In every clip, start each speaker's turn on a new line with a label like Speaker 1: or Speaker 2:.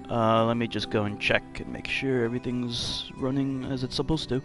Speaker 1: Let me just go and check and make sure everything's running as it's supposed to.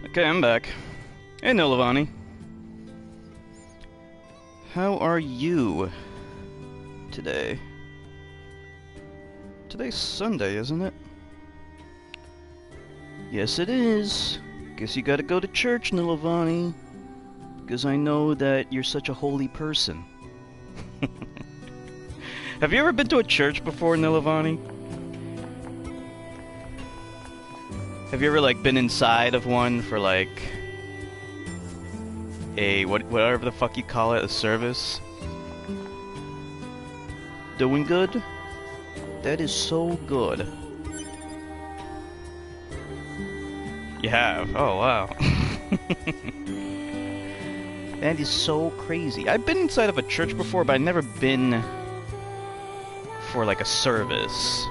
Speaker 1: Okay, I'm back. Hey, Nilavani. How are you today? Today's Sunday, isn't it? Yes, it is. Guess you gotta go to church, Nilavani. Because I know that you're such a holy person. Have you ever been to a church before, Nilavani? Have you ever, like, been inside of one for, like, a, whatever the fuck you call it, a service? Doing good? That is so good. You have? Oh, wow. That is so crazy. I've been inside of a church before, but I've never been for, like, a service.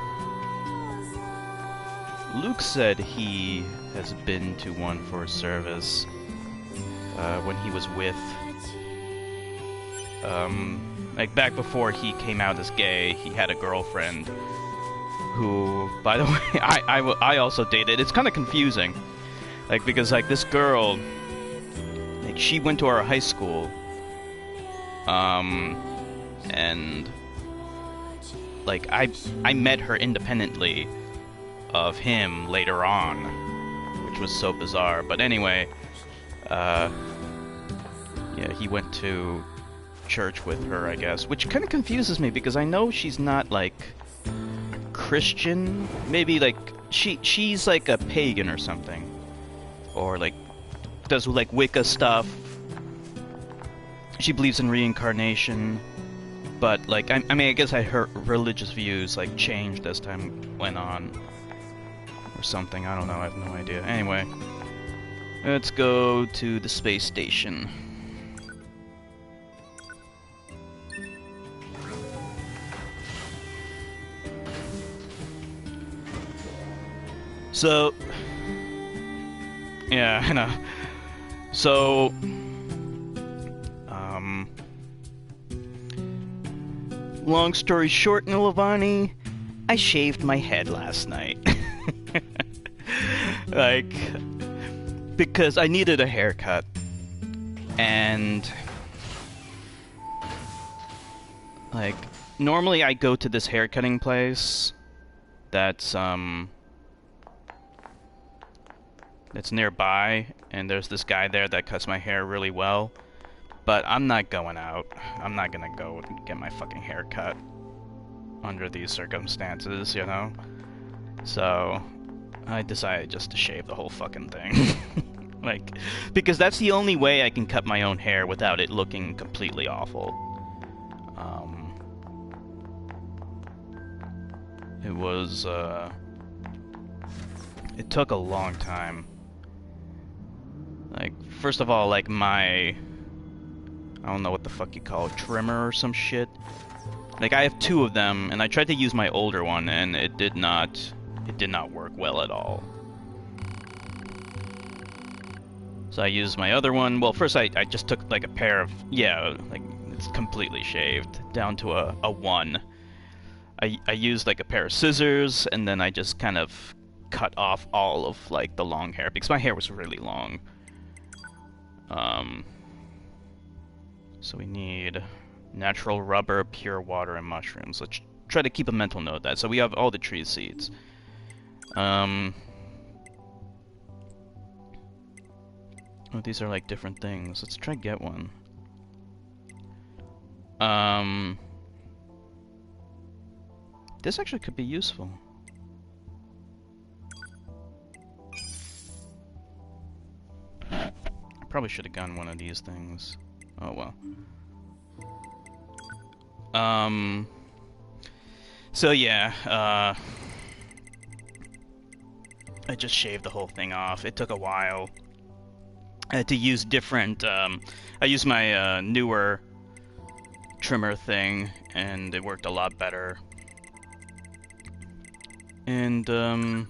Speaker 1: Luke said he has been to one for a service when he was with, like back before he came out as gay, he had a girlfriend who, by the way, I also dated. It's kind of confusing, like, because, like, this girl, like, she went to our high school, and, like, I met her independently of him later on, which was so bizarre. But anyway, yeah, he went to church with her, I guess, which kind of confuses me because I know she's not, like, Christian. Maybe, like, she's like a pagan or something, or, like, does, like, Wicca stuff. She believes in reincarnation, but, like, I mean, I guess her religious views, like, changed as time went on. Or something, I don't know, I have no idea. Anyway, let's go to the space station. So, yeah, I know. So, long story short, Nilavani, I shaved my head last night. Like, because I needed a haircut, and, like, normally I go to this haircutting place that's nearby, and there's this guy there that cuts my hair really well, but I'm not going out. I'm not gonna go get my fucking hair cut under these circumstances, you know? So I decided just to shave the whole fucking thing. Like, because that's the only way I can cut my own hair without it looking completely awful. It was, it took a long time. Like, first of all, like my... I don't know what the fuck you call it, trimmer or some shit. Like, I have two of them, and I tried to use my older one, and it did not work well at all. So I used my other one. Well, first I just took like a pair of, yeah, like it's completely shaved down to a 1. I used like a pair of scissors, and then I just kind of cut off all of like the long hair because my hair was really long. So we need natural rubber, pure water, and mushrooms. Let's try to keep a mental note of that. So we have all the tree seeds. Oh, these are like different things. Let's try get one. This actually could be useful. I probably should have gotten one of these things. Oh well. So yeah, I just shaved the whole thing off. It took a while. I had to use different, I used my newer trimmer thing, and it worked a lot better. And, trying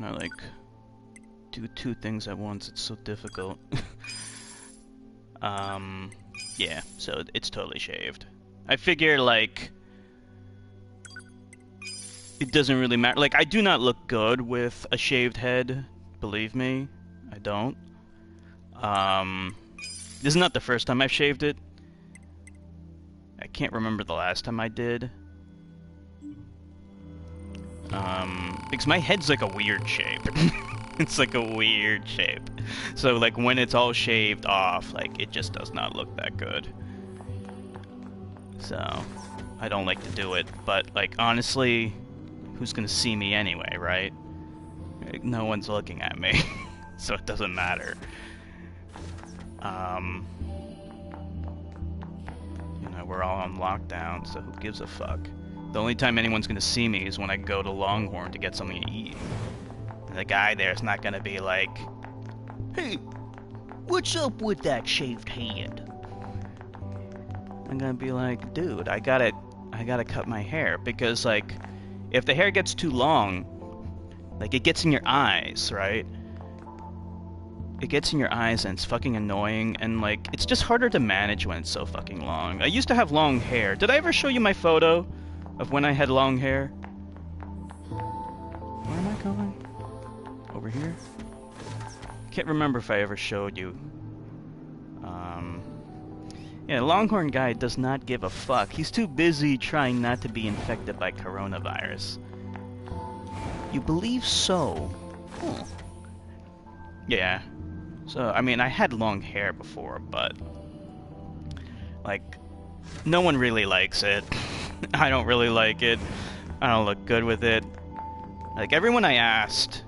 Speaker 1: to, like, do two things at once, it's so difficult. Yeah, so it's totally shaved. I figure, like, it doesn't really matter. Like, I do not look good with a shaved head, believe me. I don't. This is not the first time I've shaved it. I can't remember the last time I did. Because my head's like a weird shape. It's like a weird shape. So, like, when it's all shaved off, like, it just does not look that good. So, I don't like to do it. But, like, honestly, who's gonna see me anyway, right? Like, no one's looking at me. So it doesn't matter. You know, we're all on lockdown, so who gives a fuck? The only time anyone's gonna see me is when I go to Longhorn to get something to eat. And the guy there's not gonna be like, "Hey, what's up with that shaved head?" I'm gonna be like, "Dude, I gotta cut my hair," because, like, if the hair gets too long, like, it gets in your eyes, right? It gets in your eyes and it's fucking annoying, and, like, it's just harder to manage when it's so fucking long. I used to have long hair. Did I ever show you my photo of when I had long hair? Where am I going? Over here? Can't remember if I ever showed you. Yeah, Longhorn guy does not give a fuck. He's too busy trying not to be infected by coronavirus. You believe so? Huh. Yeah. So, I mean, I had long hair before, but, like, no one really likes it. I don't really like it. I don't look good with it. Like, everyone I asked...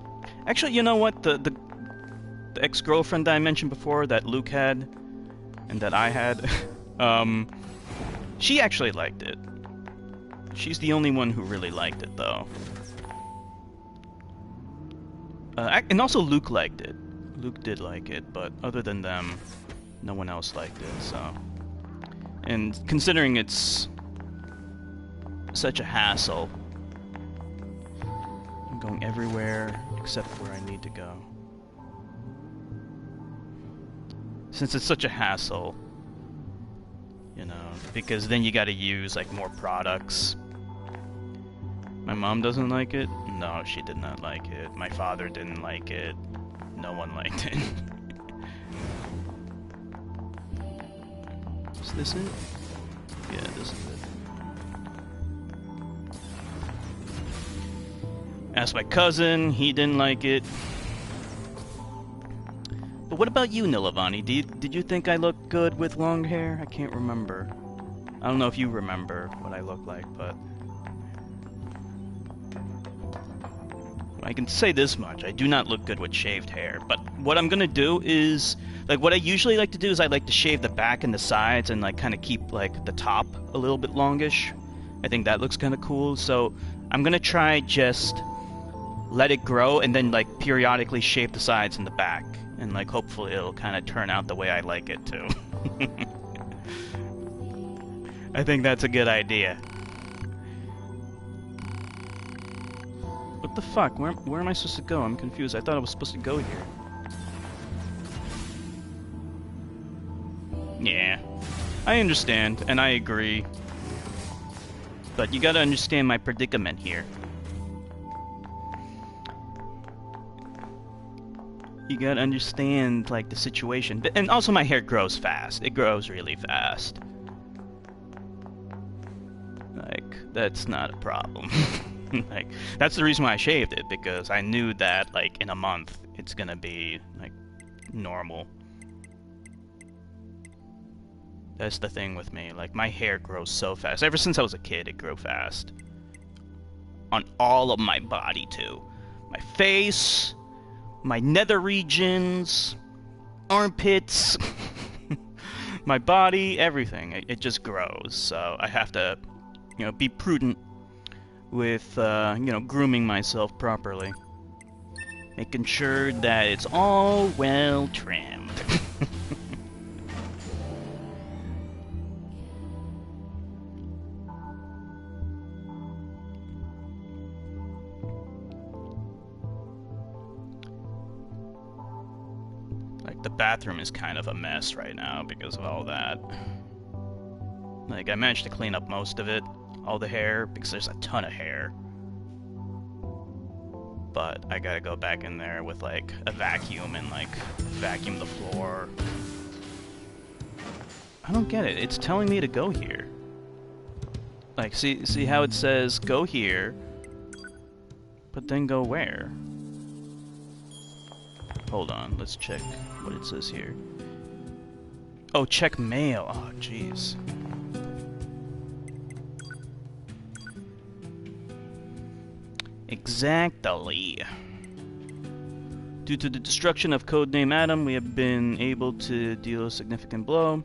Speaker 1: Actually, you know what? The ex-girlfriend that I mentioned before that Luke had, and that I had, she actually liked it. She's the only one who really liked it, though. And also Luke liked it. Luke did like it, but other than them, no one else liked it, so... And considering it's such a hassle, I'm going everywhere except where I need to go. Since it's such a hassle, you know, because then you gotta use, like, more products. My mom doesn't like it? No, she did not like it. My father didn't like it. No one liked it. Is this it? Yeah, this is it. Asked my cousin, he didn't like it. But what about you, Nilavani? Did you think I looked good with long hair? I can't remember. I don't know if you remember what I look like, but... I can say this much. I do not look good with shaved hair. But what I'm gonna do is, like, what I usually like to do is I like to shave the back and the sides and, like, kind of keep, like, the top a little bit longish. I think that looks kind of cool. So I'm gonna try just let it grow and then, like, periodically shave the sides and the back. And, like, hopefully it'll kind of turn out the way I like it to. I think that's a good idea. What the fuck? Where am I supposed to go? I'm confused. I thought I was supposed to go here. Yeah. I understand, and I agree. But you gotta understand my predicament here. You gotta understand, like, the situation. And also my hair grows fast. It grows really fast. Like, that's not a problem. Like, that's the reason why I shaved it, because I knew that, like, in a month, it's gonna be, like, normal. That's the thing with me. Like, my hair grows so fast. Ever since I was a kid, it grew fast. On all of my body, too. My face, my nether regions, armpits, my body, everything. It just grows. So I have to, you know, be prudent with, you know, grooming myself properly. Making sure that it's all well trimmed. Like, the bathroom is kind of a mess right now because of all that. Like, I managed to clean up most of it. All the hair, because there's a ton of hair. But I gotta go back in there with, like, a vacuum and, like, vacuum the floor. I don't get it. It's telling me to go here. Like, see how it says go here, but then go where? Hold on, let's check what it says here. Oh, check mail. Oh, jeez. Exactly. Due to the destruction of Codename Adam, we have been able to deal a significant blow.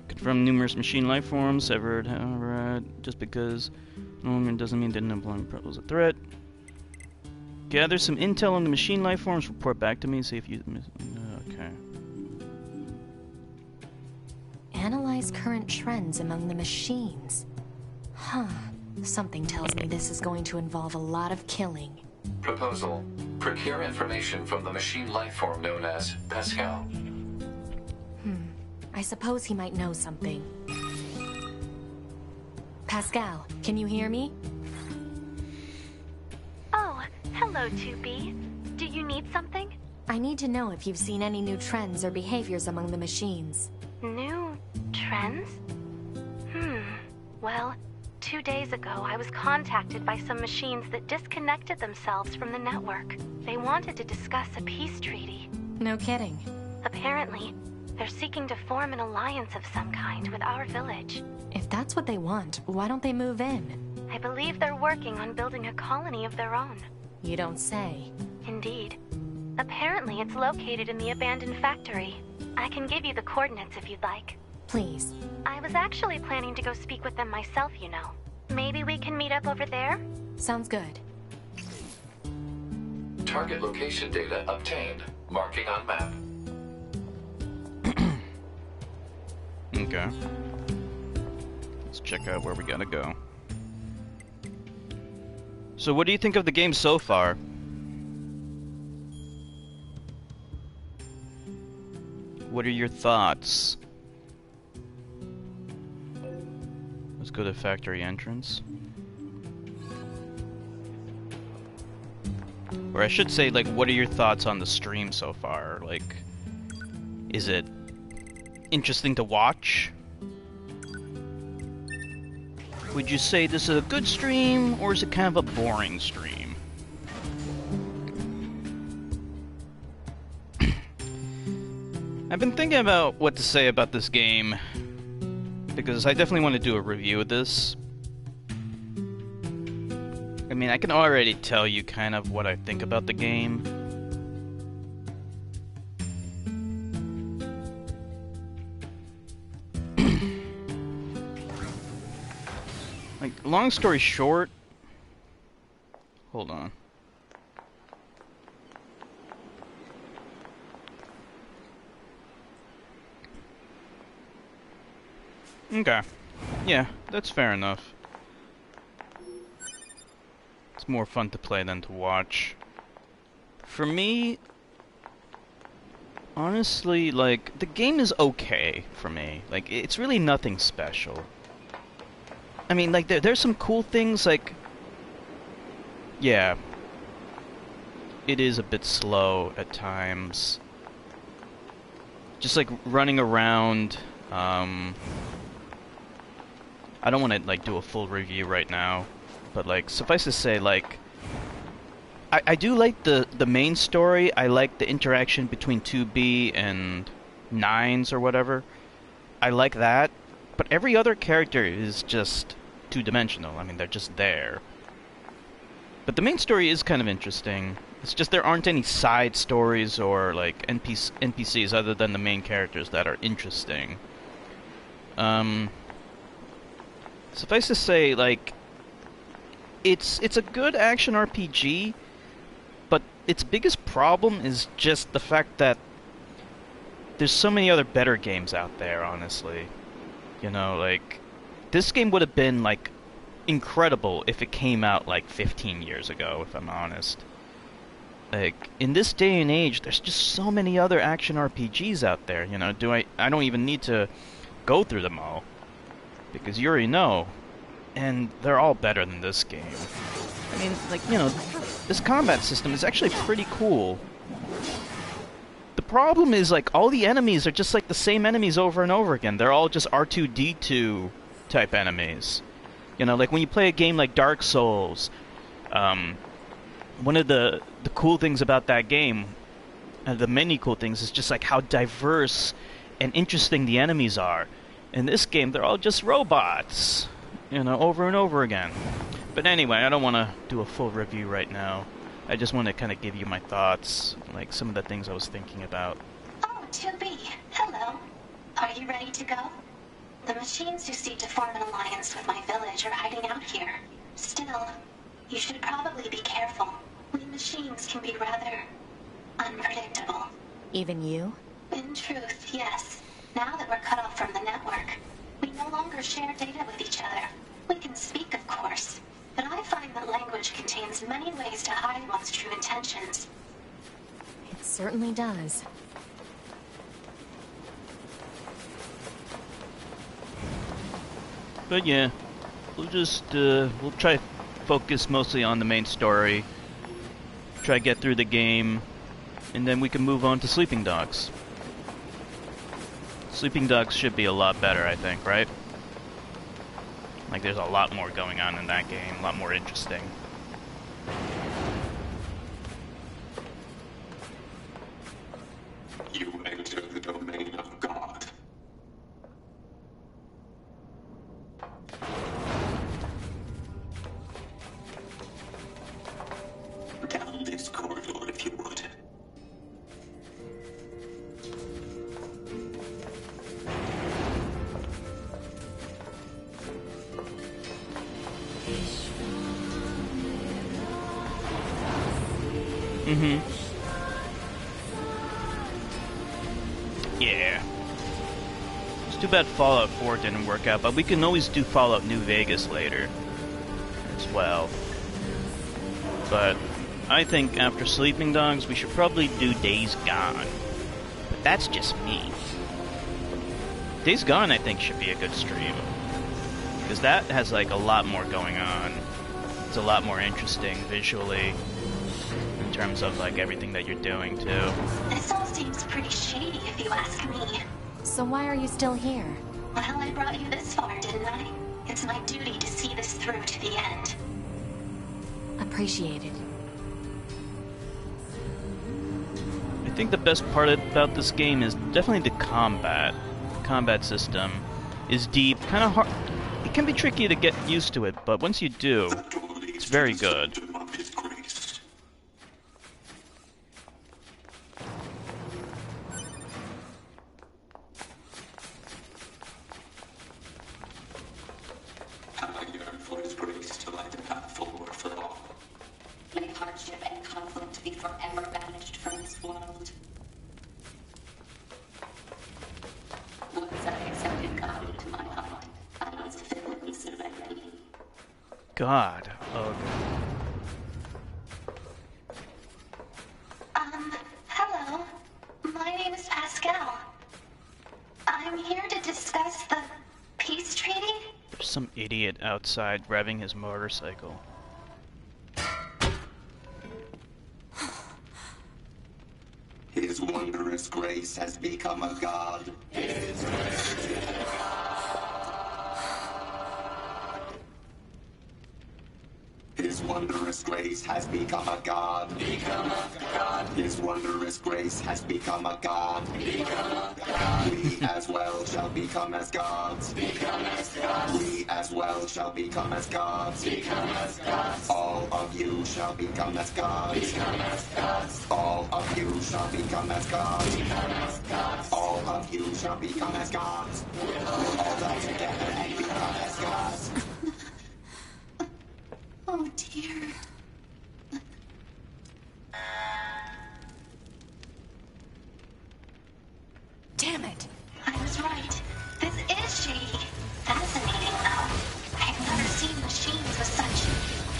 Speaker 1: Confirm numerous machine life forms severed, however, just because no longer doesn't mean didn't impose a threat. Gather some intel on the machine life forms, report back to me, see if you... Okay.
Speaker 2: Analyze current trends among the machines. Huh. Something tells me this is going to involve a lot of killing.
Speaker 3: Proposal. Procure information from the machine lifeform known as Pascal.
Speaker 2: I suppose he might know something. Pascal, can you hear me?
Speaker 4: Oh, hello, 2B. Do you need something?
Speaker 2: I need to know if you've seen any new trends or behaviors among the machines.
Speaker 4: New trends? Well, 2 days ago, I was contacted by some machines that disconnected themselves from the network. They wanted to discuss a peace treaty.
Speaker 2: No kidding.
Speaker 4: Apparently, they're seeking to form an alliance of some kind with our village.
Speaker 2: If that's what they want, why don't they move in?
Speaker 4: I believe they're working on building a colony of their own.
Speaker 2: You don't say.
Speaker 4: Indeed. Apparently, it's located in the abandoned factory. I can give you the coordinates if you'd like.
Speaker 2: Please.
Speaker 4: I was actually planning to go speak with them myself, you know. Maybe we can meet up over there?
Speaker 2: Sounds good.
Speaker 3: Target location data obtained. Marking on map.
Speaker 1: Okay. Let's check out where we gotta go. So what do you think of the game so far? What are your thoughts? Let's go to factory entrance. Or I should say, like, what are your thoughts on the stream so far? Like, is it interesting to watch? Would you say this is a good stream, or is it kind of a boring stream? I've been thinking about what to say about this game, because I definitely want to do a review of this. I mean, I can already tell you kind of what I think about the game. Like, long story short... Hold on. Okay. Yeah, that's fair enough. It's more fun to play than to watch. For me, honestly, like, the game is okay for me. Like, it's really nothing special. I mean, like, there's some cool things, like... Yeah. It is a bit slow at times. Just, like, running around, I don't want to, like, do a full review right now, but, like, suffice to say, like, I do like the main story. I like the interaction between 2B and Nines or whatever. I like that, but every other character is just two-dimensional. I mean, they're just there. But the main story is kind of interesting. It's just there aren't any side stories or, like, NPCs other than the main characters that are interesting. Suffice to say, like, it's a good action RPG, but its biggest problem is just the fact that there's so many other better games out there, honestly. You know, like, this game would have been, like, incredible if it came out, like, 15 years ago, if I'm honest. Like, in this day and age, there's just so many other action RPGs out there, you know, I don't even need to go through them all. Because you already know. And they're all better than this game. I mean, like, you know, this combat system is actually pretty cool. The problem is, like, all the enemies are just, like, the same enemies over and over again. They're all just R2-D2 type enemies. You know, like, when you play a game like Dark Souls, one of the cool things about that game, the many cool things, is just, like, how diverse and interesting the enemies are. In this game, they're all just robots, you know, over and over again. But anyway, I don't want to do a full review right now. I just want to kind of give you my thoughts, like some of the things I was thinking about.
Speaker 5: Oh, 2B, hello. Are you ready to go? The machines who seek to form an alliance with my village are hiding out here. Still, you should probably be careful. We machines can be rather unpredictable.
Speaker 2: Even you?
Speaker 5: In truth, yes. Now that we're cut off from the network, we no longer share data with each other. We can speak, of course, but I find that language contains many ways to hide one's true intentions.
Speaker 2: It certainly does.
Speaker 1: But yeah, we'll just, we'll try to focus mostly on the main story, try to get through the game, and then we can move on to Sleeping Dogs. Sleeping Dogs should be a lot better, I think, right? Like, there's a lot more going on in that game, a lot more interesting.
Speaker 3: You enter the domain of God. Down this corridor, if you would.
Speaker 1: Yeah. It's too bad Fallout 4 didn't work out, but we can always do Fallout New Vegas later as well. But I think after Sleeping Dogs, we should probably do Days Gone. But that's just me. Days Gone, I think, should be a good stream. Because that has, like, a lot more going on. It's a lot more interesting visually. In terms of, like, everything that you're doing, too.
Speaker 5: This all seems pretty shady, if you ask me.
Speaker 2: So why are you still here?
Speaker 5: Well, I brought you this far, didn't I? It's my duty to see this through to the end.
Speaker 2: Appreciated.
Speaker 1: I think the best part about this game is definitely the combat. The combat system is deep, kind of hard. It can be tricky to get used to it, but once you do, It's very good.
Speaker 5: I yearn for his grace to light a path forward for all. May hardship and conflict be forever banished from this world. Once I accepted God into my heart, I was filled with serenity.
Speaker 1: God. Ugh.
Speaker 5: Hello. My name is Pascal. I'm here to discuss the peace treaty.
Speaker 1: There's some idiot outside revving his motorcycle.
Speaker 6: His wondrous grace has become a god. His grace. His wondrous grace has become a god. Become a god. His wondrous grace has become a god. Become a god. We as well shall become as gods. Become as gods. We as well shall become as gods. Become as gods. All of you shall become as gods. Become as gods. All of you shall become as gods. Become as gods. All of you shall become as gods. We'll all die together and become as gods.
Speaker 5: Oh dear.
Speaker 2: Damn it!
Speaker 5: I was right. This is shady. Fascinating, though. I've never seen machines with such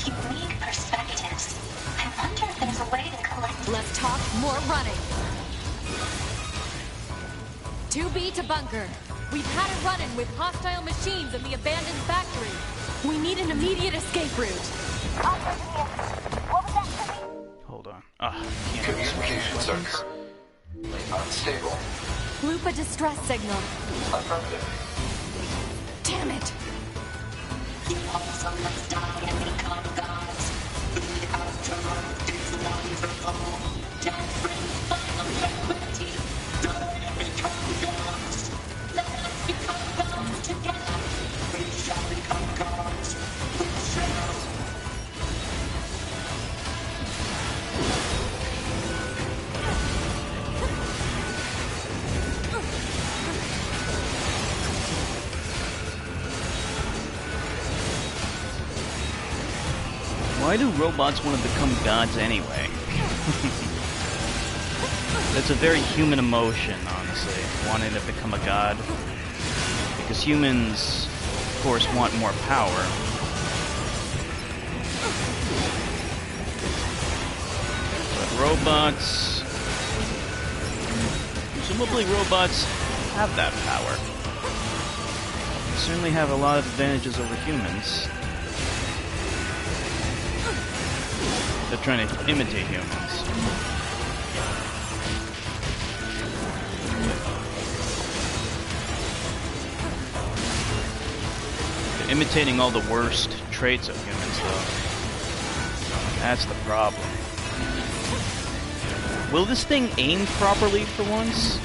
Speaker 5: unique perspectives. I wonder if there's a way to collect...
Speaker 2: Less talk, more running. 2B to bunker. We've had a run-in with hostile machines in the abandoned factory. We need an immediate escape route.
Speaker 1: Hold on. Ah, can't
Speaker 3: Communications are currently unstable.
Speaker 2: Loop a distress signal.
Speaker 3: Affirmative.
Speaker 2: Damn it!
Speaker 5: You also must die and become gods. The afterlife is wonderful. Death brings final tranquility. Die and become gods. Let us become gods together. We shall become gods. We shall.
Speaker 1: Why do robots want to become gods anyway? That's a very human emotion, honestly, wanting to become a god. Because humans, of course, want more power. But robots... Presumably robots have that power. They certainly have a lot of advantages over humans. They're trying to imitate humans. They're imitating all the worst traits of humans, though. That's the problem. Will this thing aim properly for once?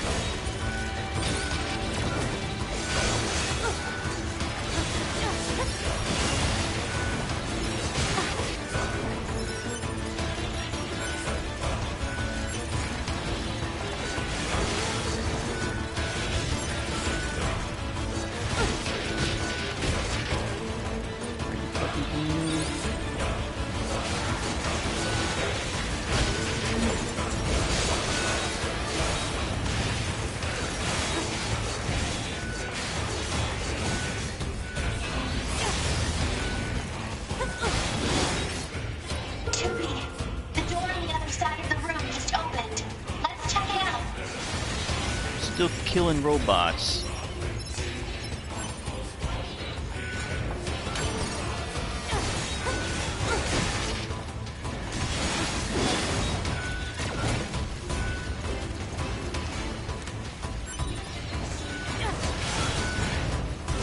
Speaker 1: Still killing robots.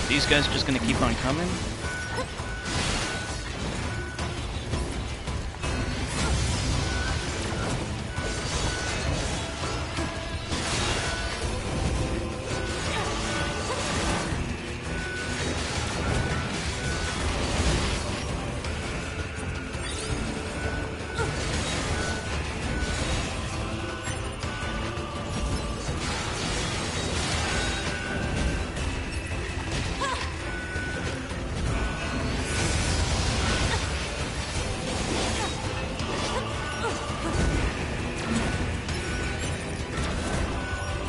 Speaker 1: These guys just gonna keep on coming?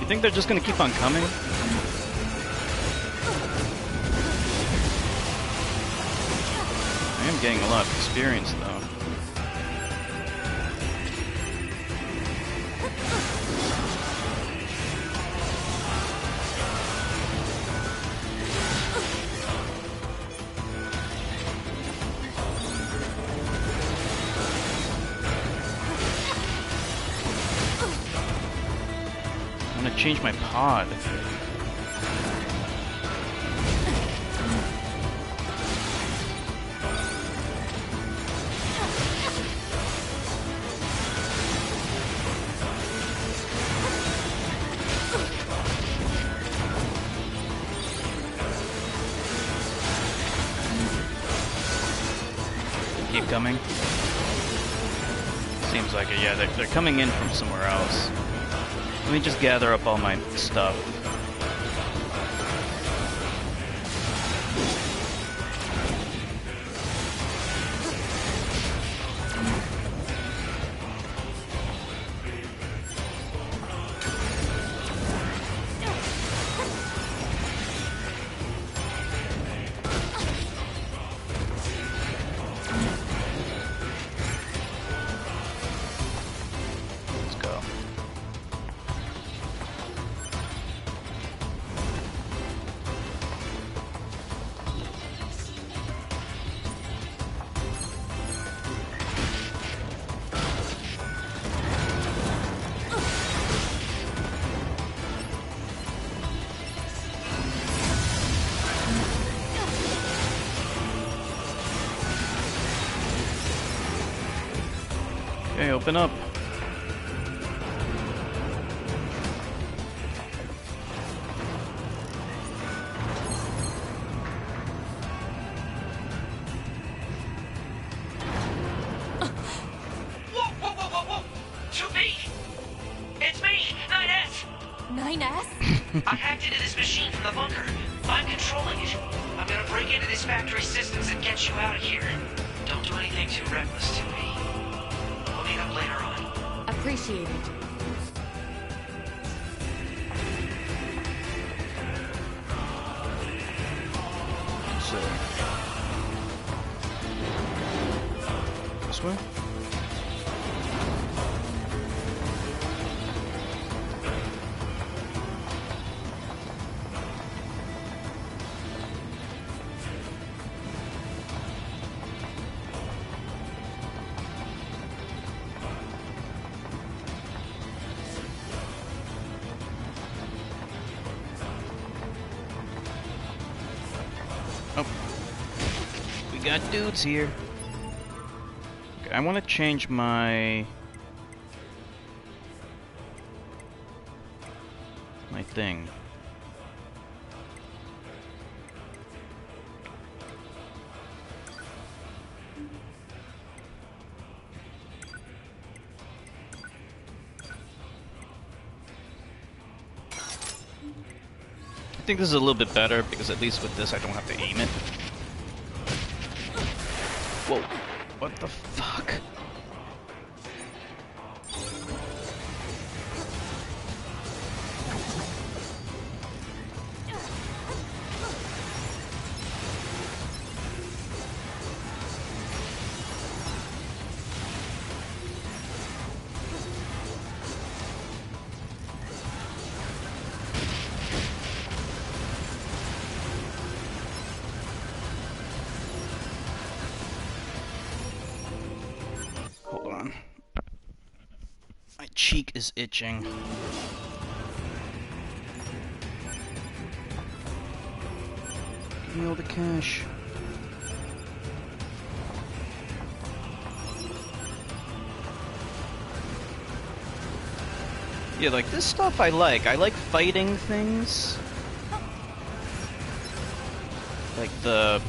Speaker 1: think they're just gonna keep on coming? I am getting a lot of experience though. I'm gonna change my pod. Keep coming. Seems like it, yeah, they're coming in from somewhere else. Let me just gather up all my stuff. Let's go. Okay, open up.
Speaker 7: Whoa, whoa, whoa, whoa, whoa! 2B! It's me, 9S!
Speaker 2: 9S?
Speaker 7: I hacked into this machine from the bunker. I'm controlling it. I'm gonna break into this factory systems and get you out of here. Don't do anything too reckless, 2B. We'll meet up later on.
Speaker 2: Appreciate it.
Speaker 1: So, this way? Oh. We got dudes here. Okay, I want to change my thing. I think this is a little bit better because at least with this I don't have to aim it. Whoa, what the fuck? Hold on. My cheek is itching. Give me all the cash. Yeah, like this stuff I like. I like fighting things. Like the...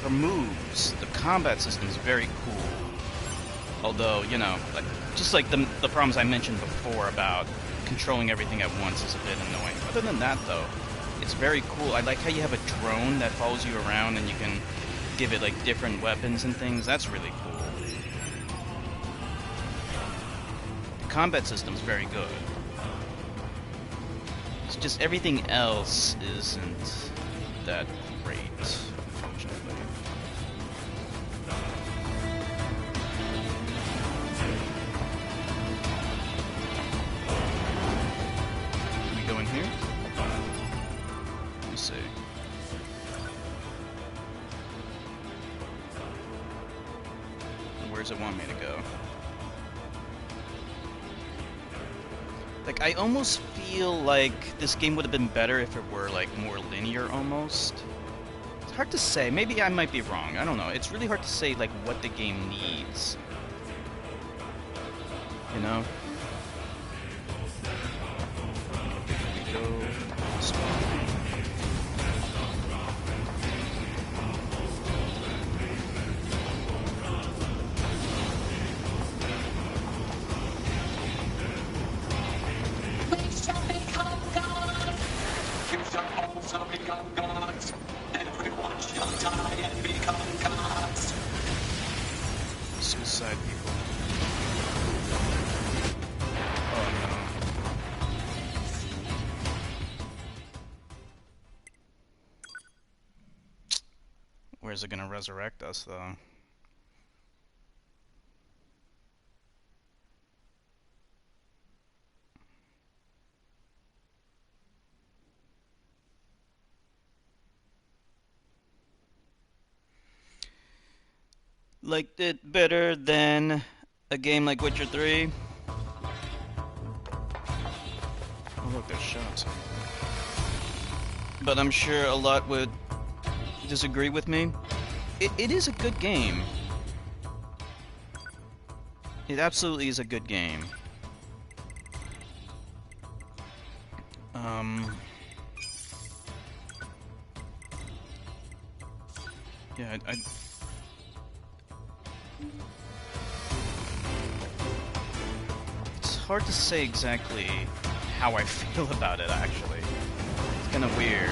Speaker 1: For moves, the combat system is very cool. Although, you know, like, just like the problems I mentioned before about controlling everything at once is a bit annoying. Other than that, though, it's very cool. I like how you have a drone that follows you around and you can give it, like, different weapons and things. That's really cool. The combat system's very good. It's just everything else isn't that great, unfortunately. Can we go in here? Let me see. Where does it want me to go? Like, I almost feel like this game would have been better if it were, like, more linear, almost. It's hard to say. Maybe I might be wrong. I don't know. It's really hard to say, like, what the game needs. You know? Here we go.
Speaker 6: We shall become gods. You shall also become gods. Everyone shall die and become gods.
Speaker 1: Suicide people. Oh no. Where's it gonna resurrect us, though? Liked it better than a game like Witcher 3. Oh look, there's shots. But I'm sure a lot would disagree with me. It is a good game. It absolutely is a good game. Yeah, it's hard to say exactly how I feel about it, actually. It's kind of weird.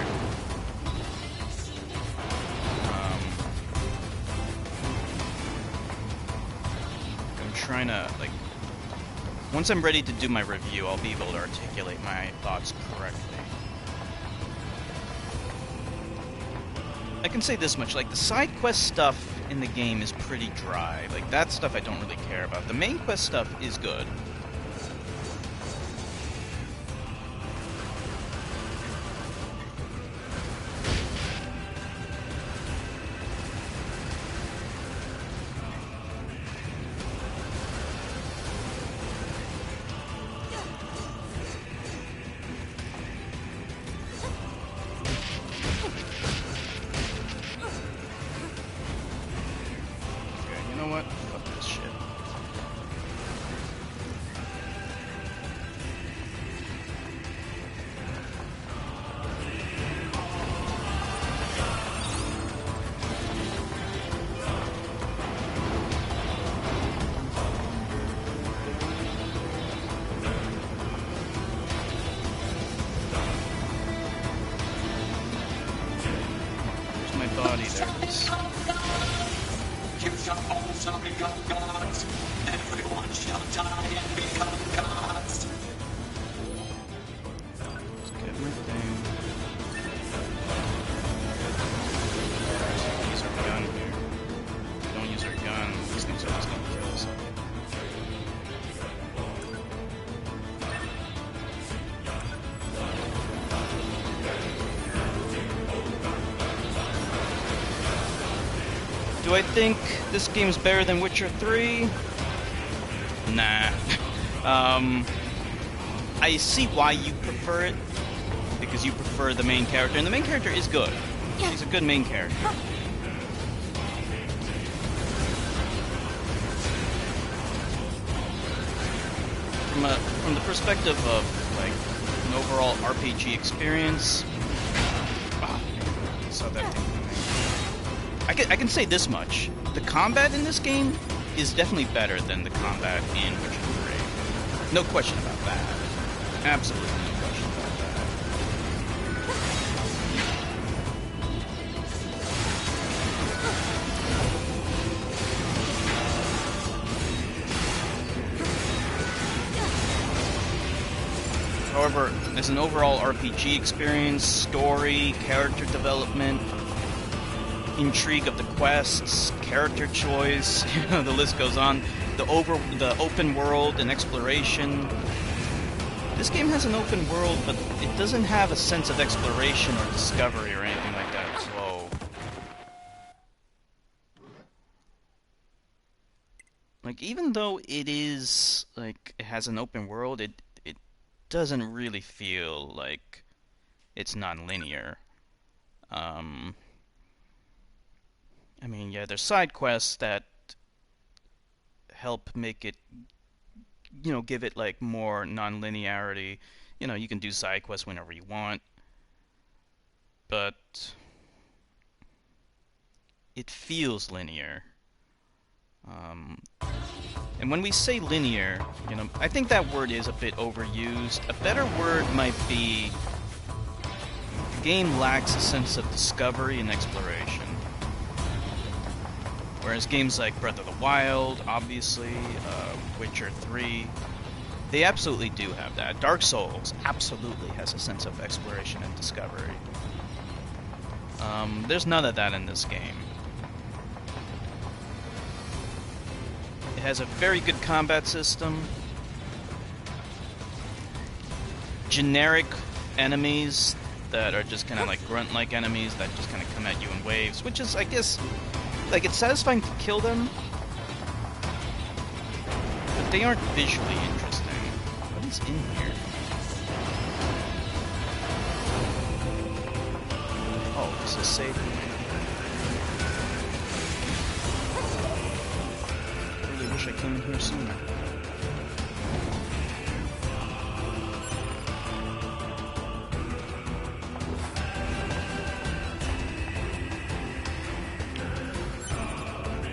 Speaker 1: I'm trying to, like... Once I'm ready to do my review, I'll be able to articulate my thoughts correctly. I can say this much, like, the side quest stuff in the game is pretty dry. Like, that stuff I don't really care about. The main quest stuff is good. Do I think this game's better than Witcher 3? Nah. I see why you prefer it, because you prefer the main character, and the main character is good. He's a good main character. From the perspective of, like, an overall RPG experience, saw that thing. I can say this much. The combat in this game is definitely better than the combat in Witcher 3. No question about that. Absolutely no question about that. However, as an overall RPG experience, story, character development, intrigue of the quests, character choice, the list goes on. The open world and exploration. This game has an open world, but it doesn't have a sense of exploration or discovery or anything like that. Whoa. Like, even though it is, like, it has an open world, it doesn't really feel like it's non-linear. I mean, yeah, there's side quests that help make it, you know, give it like more non-linearity. You know, you can do side quests whenever you want, but it feels linear. And when we say linear, you know, I think that word is a bit overused. A better word might be the game lacks a sense of discovery and exploration. Whereas games like Breath of the Wild, obviously, Witcher 3, they absolutely do have that. Dark Souls absolutely has a sense of exploration and discovery. There's none of that in this game. It has a very good combat system. Generic enemies that are just kind of like grunt-like enemies that just kind of come at you in waves, which is, I guess, like, it's satisfying to kill them, but they aren't visually interesting. What is in here? Oh, this is safe. I really wish I came in here sooner.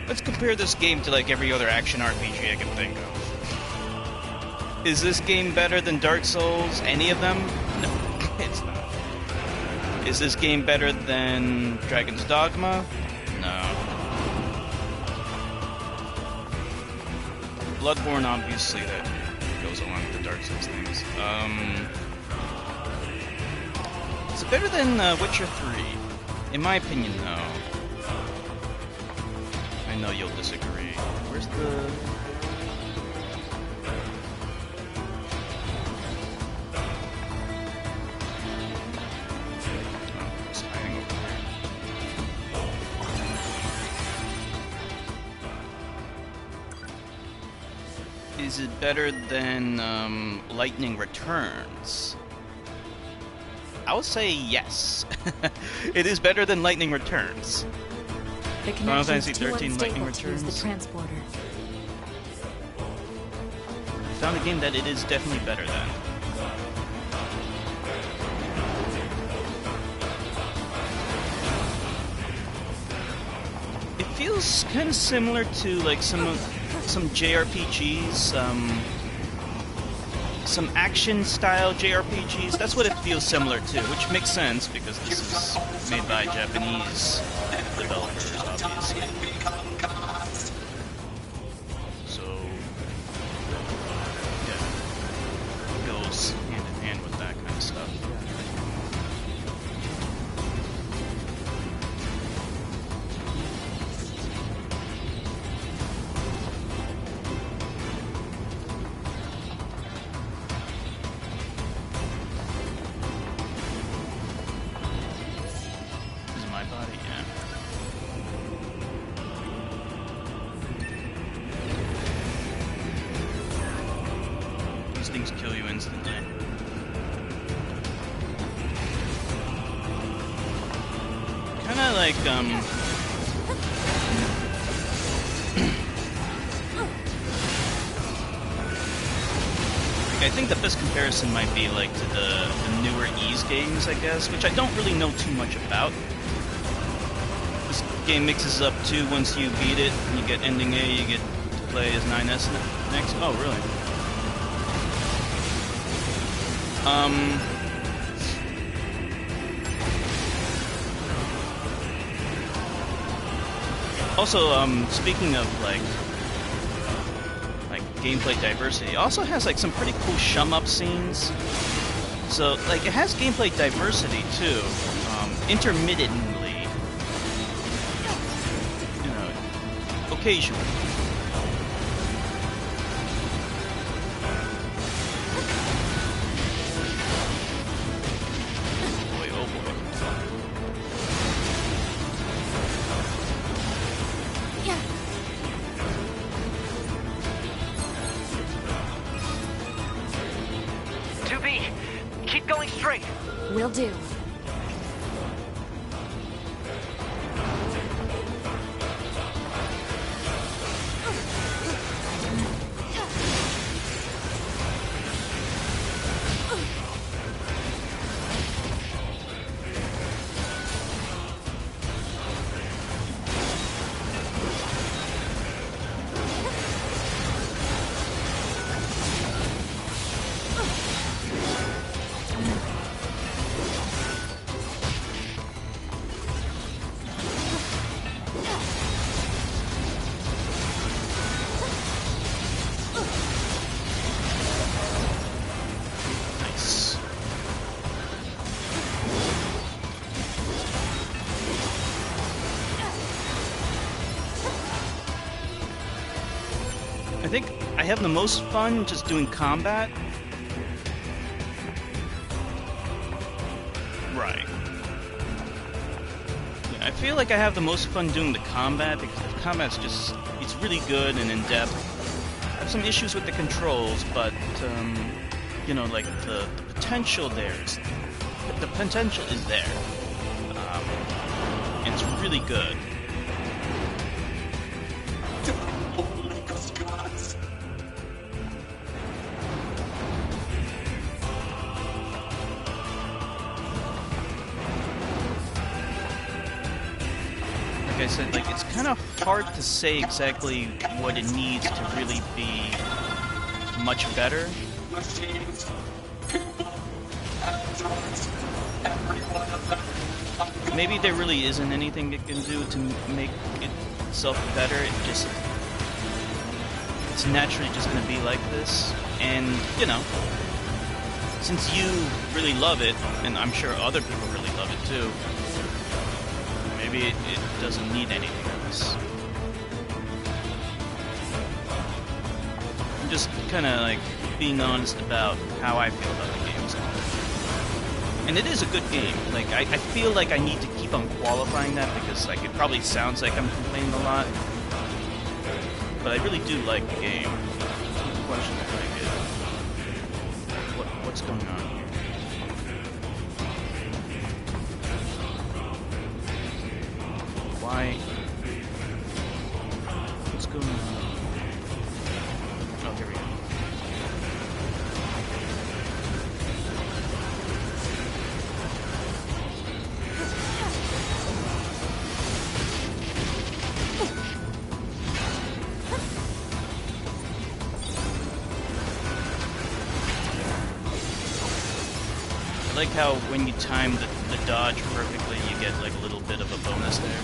Speaker 1: Let's compare this game to like every other action RPG I can think of. Is this game better than Dark Souls? Any of them? No, it's not. Is this game better than Dragon's Dogma? No. Bloodborne, obviously, that goes along with the Dark Souls things. Is it better than Witcher 3? In my opinion, no. I know you'll disagree. Where's the... Oh, it's hiding over there. Is it better than Lightning Returns? I would say yes. It is better than Lightning Returns.
Speaker 2: The
Speaker 1: Final Fantasy
Speaker 2: connection's too
Speaker 1: 13 Lightning
Speaker 2: unstable to use
Speaker 1: Returns.
Speaker 2: the transporter.
Speaker 1: I found a game that it is definitely better than. It feels kind of similar to like some JRPGs, some action-style JRPGs. That's what it feels similar to, which makes sense because this is made by Japanese developers, obviously. So, yeah, it goes hand in hand with that kind of stuff. This is my body, yeah. These things kill you instantly. Kinda like, I think the best comparison might be like to the newer Ys games, I guess, which I don't really know too much about. This game mixes up two. Once you beat it, you get ending A, you get to play as 9S next. Oh, really? Also, speaking of like gameplay diversity, it also has like some pretty cool shum-up scenes. So, like, it has gameplay diversity, too. Intermittently. You know, occasionally. Boy, oh boy.
Speaker 2: Yeah.
Speaker 7: 2B, keep going straight.
Speaker 2: Will do.
Speaker 1: Nice. I think I have the most fun just doing combat. Right. Yeah, I feel like I have the most fun doing the combat because the combat's just, it's really good and in-depth. I have some issues with the controls, but, you know, like, the potential there is, the potential is there. And it's really good.
Speaker 6: Don't make us gods.
Speaker 1: Like I said, like, it's kind of hard to say exactly what it needs to really be much better.
Speaker 6: Machines, people, androids, every one of them.
Speaker 1: Maybe there really isn't anything it can do to make itself better. It's naturally just going to be like this. And, you know, since you really love it, and I'm sure other people really love it too, maybe it doesn't need anything else. I'm just kind of like being honest about how I feel about the games. And it is a good game. Like, I feel like I need to keep on qualifying that because, like, it probably sounds like I'm complaining a lot. But I really do like the game. The question is, like, what's going on here? Why? What's going on? Oh, here we go. I like how when you time the dodge perfectly, you get like a little bit of a bonus there.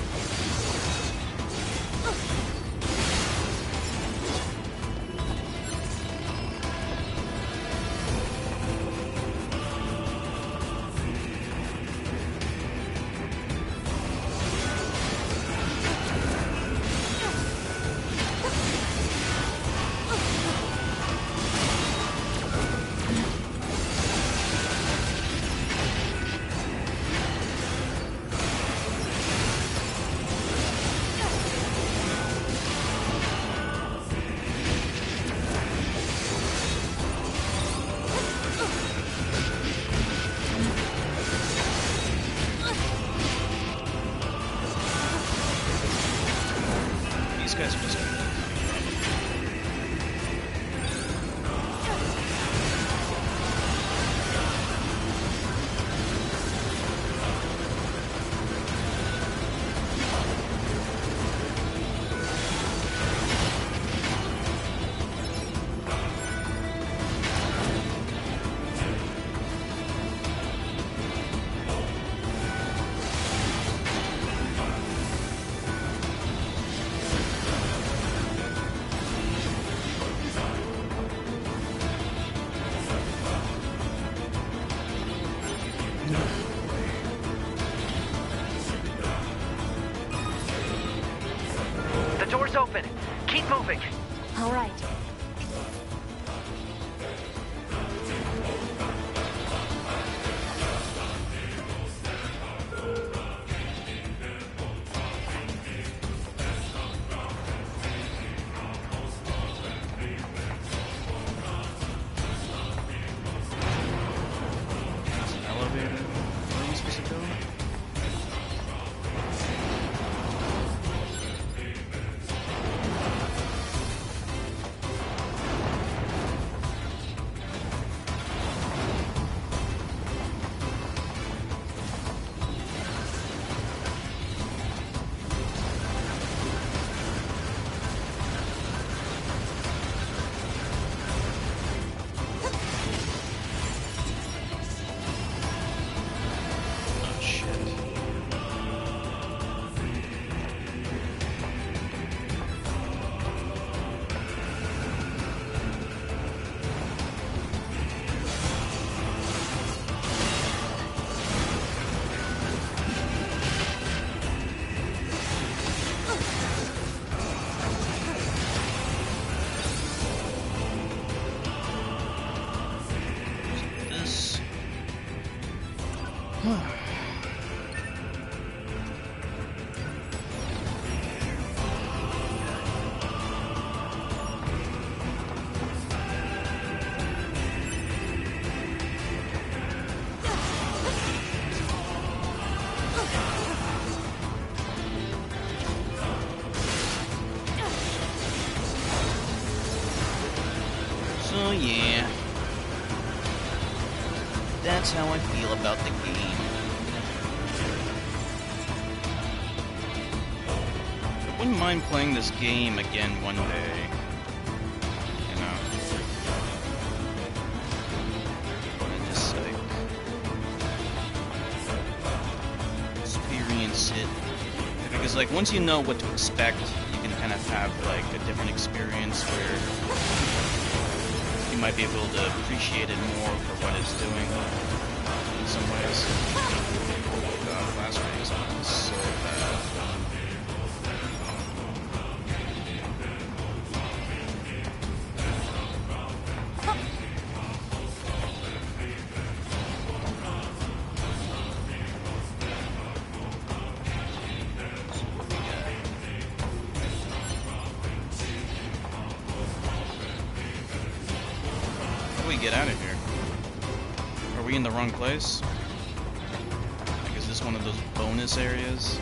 Speaker 1: These guys are just...
Speaker 7: door's open. Keep moving.
Speaker 2: All right.
Speaker 1: There's an elevator. Where are we supposed to go? Oh shit. This. So yeah, that's how I feel about the game. I wouldn't mind playing this game again one day. You know, and just like experience it, because like once you know what to expect, you can kind of have like a different experience where you might be able to appreciate it more for what it's doing in some ways. Oh god, last phase was so bad. How do we get out of here? Are we in the wrong place? Like, is this one of those bonus areas?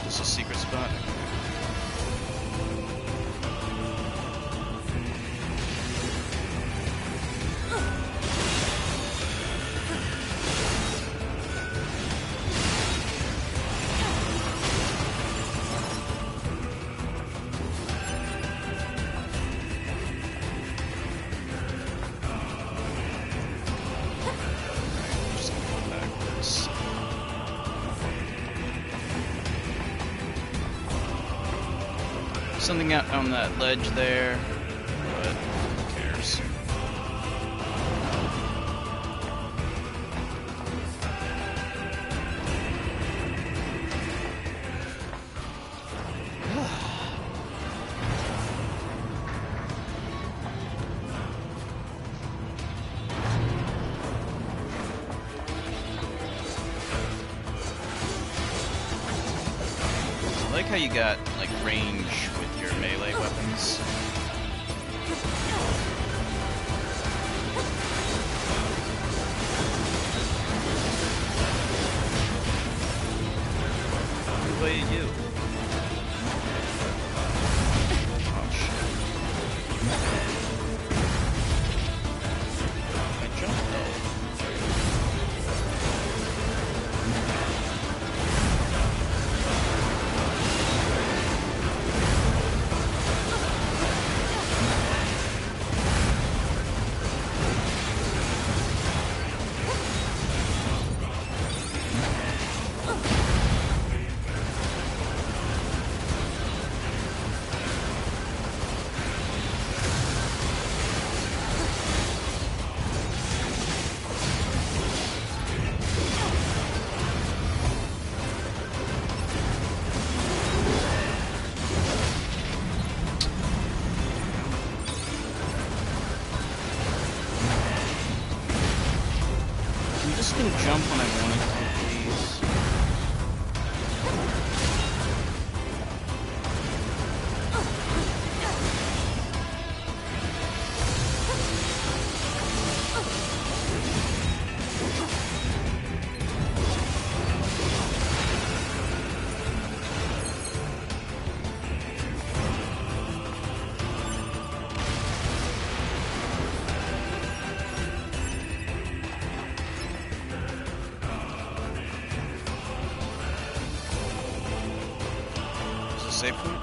Speaker 1: Is this a secret spot? Just go backwards. Something out on that ledge there, but who cares? I like how you got like range with your melee weapons. What do you? Oh shit. I jumped though. can jump when I want to, please. Save point?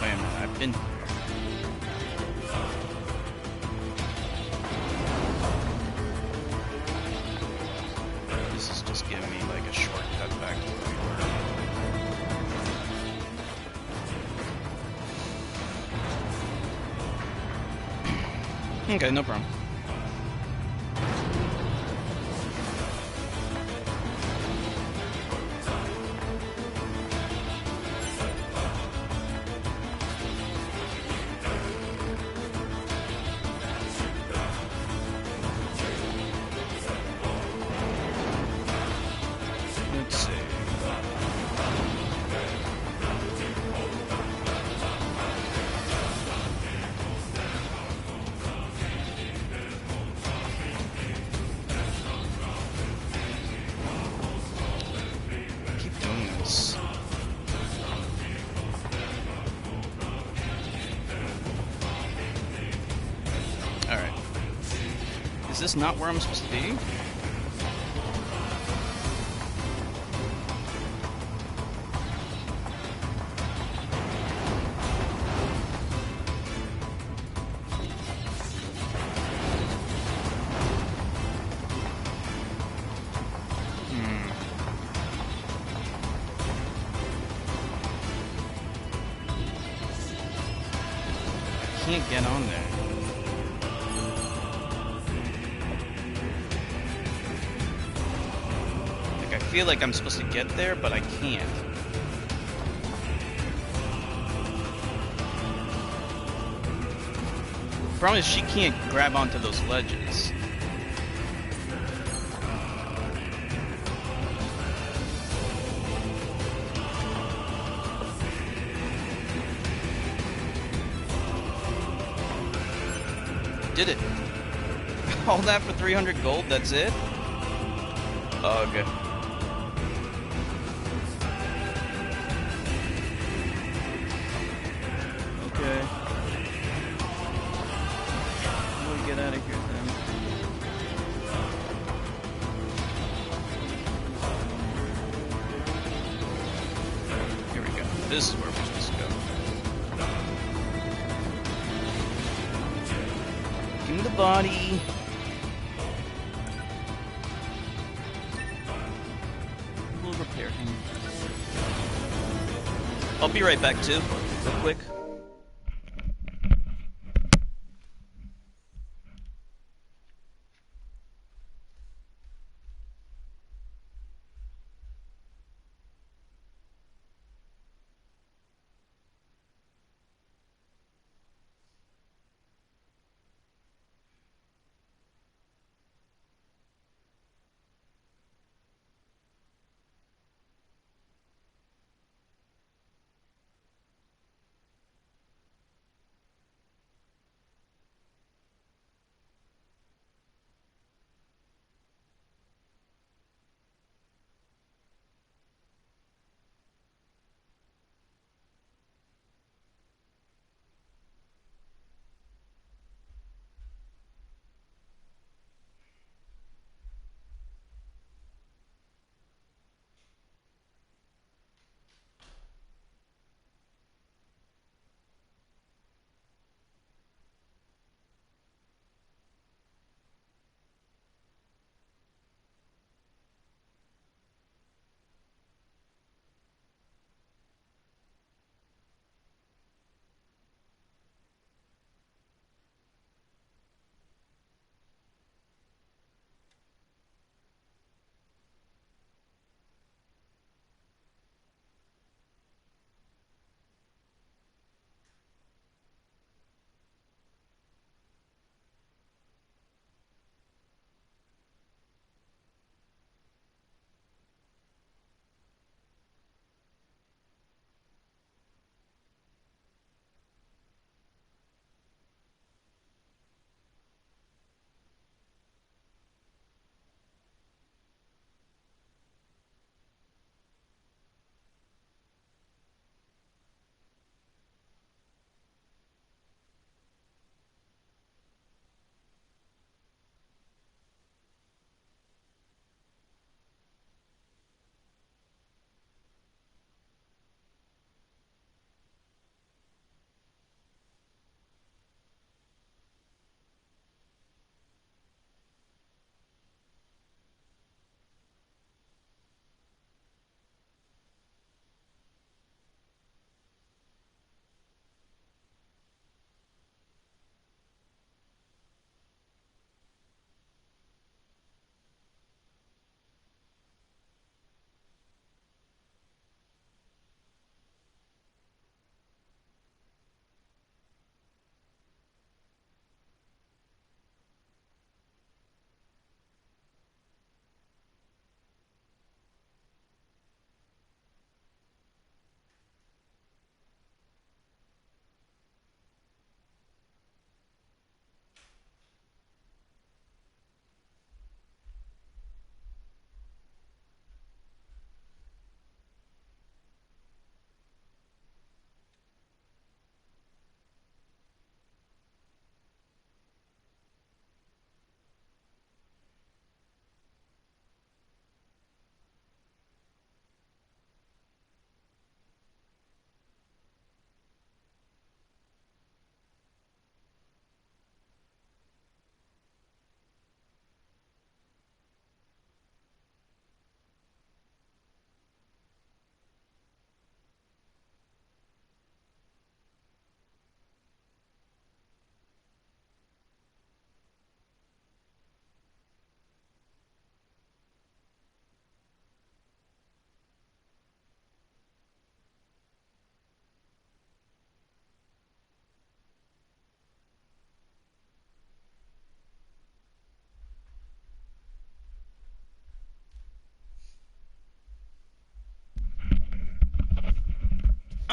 Speaker 1: Wait a minute, I've been... This is just giving me like a shortcut back to where we were. Okay, no problem. Let's see. Keep doing this. Alright. Is this not where I'm supposed to be? Can't get on there. Like, I feel like I'm supposed to get there, but I can't. The problem is she can't grab onto those ledges. Did it. All that for 300 gold, that's it? Ugh. Okay. How do we get out of here then? Here we go. This is where we're supposed to go. Give me the body. We'll repair him. I'll be right back too, real quick.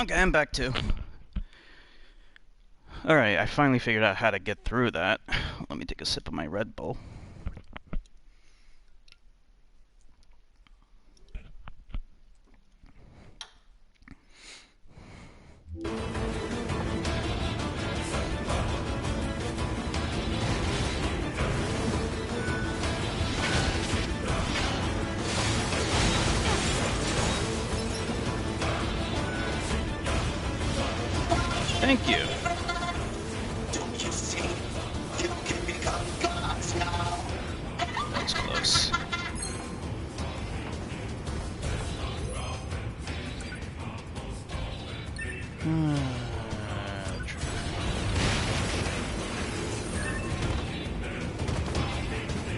Speaker 1: Okay, I'm back too. Alright, I finally figured out how to get through that. Let me take a sip of my Red Bull. Thank you.
Speaker 6: Don't you see? You can become gods now.
Speaker 1: That was close.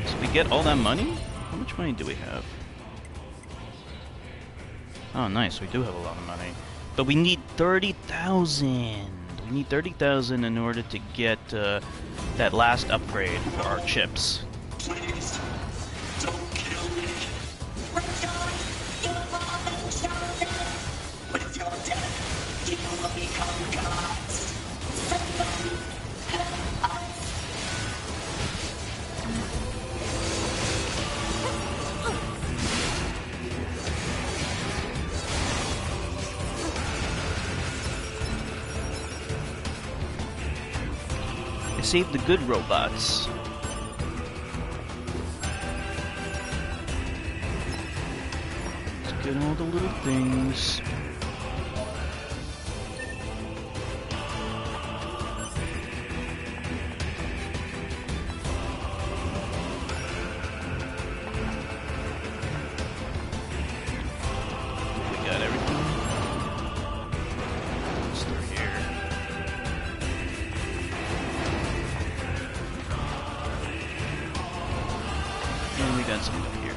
Speaker 1: So we get all that money? How much money do we have? Oh, nice. We do have a lot of money. But we need 30,000. We need 30,000 in order to get that last upgrade for our chips.
Speaker 6: Please, don't kill me. Rejoice, you have been chosen. With your death, you will become gods. Someone help us.
Speaker 1: I saved the good robots. Let's get all the little things. We got everything. It's through here. And we got something up here.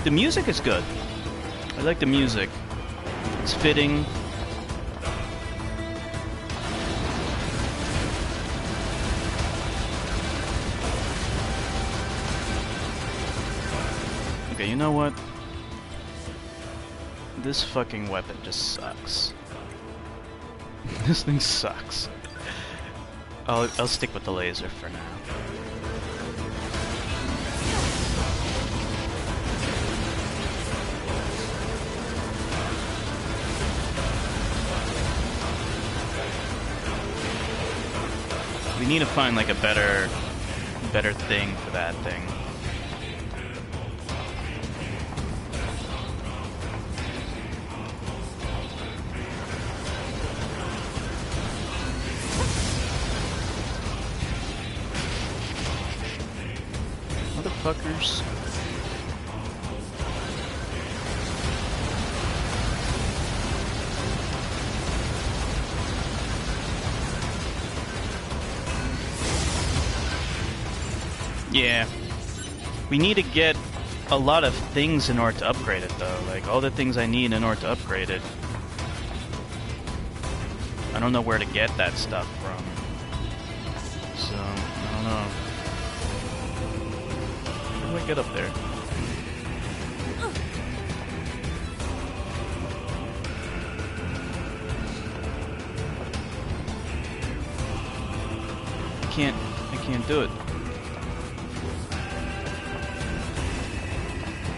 Speaker 1: The music is good. I like the music. It's fitting. Okay, you know what? This fucking weapon just sucks. This thing sucks. I'll stick with the laser for now. We need to find like a better thing for that thing. Motherfuckers. Yeah. We need to get a lot of things in order to upgrade it, though. Like, all the things I need in order to upgrade it. I don't know where to get that stuff from. So, I don't know. How do I get up there? I can't do it.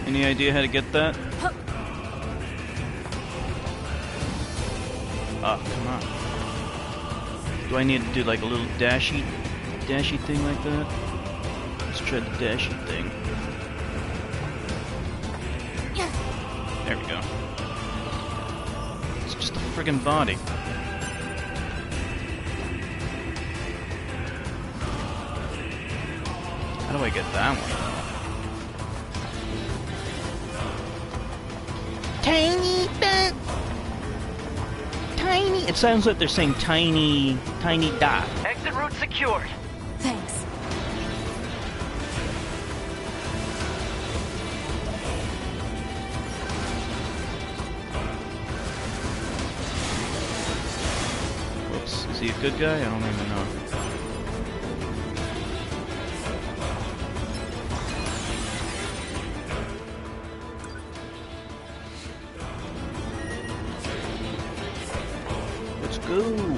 Speaker 1: Any idea how to get that? Oh, come on. Do I need to do like a little dashy thing like that? Let's try the dashy thing. There we go. It's just a friggin' body. How do I get that one? Tiny bit. Tiny. It sounds like they're saying tiny dot.
Speaker 7: Exit route secured.
Speaker 2: Thanks.
Speaker 1: Whoops. Is he a good guy? I don't even know. go.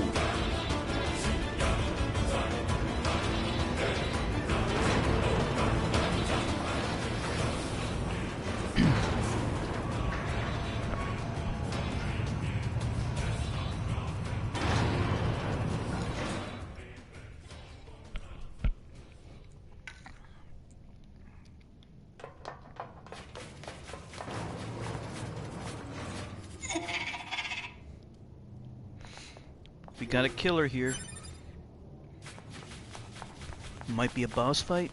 Speaker 1: We got a killer here. Might be a boss fight.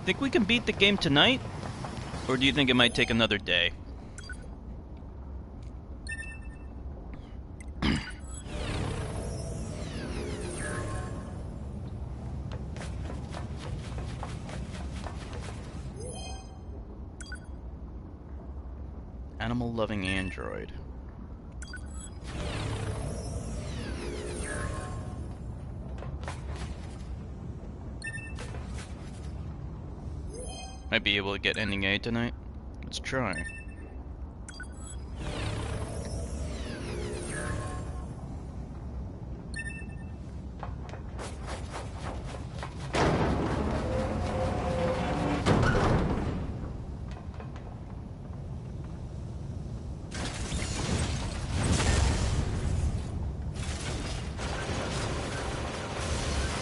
Speaker 1: Think we can beat the game tonight? Or do you think it might take another day? Animal-loving android. Might be able to get ending A tonight. Let's try.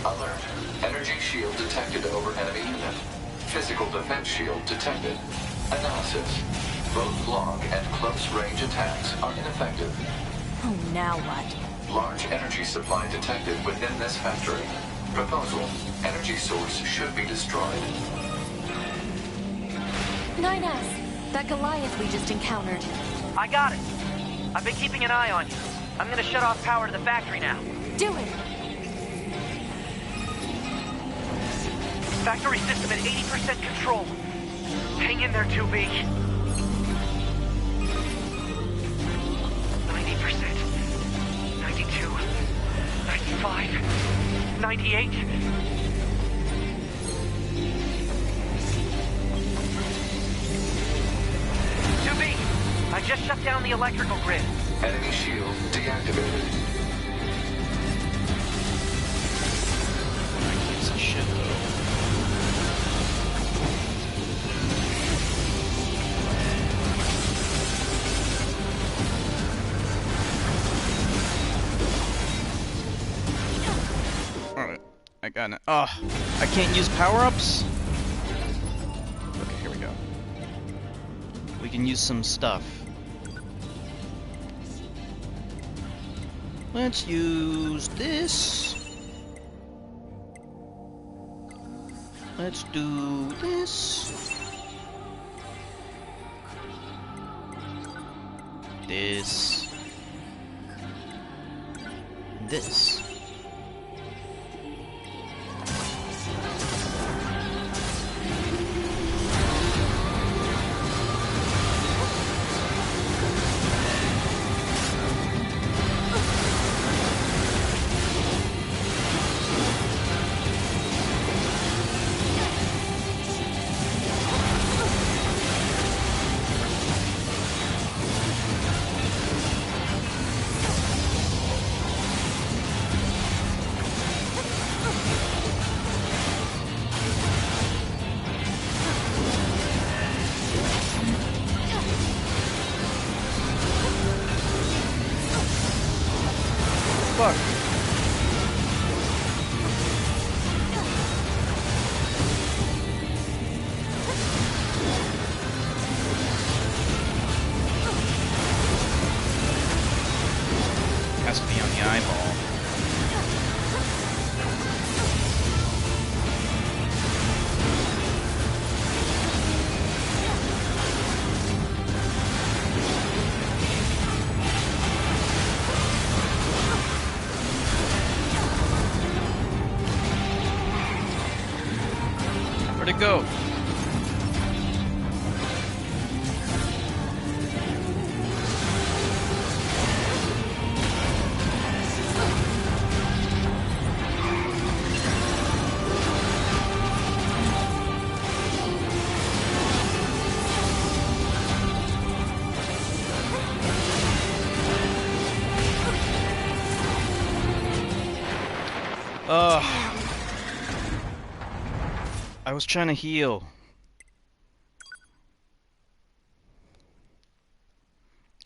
Speaker 3: Alert. Energy shield detected over enemy unit. Physical defense shield detected. Analysis. Both long and close range attacks are ineffective.
Speaker 2: Oh, now what?
Speaker 3: Large energy supply detected within this factory. Proposal. Energy source should be destroyed.
Speaker 2: 9S, that Goliath we just encountered.
Speaker 7: I got it. I've been keeping an eye on you. I'm gonna shut off power to the factory now.
Speaker 2: Do it!
Speaker 7: Factory system at 80% control. Hang in there, 2B. 90%. 92. 95. 98. I just shut down the electrical grid.
Speaker 3: Enemy shield deactivated.
Speaker 1: Piece of shit, though. Alright, I got it. Oh, I can't use power-ups? Okay, here we go. We can use some stuff. Let's use this. Let's do this. This. This. Fuck. Has to be on the eyeball. Where'd it go? Ugh. I was trying to heal.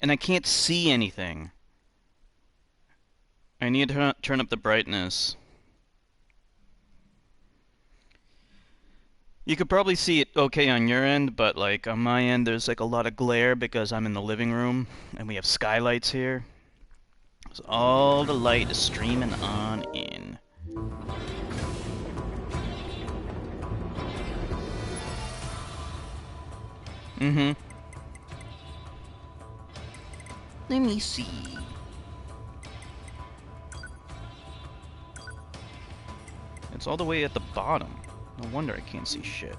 Speaker 1: And I can't see anything. I need to turn up the brightness. You could probably see it okay on your end, but like on my end there's like a lot of glare because I'm in the living room and we have skylights here. So all the light is streaming on in. Mm-hmm. Let me see. It's all the way at the bottom. No wonder I can't see shit.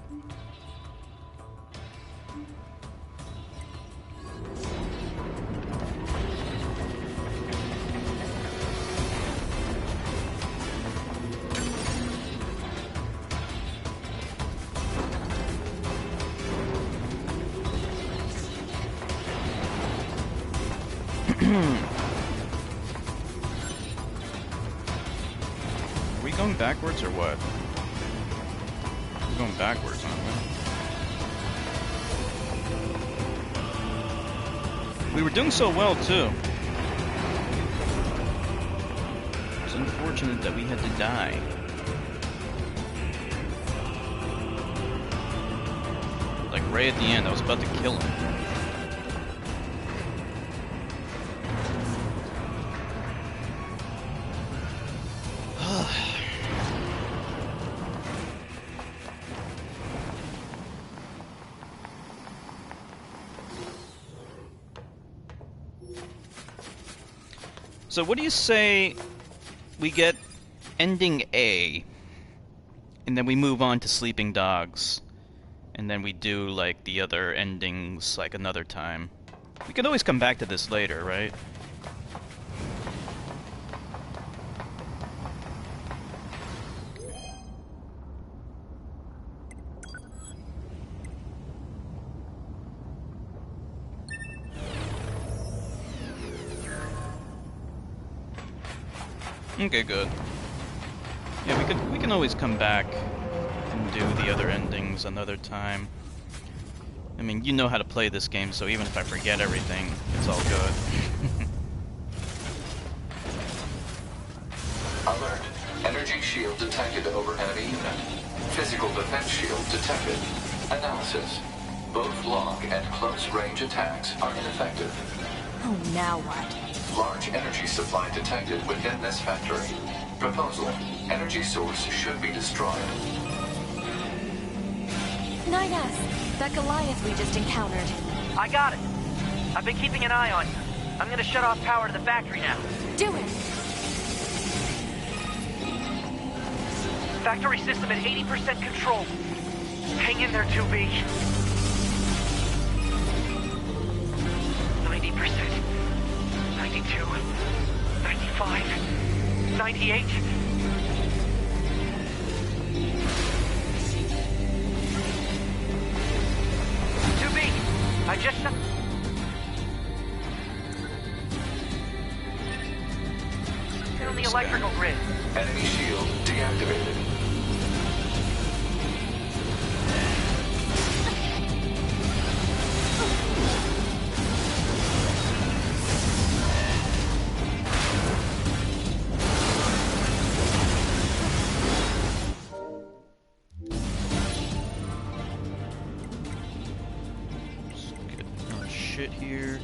Speaker 1: Are we going backwards or what? We're going backwards, aren't we? We were doing so well, too. It's unfortunate that we had to die. Like, right at the end, I was about to kill him. So what do you say we get ending A, and then we move on to Sleeping Dogs, and then we do, like, the other endings, like, another time? We could always come back to this later, right? Okay, good. Yeah, we can always come back and do the other endings another time. I mean, you know how to play this game, so even if I forget everything, it's all good.
Speaker 3: Alert. Energy shield detected over enemy unit. Physical defense shield detected. Analysis. Both long and close range attacks are ineffective.
Speaker 2: Oh, now what?
Speaker 3: Large energy supply detected within this factory. Proposal. Energy source should be destroyed.
Speaker 2: NieR, that Goliath we just encountered.
Speaker 7: I got it. I've been keeping an eye on you. I'm gonna shut off power to the factory now.
Speaker 2: Do it!
Speaker 7: Factory system at 80% control. Hang in there, 2B. 90%. 92. 95. 98. I just... Turn on the electrical grid.
Speaker 3: Enemy shield deactivated.
Speaker 1: Shit here.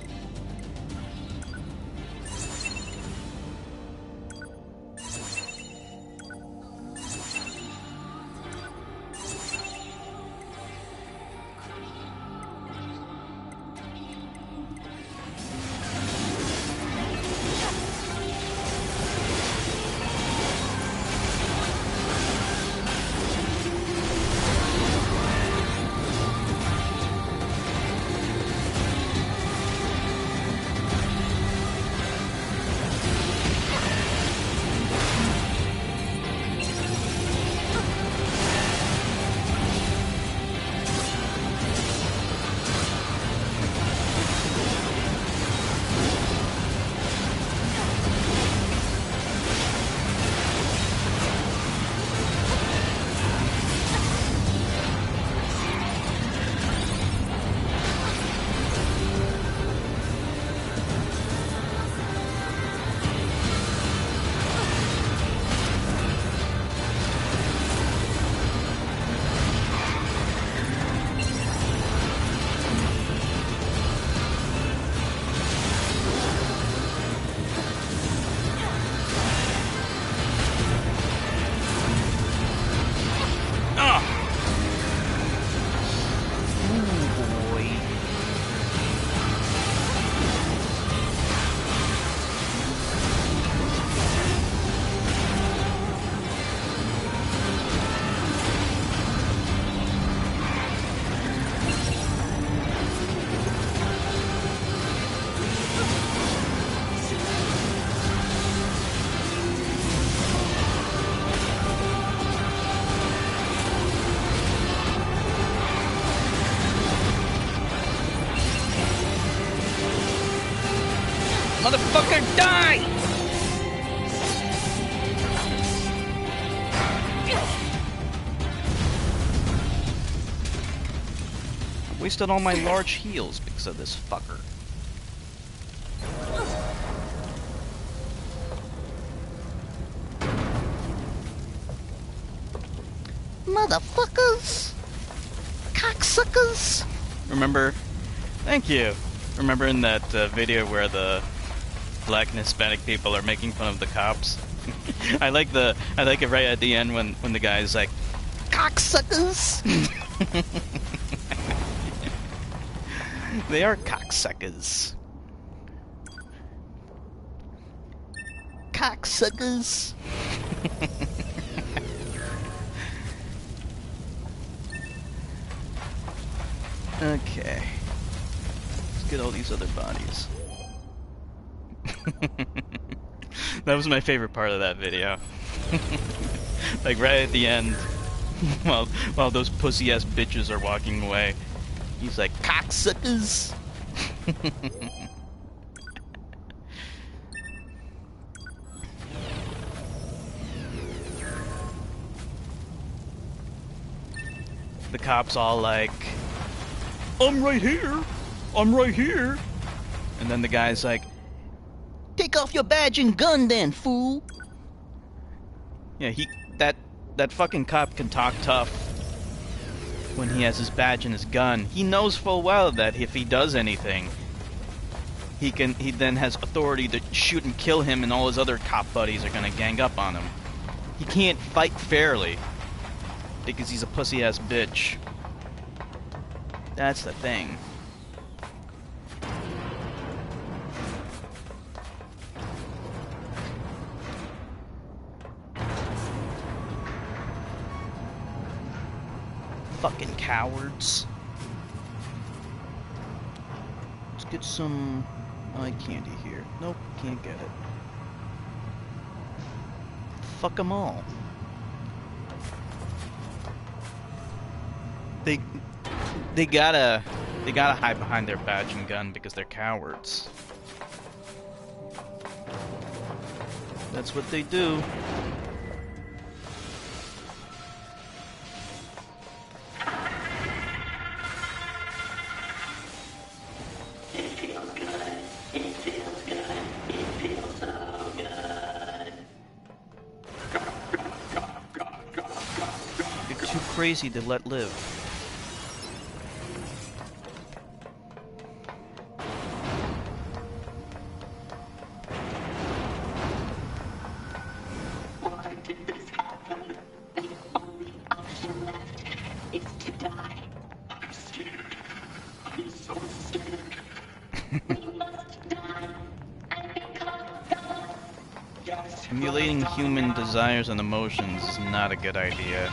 Speaker 1: Die! I wasted all my large heals because of this fucker. Motherfuckers! Cocksuckers! Remember? Thank you. Remember in that video where the black and Hispanic people are making fun of the cops? I like it right at the end when the guy's like, cocksuckers! They are cocksuckers. Cocksuckers. Okay. Let's get all these other bodies. That was my favorite part of that video. Like right at the end, while those pussy ass bitches are walking away, he's like, cocksuckers. The cops all like, I'm right here. I'm right here. And then the guy's like, take off your badge and gun then, fool. Yeah, that fucking cop can talk tough when he has his badge and his gun. He knows full well that if he does anything, he then has authority to shoot and kill him, and all his other cop buddies are gonna gang up on him. He can't fight fairly because he's a pussy ass bitch. That's the thing. Fucking cowards. Let's get some eye candy here. Nope, can't get it. Fuck them all. They gotta hide behind their badge and gun because they're cowards. That's what they do. You're too crazy to let live. Emulating human desires and emotions is not a good idea.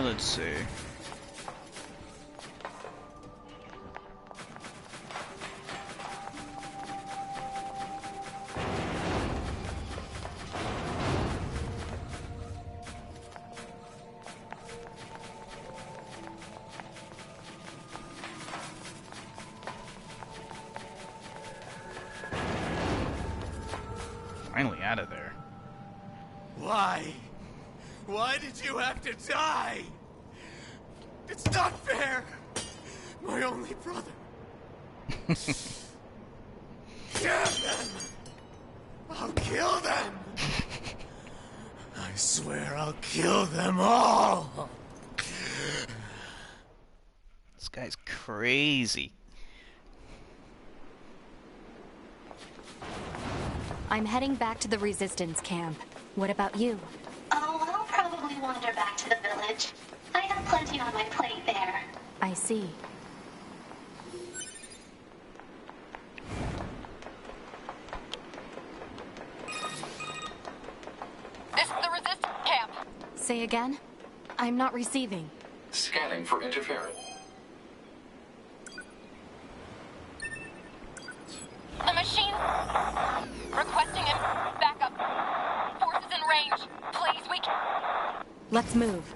Speaker 1: Let's see. Finally out of there.
Speaker 8: Why? Why did you have to die? It's not fair! My only brother. Damn them! I'll kill them! I swear I'll kill them all!
Speaker 1: This guy's crazy.
Speaker 2: I'm heading back to the resistance camp. What about you?
Speaker 5: Oh, I'll probably wander back to the village. I have plenty on my plate there.
Speaker 2: I see. Say again? I'm not receiving.
Speaker 3: Scanning for interference.
Speaker 9: The machine requesting him backup. Forces in range. Please, we can.
Speaker 2: Let's move.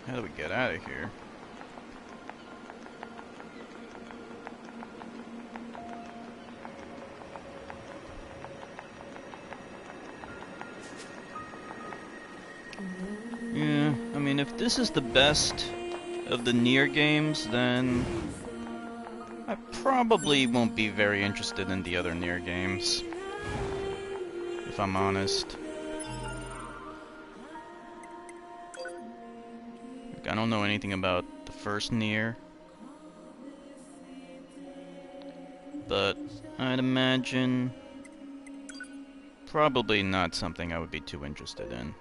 Speaker 1: How do we get out of here? Yeah, I mean, if this is the best of the NieR games, then I probably won't be very interested in the other NieR games, if I'm honest. Like, I don't know anything about the first NieR, but I'd imagine probably not something I would be too interested in.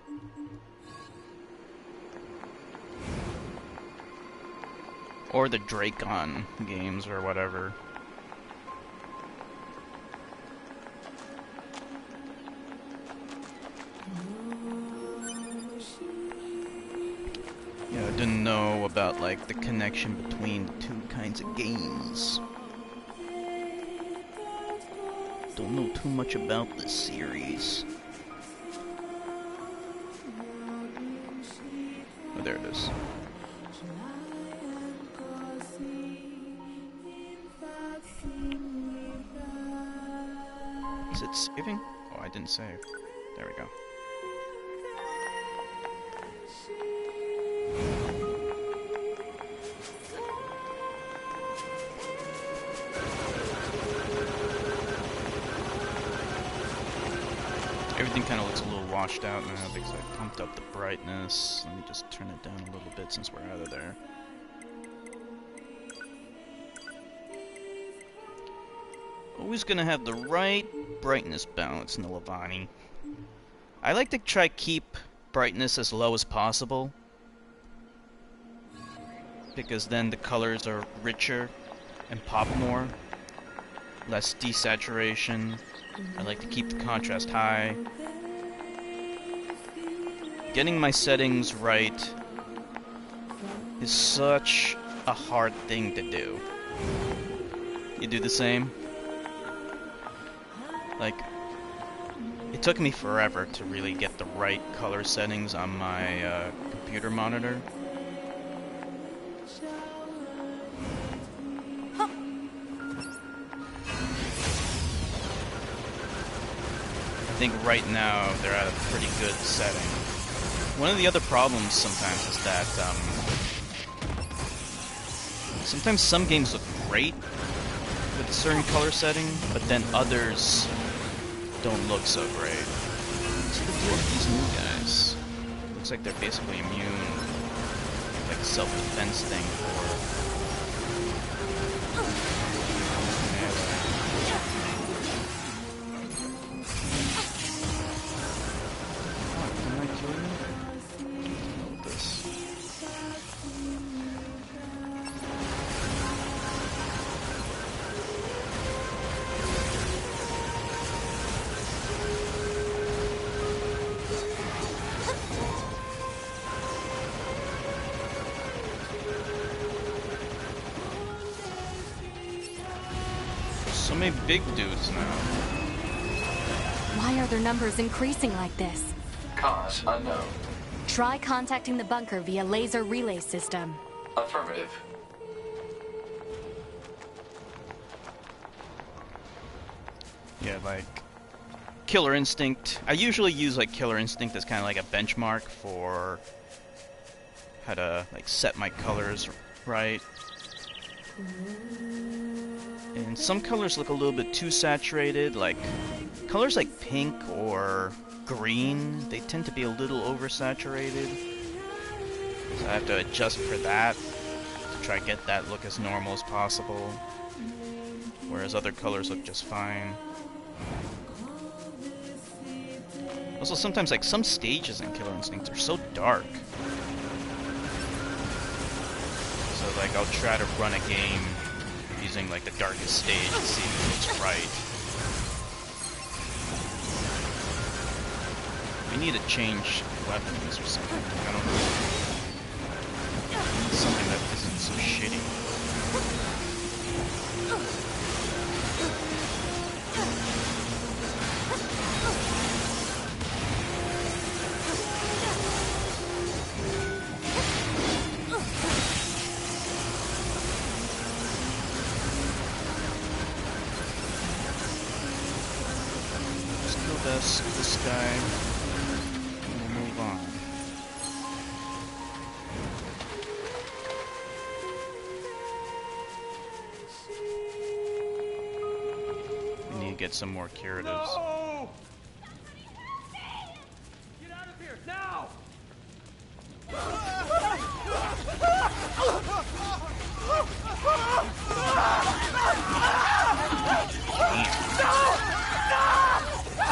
Speaker 1: Or the Dracon games, or whatever. Yeah, I didn't know about, like, the connection between the two kinds of games. Don't know too much about this series. Oh, there it is. Is it saving? Oh, I didn't save. There we go. Everything kind of looks a little washed out now because I pumped up the brightness. Let me just turn it down a little bit since we're out of there. Always gonna have the right brightness balance, Nilavani. I like to try keep brightness as low as possible, because then the colors are richer and pop more. Less desaturation. I like to keep the contrast high. Getting my settings right is such a hard thing to do. You do the same? Like, it took me forever to really get the right color settings on my computer monitor. I think right now they're at a pretty good setting. One of the other problems sometimes is that sometimes some games look great with a certain color setting, but then others don't look so great. What's the deal with these new guys? Looks like they're basically immune, like a self-defense thing for... Can I kill you? Hold this. So many big dudes now.
Speaker 2: Why are their numbers increasing like this?
Speaker 3: Cause unknown.
Speaker 2: Try contacting the bunker via laser relay system.
Speaker 3: Affirmative.
Speaker 1: Yeah, like Killer Instinct. I usually use like Killer Instinct as kind of like a benchmark for how to like set my colors right. And some colors look a little bit too saturated, like colors like pink or green, they tend to be a little oversaturated. So I have to adjust for that to try to get that look as normal as possible. Whereas other colors look just fine. Also, sometimes like some stages in Killer Instinct are so dark. So like I'll try to run a game using like the darkest stage to see if it looks right. need to change weapons or something. I don't know. I need something that isn't so shitty. This guy, and we'll move on. We need to get some more curatives.
Speaker 8: No! Get out of here now!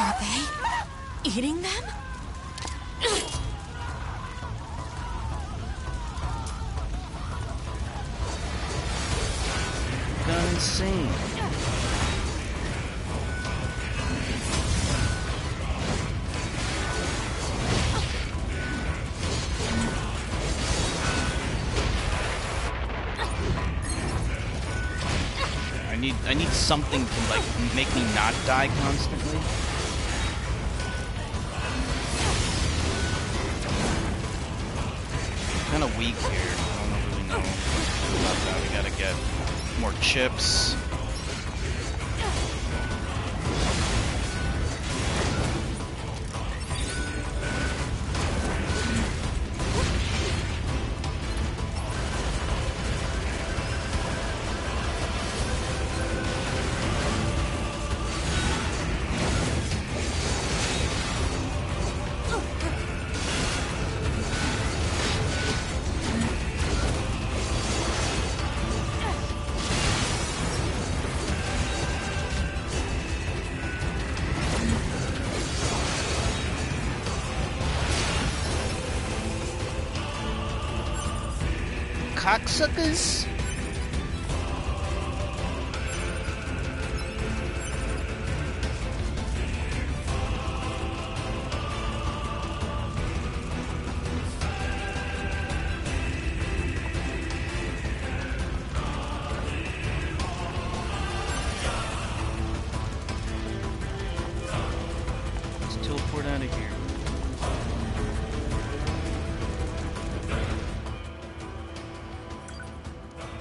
Speaker 2: Are they eating them?
Speaker 1: Gone insane. I need something to like make me not die constantly. Kind of weak here. I don't really know about that. We gotta get more chips. Cocksuckers? Let's teleport out of here.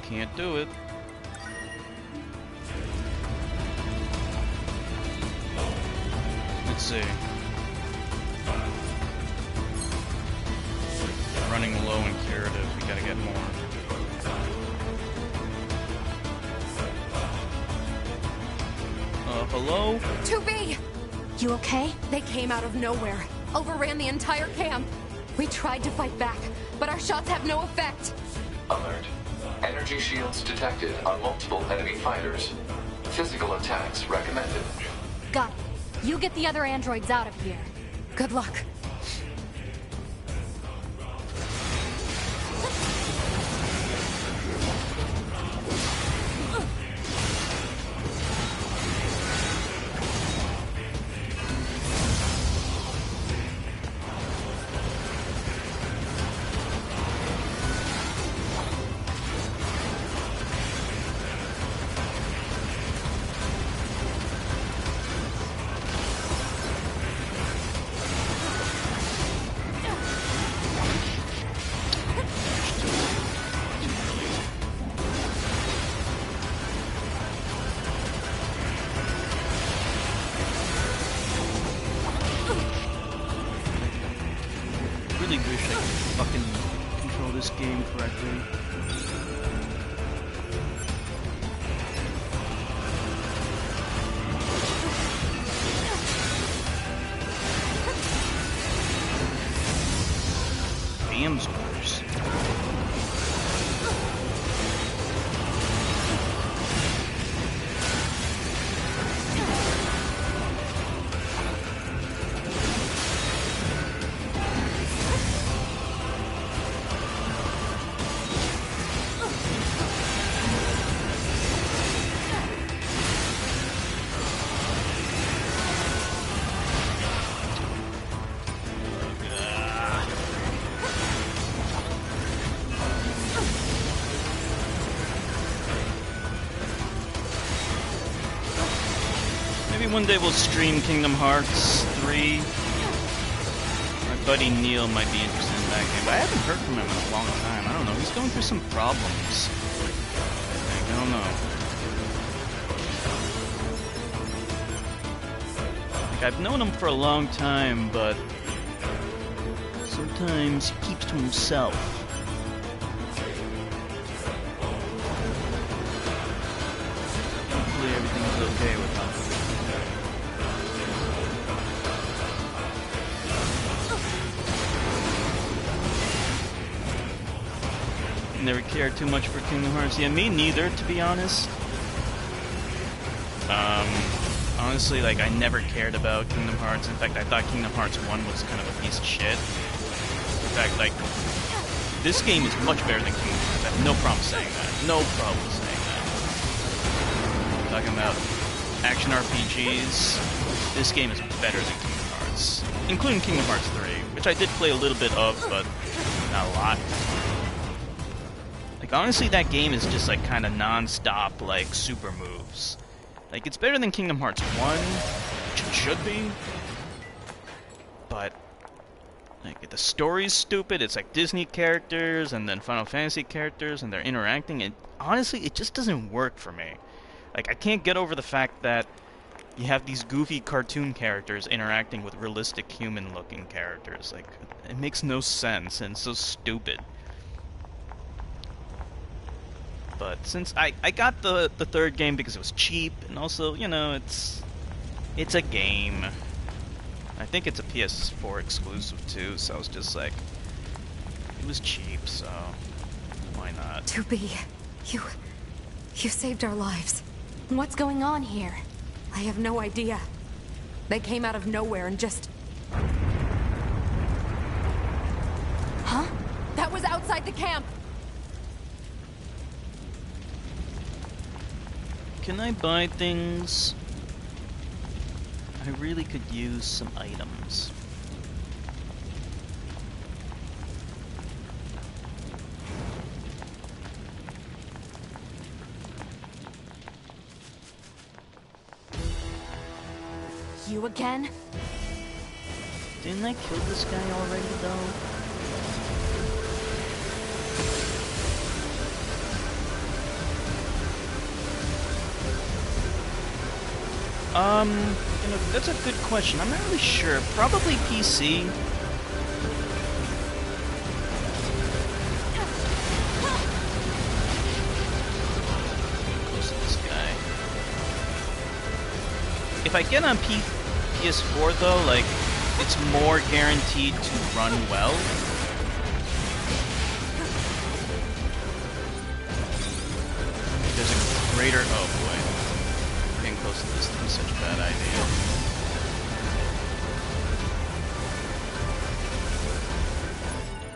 Speaker 1: Can't do it. Let's see. Running low in curative, we gotta get more. Hello?
Speaker 9: 2B! You okay? They came out of nowhere. Overran the entire camp. We tried to fight back, but our shots have no effect.
Speaker 3: Alert. Energy shields detected on multiple enemy fighters. Physical attacks recommended.
Speaker 9: Got it. You get the other androids out of here. Good luck.
Speaker 1: Really wish I could fucking control this game correctly. Damn scores. one day we'll stream Kingdom Hearts 3. My buddy Neil might be interested in that game, but I haven't heard from him in a long time. I don't know. He's going through some problems. I don't know. Like, I've known him for a long time, but sometimes he keeps to himself. Hopefully everything's okay with him. Never cared too much for Kingdom Hearts. Yeah, me neither, to be honest. Honestly, like, I never cared about Kingdom Hearts. In fact, I thought Kingdom Hearts 1 was kind of a piece of shit. In fact, like, this game is much better than Kingdom Hearts. I have no problem saying that. No problem saying that. Talking about action RPGs, this game is better than Kingdom Hearts. Including Kingdom Hearts 3, which I did play a little bit of, but not a lot. Like, honestly, that game is just, like, kind of non-stop, like, super moves. Like, it's better than Kingdom Hearts 1, which it should be. But, like, the story's stupid. It's like Disney characters and then Final Fantasy characters, and they're interacting. And honestly, it just doesn't work for me. Like, I can't get over the fact that you have these goofy cartoon characters interacting with realistic human-looking characters. Like, it makes no sense, and it's so stupid. But since I got the third game because it was cheap, and also, you know, it's a game. I think it's a PS4 exclusive too, so I was just like, it was cheap, so why not?
Speaker 9: 2B, you saved our lives.
Speaker 2: What's going on here?
Speaker 9: I have no idea. They came out of nowhere and just...
Speaker 2: Huh?
Speaker 9: That was outside the camp!
Speaker 1: Can I buy things? I really could use some items.
Speaker 2: You again?
Speaker 1: Didn't I kill this guy already, though? You know, that's a good question. I'm not really sure. Probably PC. Close to this guy. If I get on PS4 though, like, it's more guaranteed to run well. There's a greater... oh boy. Getting close to this thing is such a bad idea.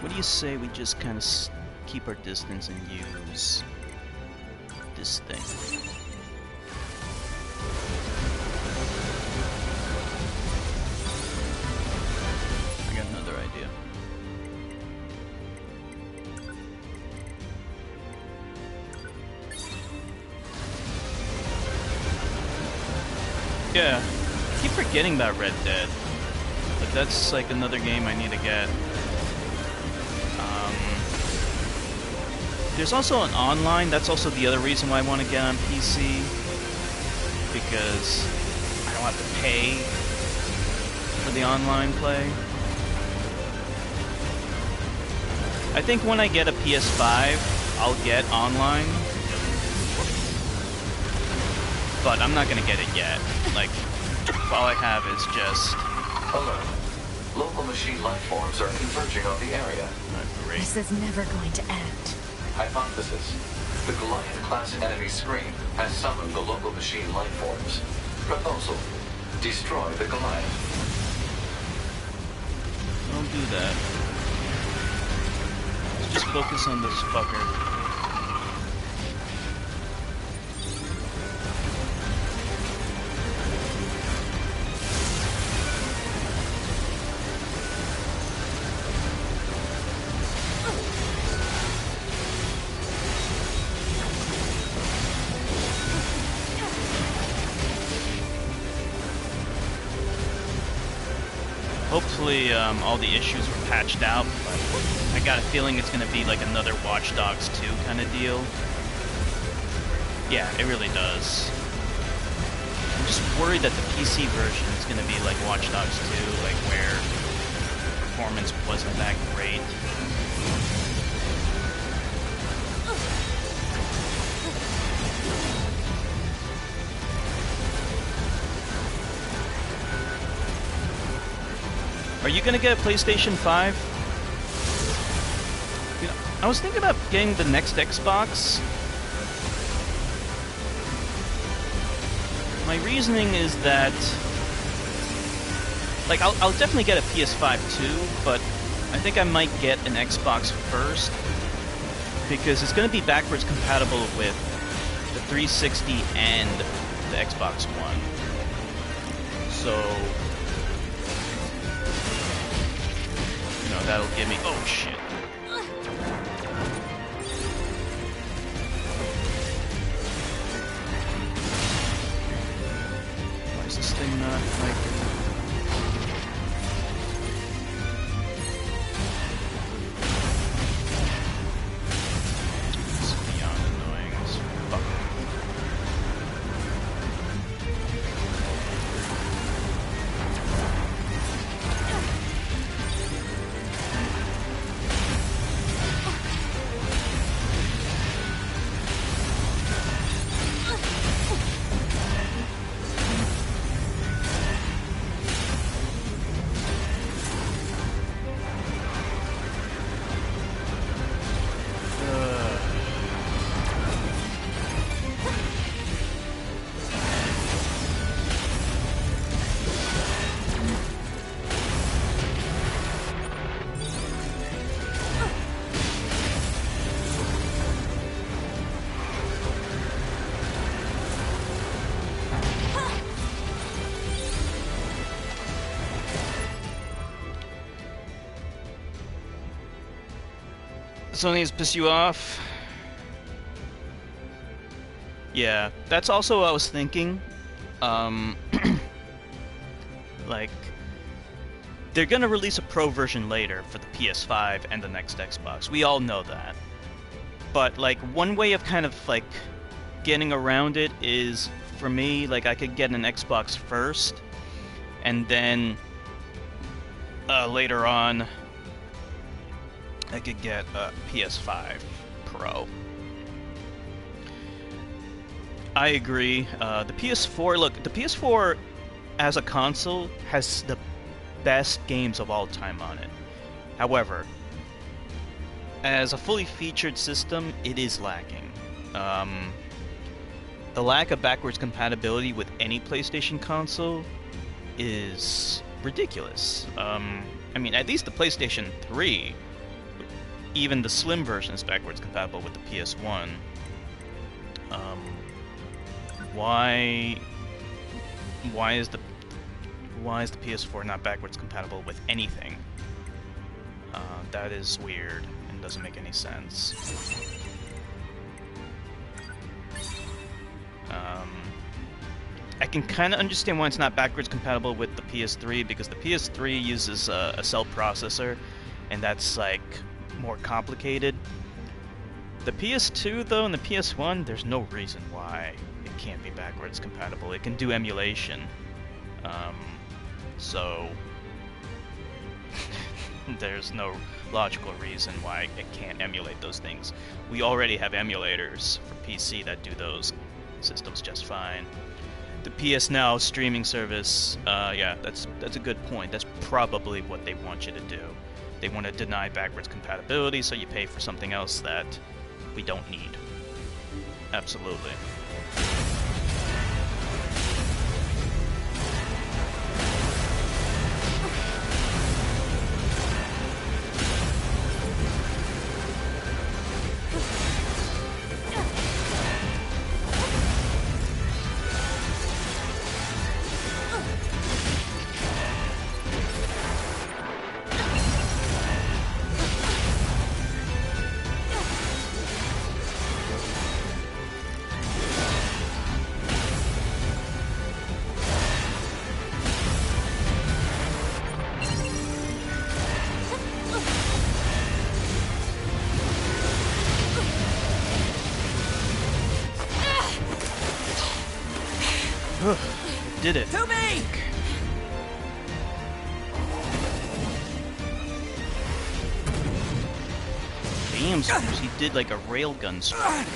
Speaker 1: What do you say we just kind of keep our distance and use this thing? I got another idea. Yeah, I keep forgetting about Red Dead. But that's like another game I need to get. There's also an online, that's also the other reason why I want to get on PC. Because I don't have to pay for the online play. I think when I get a PS5, I'll get online. But I'm not gonna get it yet. Like, all I have is just...
Speaker 3: Alert. Local machine life forms are converging on the area.
Speaker 1: Great.
Speaker 2: This is never going to end.
Speaker 3: Hypothesis. The Goliath-class enemy screen has summoned the local machine life forms. Proposal. Destroy the Goliath.
Speaker 1: Don't do that. Let's just focus on this fucker. hopefully all the issues were patched out, but I got a feeling it's going to be like another Watch Dogs 2 kind of deal. Yeah, it really does. I'm just worried that the PC version is going to be like Watch Dogs 2, like where performance wasn't that great. Are you gonna get a PlayStation 5? You know, I was thinking about getting the next Xbox. My reasoning is that, like, I'll definitely get a PS5 too, but I think I might get an Xbox first because it's gonna be backwards compatible with the 360 and the Xbox One. So, that'll give me... Oh, shit. Why is this thing not, like... This is beyond annoying. This fucking... Something's piss you off? Yeah, that's also what I was thinking. Like, they're gonna release a Pro version later for the PS5 and the next Xbox. We all know that. But, like, one way of kind of, like, getting around it is, for me, like, I could get an Xbox first, and then, later on, I could get a PS5 Pro. I agree. The PS4, look, the PS4 as a console has the best games of all time on it. However, as a fully featured system, it is lacking. The lack of backwards compatibility with any PlayStation console is ridiculous. I mean, at least the PlayStation 3, even the slim version is backwards compatible with the PS1. Why is the PS4 not backwards compatible with anything? That is weird and doesn't make any sense. I can kind of understand why it's not backwards compatible with the PS3, because the PS3 uses a cell processor, and that's like more complicated. The PS2 though and the PS1, there's no reason why it can't be backwards compatible. It can do emulation, so there's no logical reason why it can't emulate those things. We already have emulators for PC that do those systems just fine. The PS Now streaming service, yeah, that's a good point. That's probably what they want you to do. They want to deny backwards compatibility, so you pay for something else that we don't need. Absolutely. Did it.
Speaker 8: To me!
Speaker 1: Damn, Spruce, he did like a railgun strike.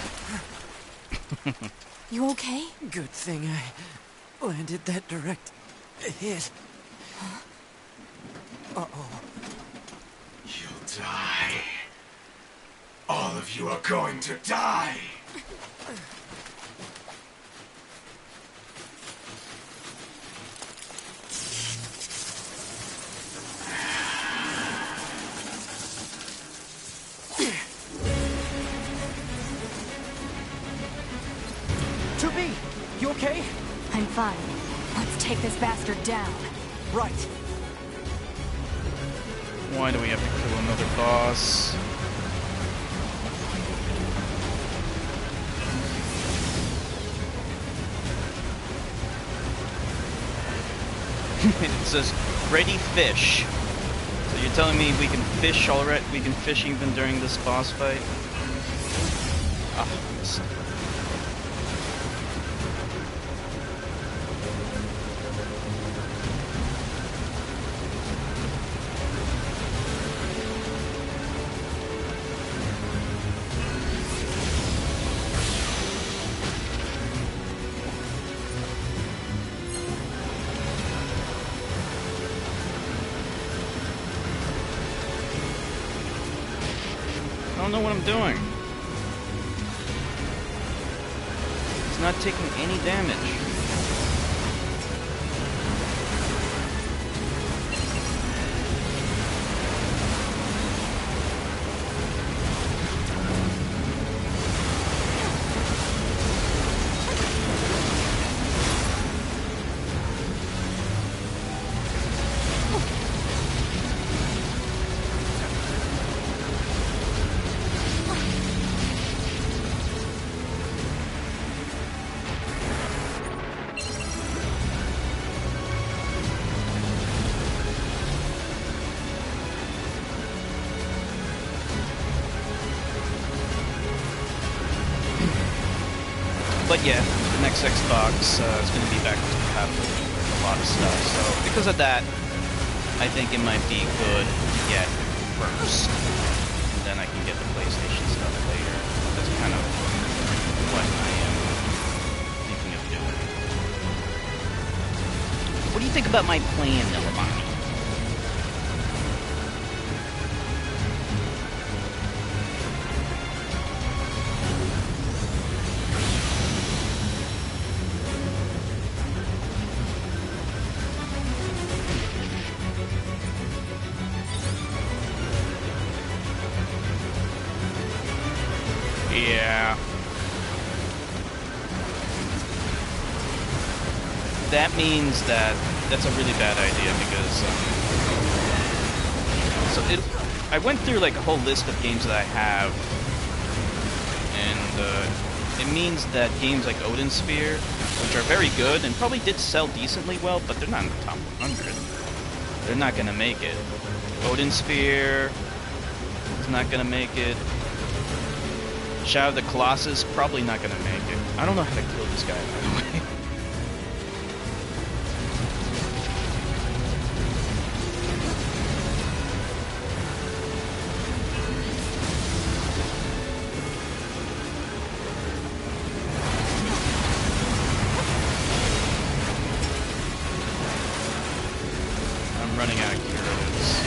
Speaker 2: You okay?
Speaker 8: Good thing I landed that direct hit. Uh-oh.
Speaker 6: You'll die. All of you are going to die.
Speaker 8: To me! You okay?
Speaker 2: I'm fine. Let's take this bastard down.
Speaker 8: Right.
Speaker 1: Why do we have to kill another boss? It says, ready fish. So you're telling me we can fish already? We can fish even during this boss fight? Ah, missed. I don't know what I'm doing. It's not taking any damage. But yeah, the next Xbox is going to be back to compatible with a lot of stuff. So because of that, I think it might be good to get first, and then I can get the PlayStation stuff later. That's kind of what I am thinking of doing. What do you think about my plan, Nillamani? Yeah. That means that that's a really bad idea because I went through like a whole list of games that I have, and it means that games like Odin Sphere, which are very good and probably did sell decently well, but they're not in the top 100. They're not gonna make it. Odin Sphere is not gonna make it. Shadow of the Colossus, probably not gonna make it. I don't know how to kill this guy, by the way. I'm running out of curios.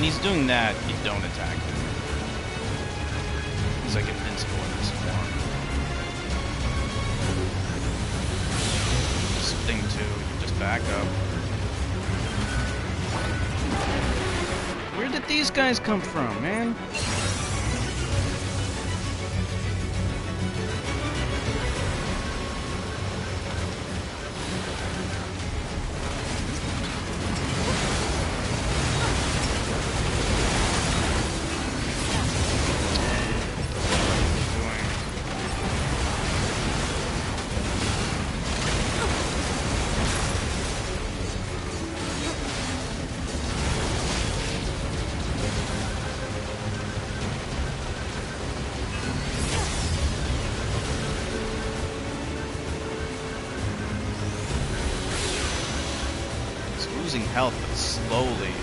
Speaker 1: he's doing that, you don't attack him. He's like invincible in this form. This thing too, you just back up. Where did these guys come from, man? Losing health, but slowly.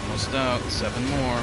Speaker 1: Almost out. 7 more.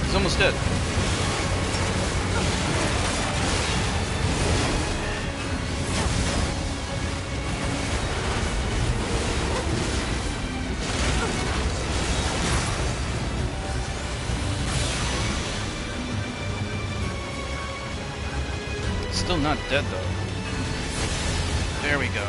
Speaker 1: He's almost dead. Still not dead though. There we go.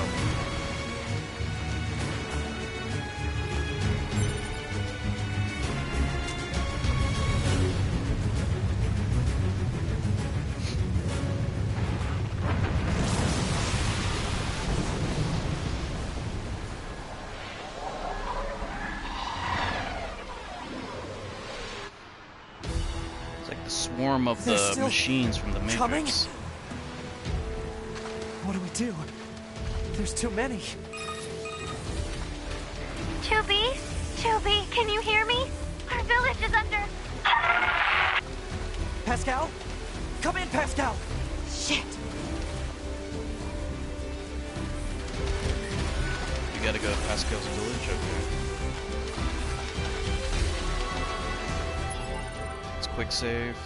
Speaker 1: Swarm of the machines from the Matrix.
Speaker 8: Coming? What do we do? There's too many.
Speaker 4: 2B? 2B, can you hear me? Our village is under...
Speaker 8: Pascal? Come in, Pascal!
Speaker 2: Shit!
Speaker 1: You gotta go to Pascal's village, okay. Let's quick save.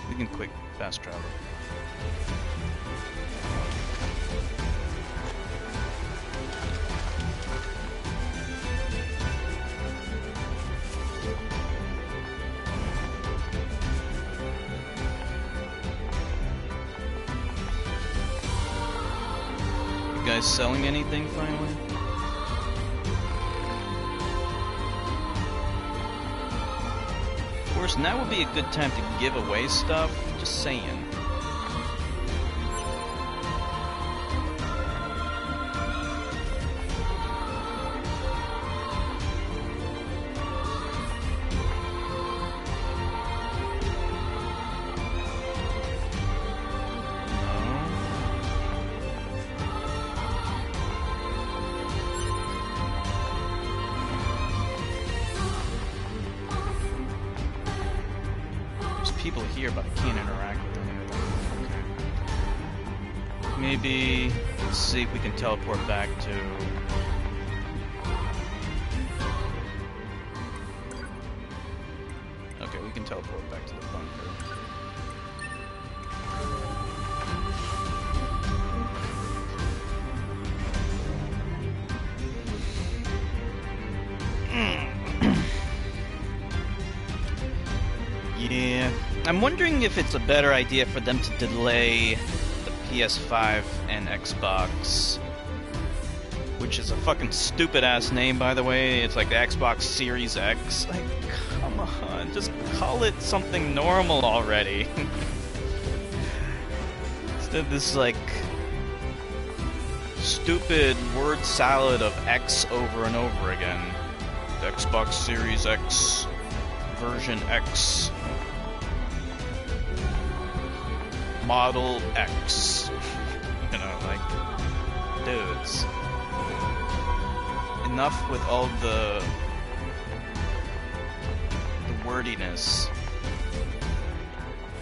Speaker 1: We can quick fast travel. You guys selling anything finally? Of course, now would be a good time to give away stuff. Just saying. People here, but I can't interact with them. Okay. Maybe let's see if we can teleport back to. Okay, we can teleport back to the bunker. Yeah. I'm wondering if it's a better idea for them to delay the PS5 and Xbox, which is a fucking stupid ass name, by the way. It's like the Xbox Series X. Like, come on, just call it something normal already. Instead of this like stupid word salad of X over and over again. The Xbox Series X, version X, Model X. You know, like, dudes. Enough with all the wordiness.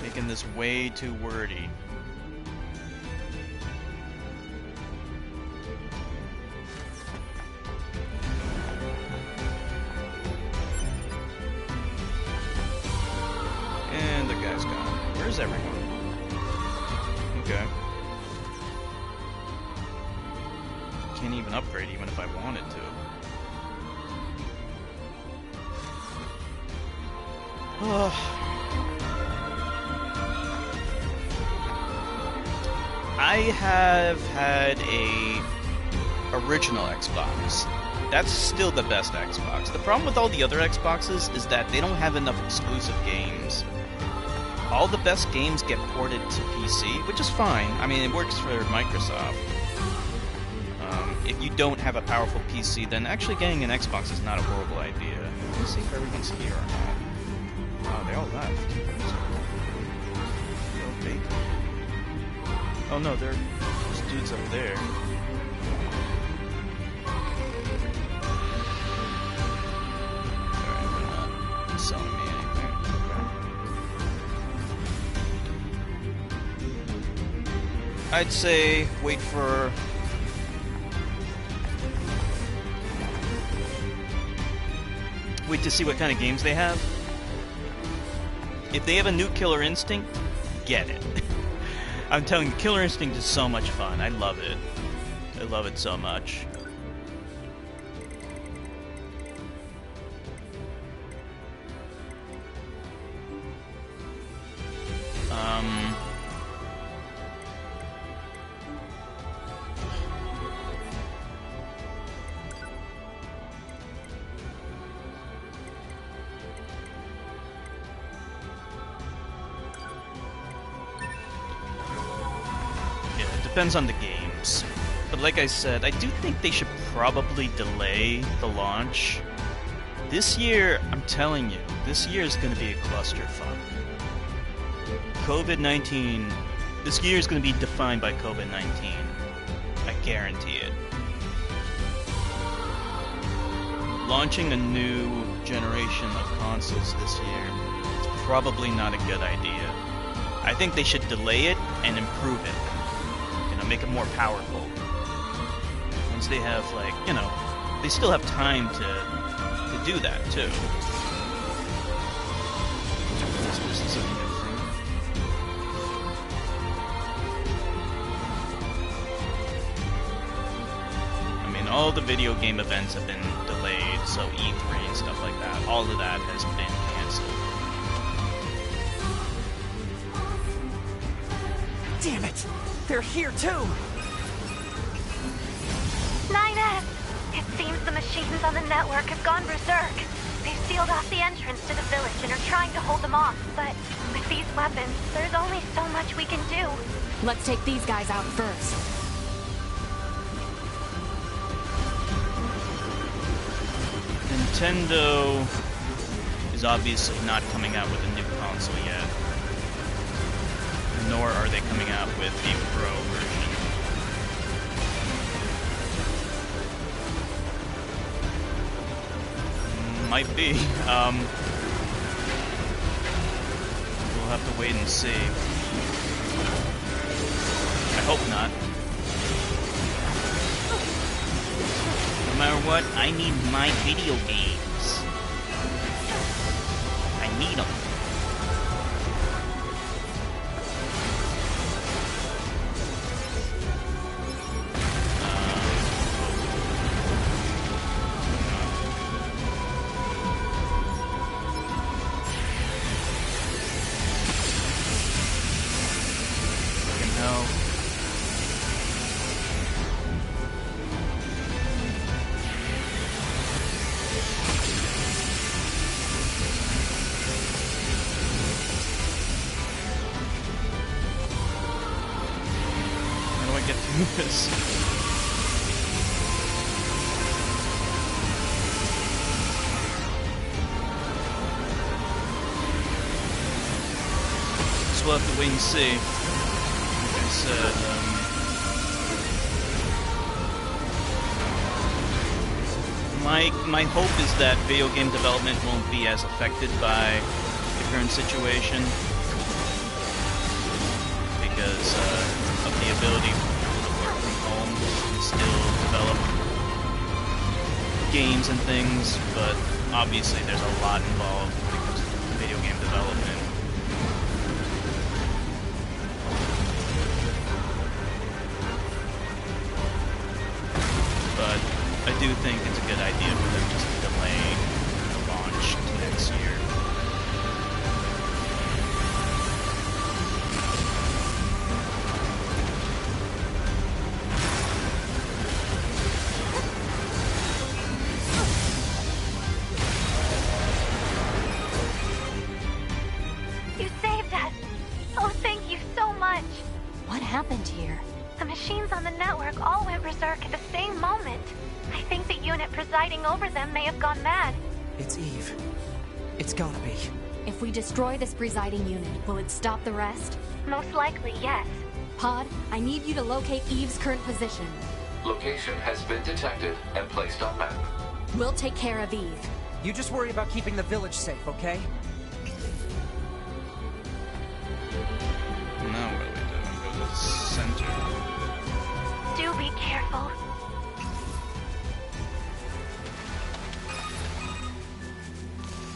Speaker 1: Making this way too wordy. And the guy's gone. Where's everyone? Okay. Can't even upgrade even if I wanted to. I have had a original Xbox. That's still the best Xbox. The problem with all the other Xboxes is that they don't have enough exclusive games. All the best games get ported to PC, which is fine. I mean, it works for Microsoft. If you don't have a powerful PC, then actually getting an Xbox is not a horrible idea. Let me see if everyone's here or not. Oh, they all left. They're all fake. Oh no, there's dudes up there. Alright, they're not selling me anything. Okay. I'd say wait for... Wait to see what kind of games they have. If they have a new Killer Instinct, get it. I'm telling you, Killer Instinct is so much fun. I love it. I love it so much. Depends on the games. But like I said, I do think they should probably delay the launch. This year, I'm telling you, this year is going to be a clusterfuck. COVID-19, this year is going to be defined by COVID-19. I guarantee it. Launching a new generation of consoles this year is probably not a good idea. I think they should delay it and improve it. Make it more powerful. Once they have, like, you know, they still have time to do that too. This is a new thing. I mean, all the video game events have been delayed, so E3 and stuff like that, all of that has been cancelled.
Speaker 8: Damn it! They're here too!
Speaker 4: 9S! It seems the machines on the network have gone berserk. They've sealed off the entrance to the village and are trying to hold them off, but with these weapons, there's only so much we can do.
Speaker 9: Let's take these guys out first.
Speaker 1: Nintendo is obviously not coming out with a new console yet. Nor are they coming out with a Pro version. Might be. We'll have to wait and see. I hope not. No matter what, I need my video games. I need them. this. So we'll have to wait and see. Like I said, my hope is that video game development won't be as affected by the current situation, because of the ability for people to work from home and still develop games and things, but obviously there's a lot involved when it comes to video game development. But I do think it's a good idea for them just to delay the launch to next year.
Speaker 4: You saved us! Oh, thank you so much!
Speaker 2: What happened here?
Speaker 4: The machines on the network all went berserk at the same moment. I think the unit presiding over them may have gone mad.
Speaker 8: It's Eve. It's gotta be.
Speaker 9: If we destroy this presiding unit, will it stop the rest?
Speaker 4: Most likely, yes.
Speaker 9: Pod, I need you to locate Eve's current position.
Speaker 3: Location has been detected and placed on map.
Speaker 9: We'll take care of Eve.
Speaker 8: You just worry about keeping the village safe, okay?
Speaker 1: Now what are we doing? Go to the center.
Speaker 4: Do be careful.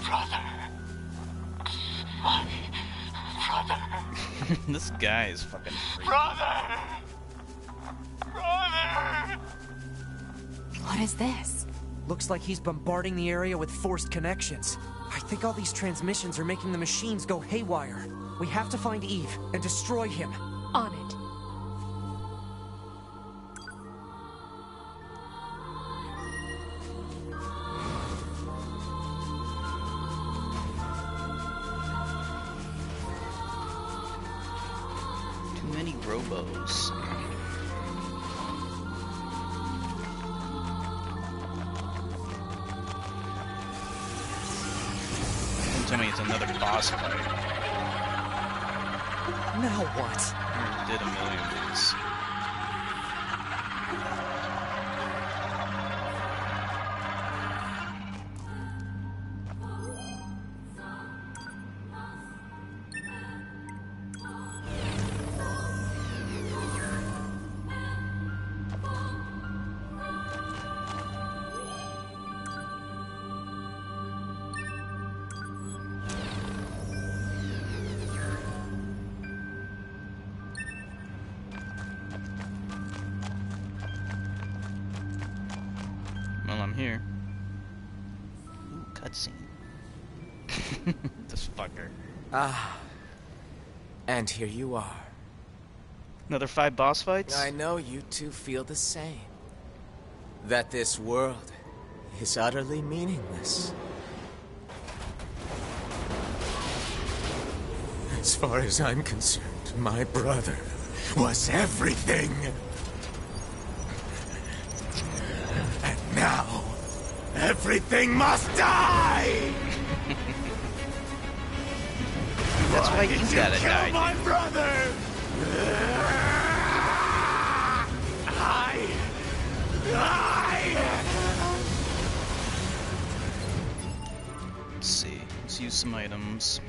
Speaker 6: Brother. My brother.
Speaker 1: This guy is fucking freaky.
Speaker 6: Brother! Brother!
Speaker 2: What is this?
Speaker 8: Looks like he's bombarding the area with forced connections. I think all these transmissions are making the machines go haywire. We have to find Eve and destroy him.
Speaker 9: On it.
Speaker 1: Too many robos. Don't tell me it's another boss fight.
Speaker 8: Now what?
Speaker 1: I did a million of these. Well, I'm here. Ooh, cutscene. This fucker.
Speaker 10: Ah. And here you are.
Speaker 1: Another 5 boss fights?
Speaker 10: I know you two feel the same. That this world is utterly meaningless. As far as I'm concerned, my brother was everything. And now, everything must die!
Speaker 1: That's why you gotta die.
Speaker 6: My brother!
Speaker 1: Let's see. Let's use some items.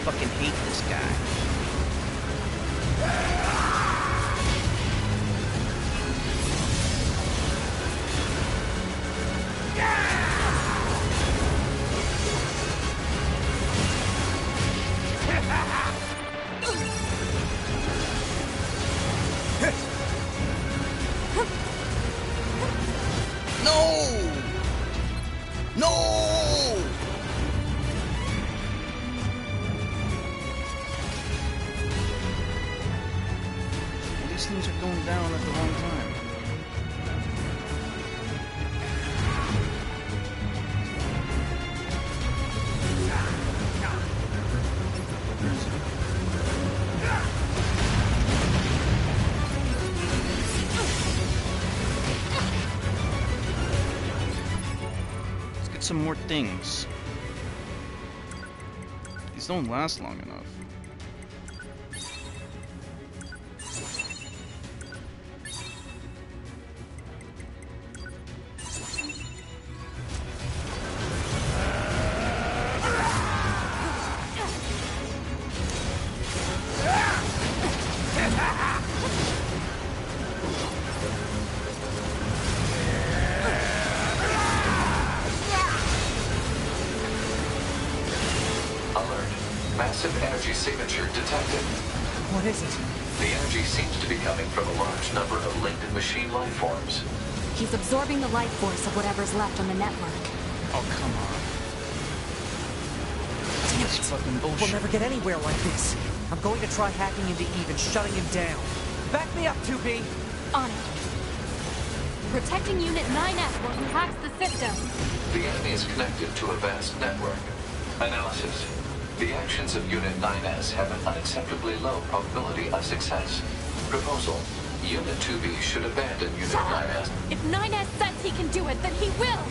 Speaker 1: fucking hate this guy. No! No! These things are going down at the wrong time. Let's get some more things. These don't last long enough.
Speaker 3: Massive energy signature detected.
Speaker 8: What is it?
Speaker 3: The energy seems to be coming from a large number of linked machine life forms.
Speaker 2: He's absorbing the life force of whatever's left on the network.
Speaker 1: Oh, come on.
Speaker 8: Damn
Speaker 1: This
Speaker 8: it.
Speaker 1: fucking bullshit.
Speaker 8: We'll never get anywhere like this. I'm going to try hacking into Eve and shutting him down. Back me up, 2B!
Speaker 9: On it. Protecting Unit 9S while he hacks the system.
Speaker 3: The enemy is connected to a vast network. Analysis. The actions of Unit 9S have an unacceptably low probability of success. Proposal. Unit 2B should abandon Unit 9S.
Speaker 9: If 9S says he can do it, then he will!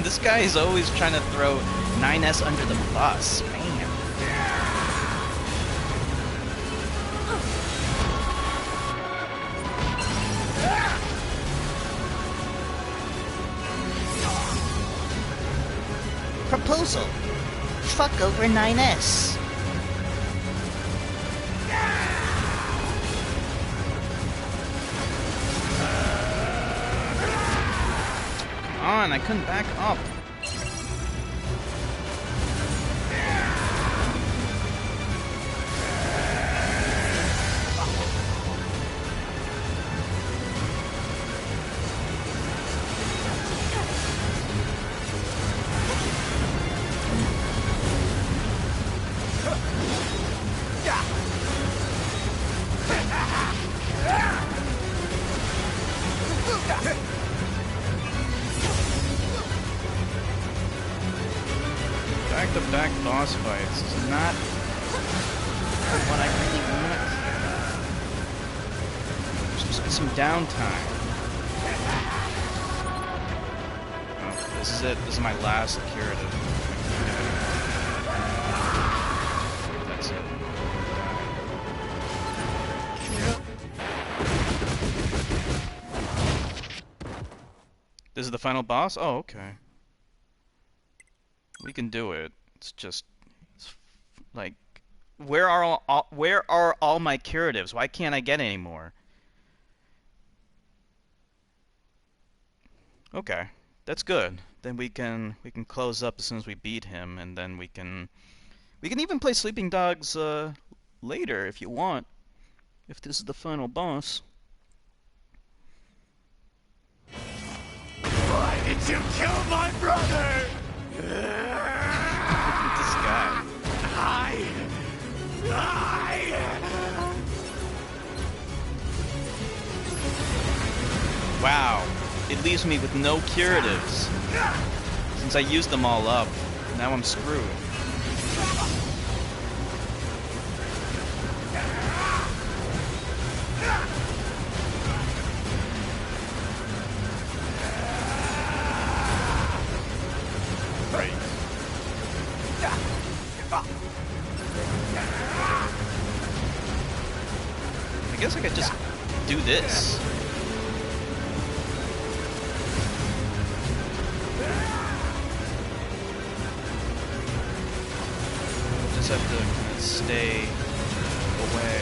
Speaker 1: This guy is always trying to throw 9S under the bus, man. Proposal. Fuck over 9S. Come on, I couldn't back up. Back-to-back boss fights is not what I really want here. There's supposed to be some downtime. Oh, this is it. This is my last curative. That's it. This is the final boss? Oh, okay. We can do it. It's just, like, where are all my curatives? Why can't I get any more? Okay, that's good. Then we can close up as soon as we beat him, and then we can even play Sleeping Dogs later if you want. If this is the final boss.
Speaker 6: Why did you kill my brother?
Speaker 1: Look at this guy. Wow, it leaves me with no curatives. Since I used them all up, now I'm screwed. Right. I guess I could just do this. stay away.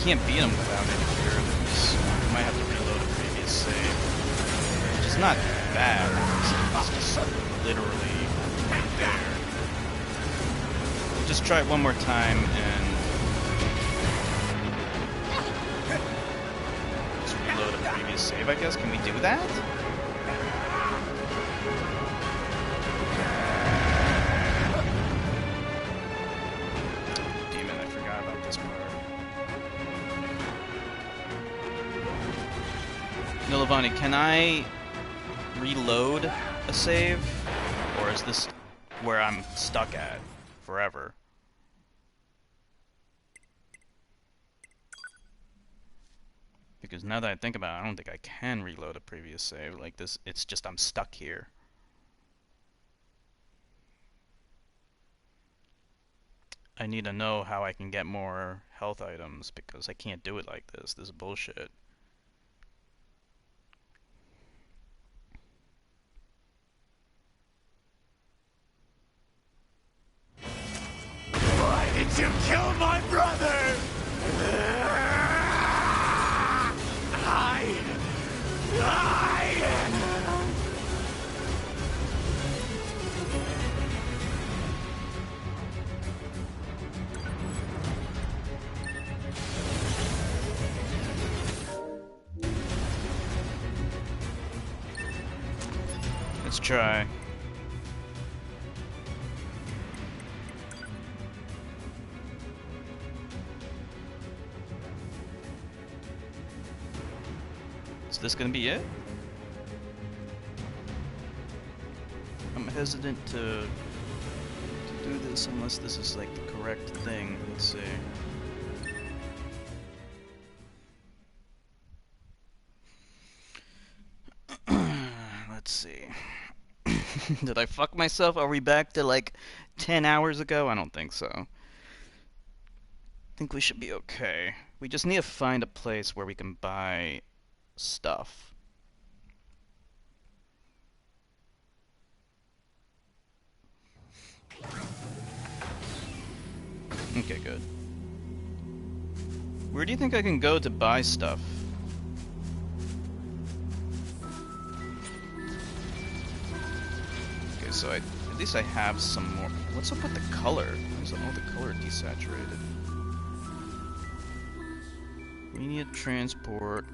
Speaker 1: Can't beat him without any clears. I might have to reload a previous save. Which is not bad. It's just literally right there. We'll just try it one more time and just reload a previous save, I guess. Can we do that? Demon, I forgot about this part. Nilavani, can I reload a save? Or is this where I'm stuck at forever? Because now that I think about it, I don't think I can reload a previous save. Like this, it's just I'm stuck here. I need to know how I can get more health items because I can't do it like this. This is bullshit.
Speaker 6: Why did you kill my brother?
Speaker 1: Let's try. Is this gonna be it? I'm hesitant to do this unless this is like the correct thing. Let's see. Let's see. Did I fuck myself? Are we back to like 10 hours ago? I don't think so. I think we should be okay. We just need to find a place where we can buy stuff. Okay, good. Where do you think I can go to buy stuff? Okay, so at least I have some more. What's up with the color? Why is all the color desaturated? We need transport.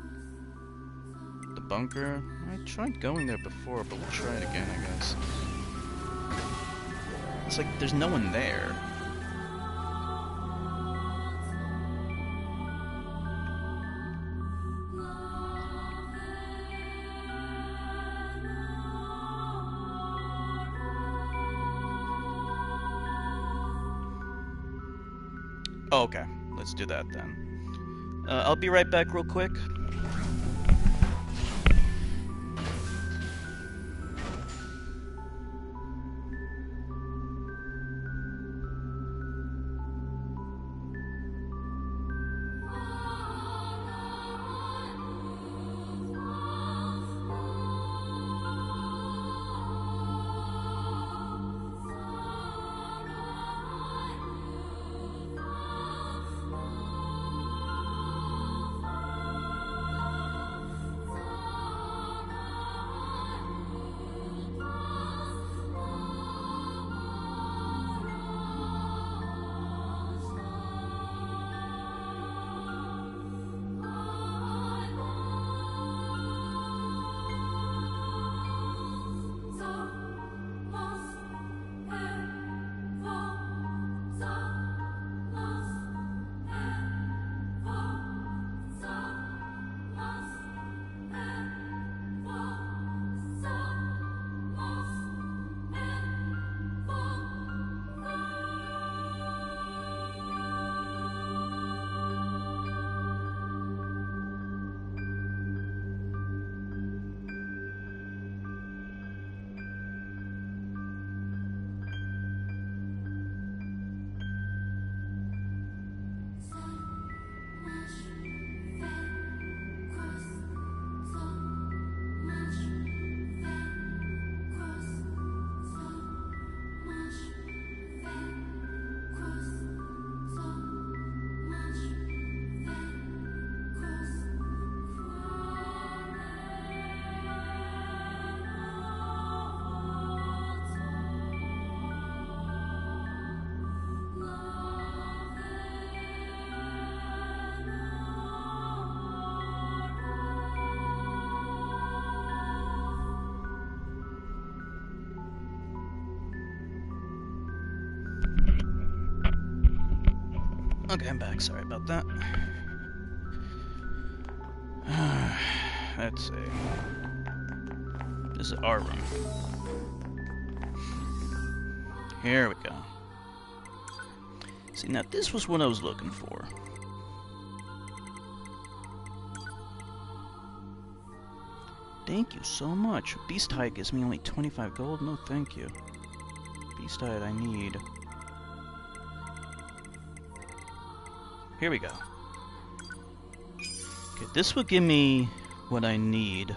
Speaker 1: The bunker. I tried going there before, but we'll try it again, I guess. It's like there's no one there. Oh, okay, let's do that then. I'll be right back real quick. Okay, I'm back. Sorry about that. Let's see. This is our room. Here we go. See, now this was what I was looking for. Thank you so much. Beast Hide gives me only 25 gold. No, thank you. Beast Hide I need. Here we go. Okay, this will give me what I need.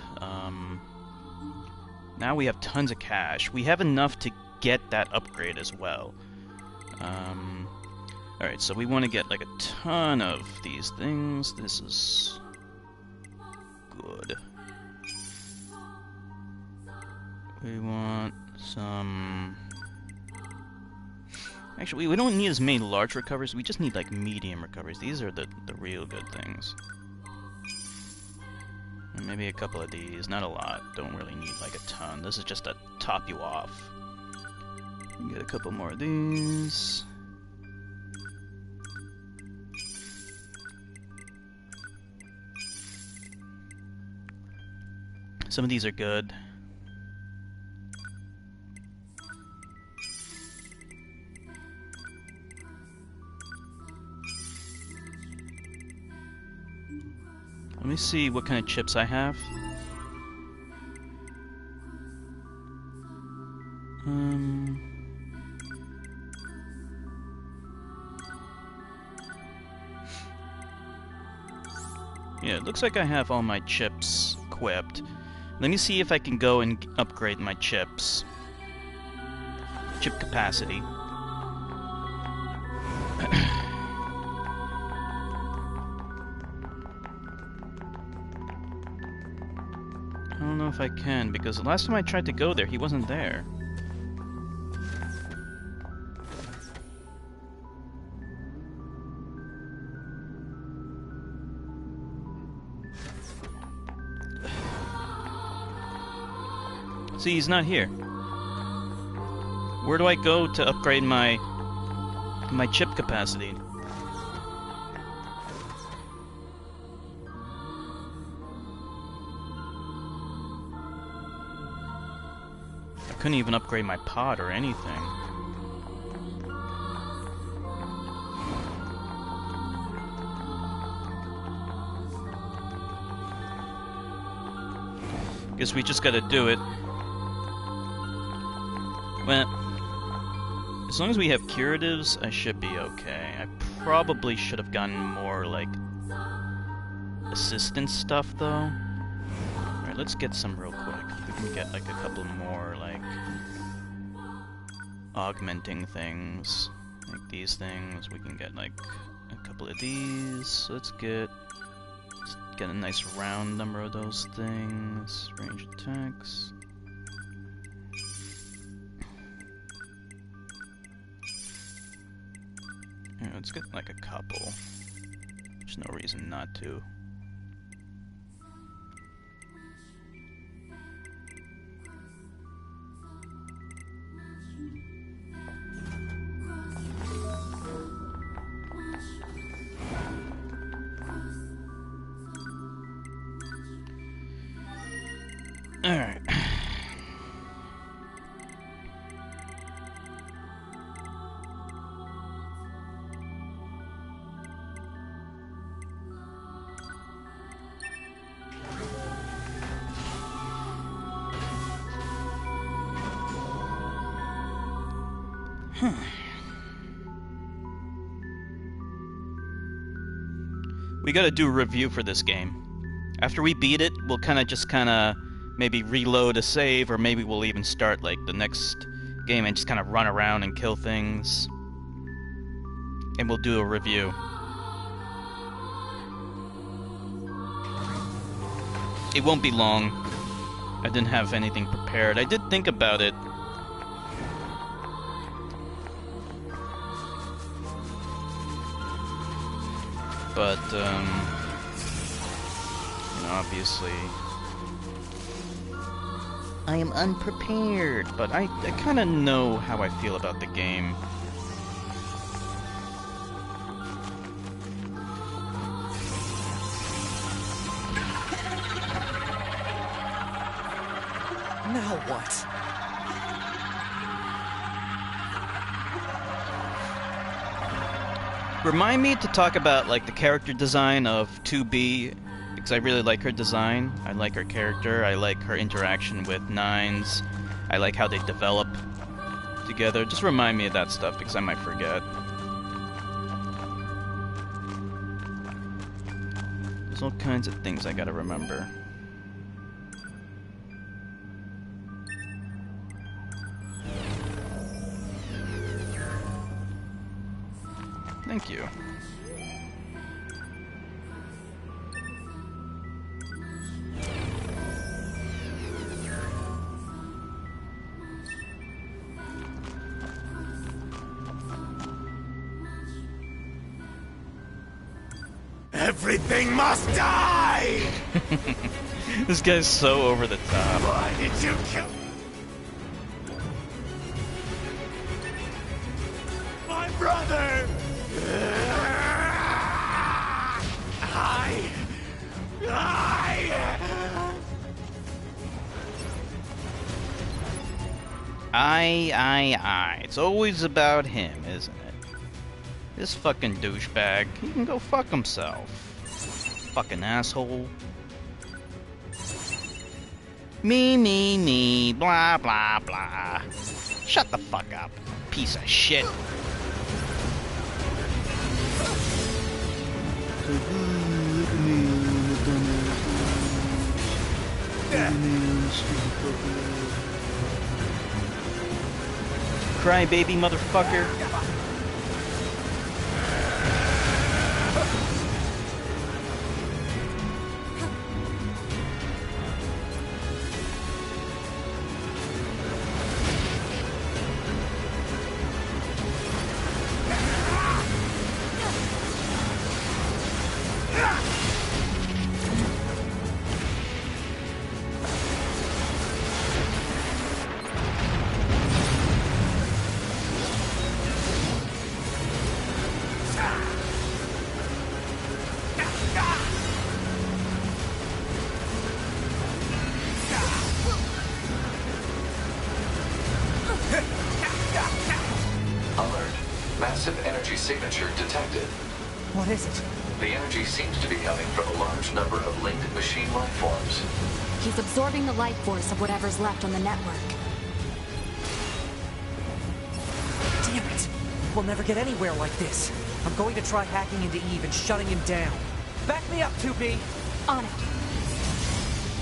Speaker 1: Now we have tons of cash. We have enough to get that upgrade as well. Alright, so we want to get like a ton of these things. This is good. We want some... Actually, we don't need as many large recoveries. We just need like medium recoveries. These are the real good things. And maybe a couple of these. Not a lot. Don't really need like a ton. This is just to top you off. Get a couple more of these. Some of these are good. Let me see what kind of chips I have. Yeah, it looks like I have all my chips equipped. Let me see if I can go and upgrade my chips. Chip capacity. I don't know if I can, because the last time I tried to go there, he wasn't there. See, he's not here. Where do I go to upgrade my chip capacity? I couldn't even upgrade my pod or anything. Guess we just gotta do it. Well, as long as we have curatives, I should be okay. I probably should have gotten more, like, assistance stuff, though. Alright, let's get some real quick. We can get, like, a couple more, like, augmenting things. Like these things. We can get, like, a couple of these. Let's get a nice round number of those things. Range attacks. Yeah, let's get like a couple. There's no reason not to. Alright. We gotta do a review for this game. After we beat it, we'll kinda maybe reload a save, or maybe we'll even start like the next game and just kinda run around and kill things. And we'll do a review. It won't be long. I didn't have anything prepared. I did think about it. But, you know, obviously, I am unprepared, but I kind of know how I feel about the game.
Speaker 8: Now what?
Speaker 1: Remind me to talk about like the character design of 2B, because I really like her design. I like her character. I like her interaction with Nines. I like how they develop together. Just remind me of that stuff because I might forget. There's all kinds of things I gotta remember. Thank you.
Speaker 6: Everything must die!
Speaker 1: This guy's so over the top.
Speaker 6: Why did you kill my brother?
Speaker 1: It's always about him, isn't it? This fucking douchebag. He can go fuck himself. Fucking asshole. Me, blah, blah, blah. Shut the fuck up, piece of shit. Cry baby motherfucker.
Speaker 3: Massive energy signature detected.
Speaker 8: What is it?
Speaker 3: The energy seems to be coming from a large number of linked machine life forms.
Speaker 9: He's absorbing the life force of whatever's left on the network.
Speaker 8: Damn it! We'll never get anywhere like this. I'm going to try hacking into Eve and shutting him down. Back me up, 2B!
Speaker 9: On it.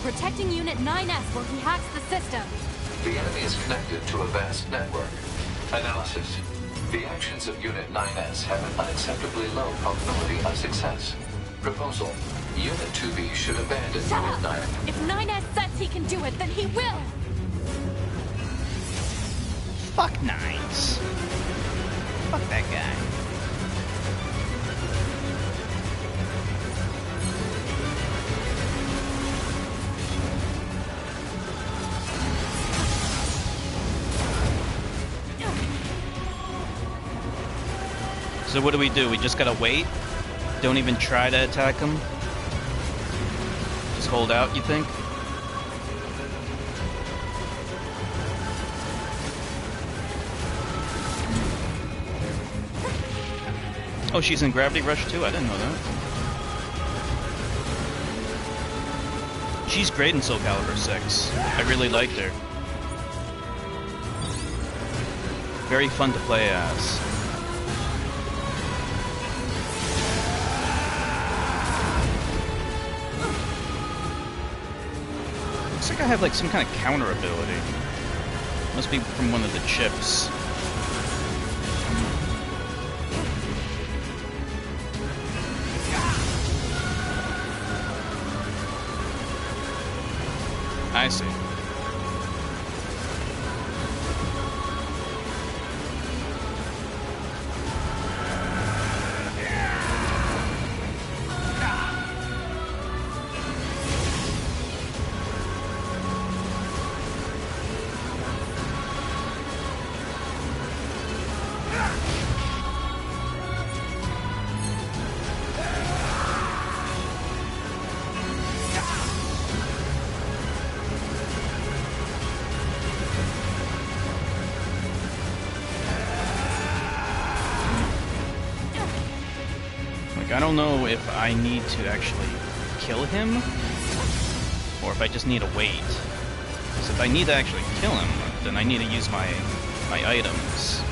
Speaker 9: Protecting Unit 9S while he hacks the system.
Speaker 3: The enemy is connected to a vast network. Analysis. The actions of Unit 9S have an unacceptably low probability of success. Proposal. Unit 2B should abandon
Speaker 9: Shut
Speaker 3: Unit
Speaker 9: up!
Speaker 3: 9.
Speaker 9: If 9S says he can do it, then he will!
Speaker 1: Fuck Nines. Fuck that guy. So what do? We just gotta wait? Don't even try to attack him? Just hold out, you think? Oh, she's in Gravity Rush too? I didn't know that. She's great in Soul Calibur 6. I really liked her. Very fun to play as. Looks like I have like some kind of counter ability. Must be from one of the chips. I see. Like, I don't know if I need to actually kill him, or if I just need to wait. Because if I need to actually kill him, then I need to use my items.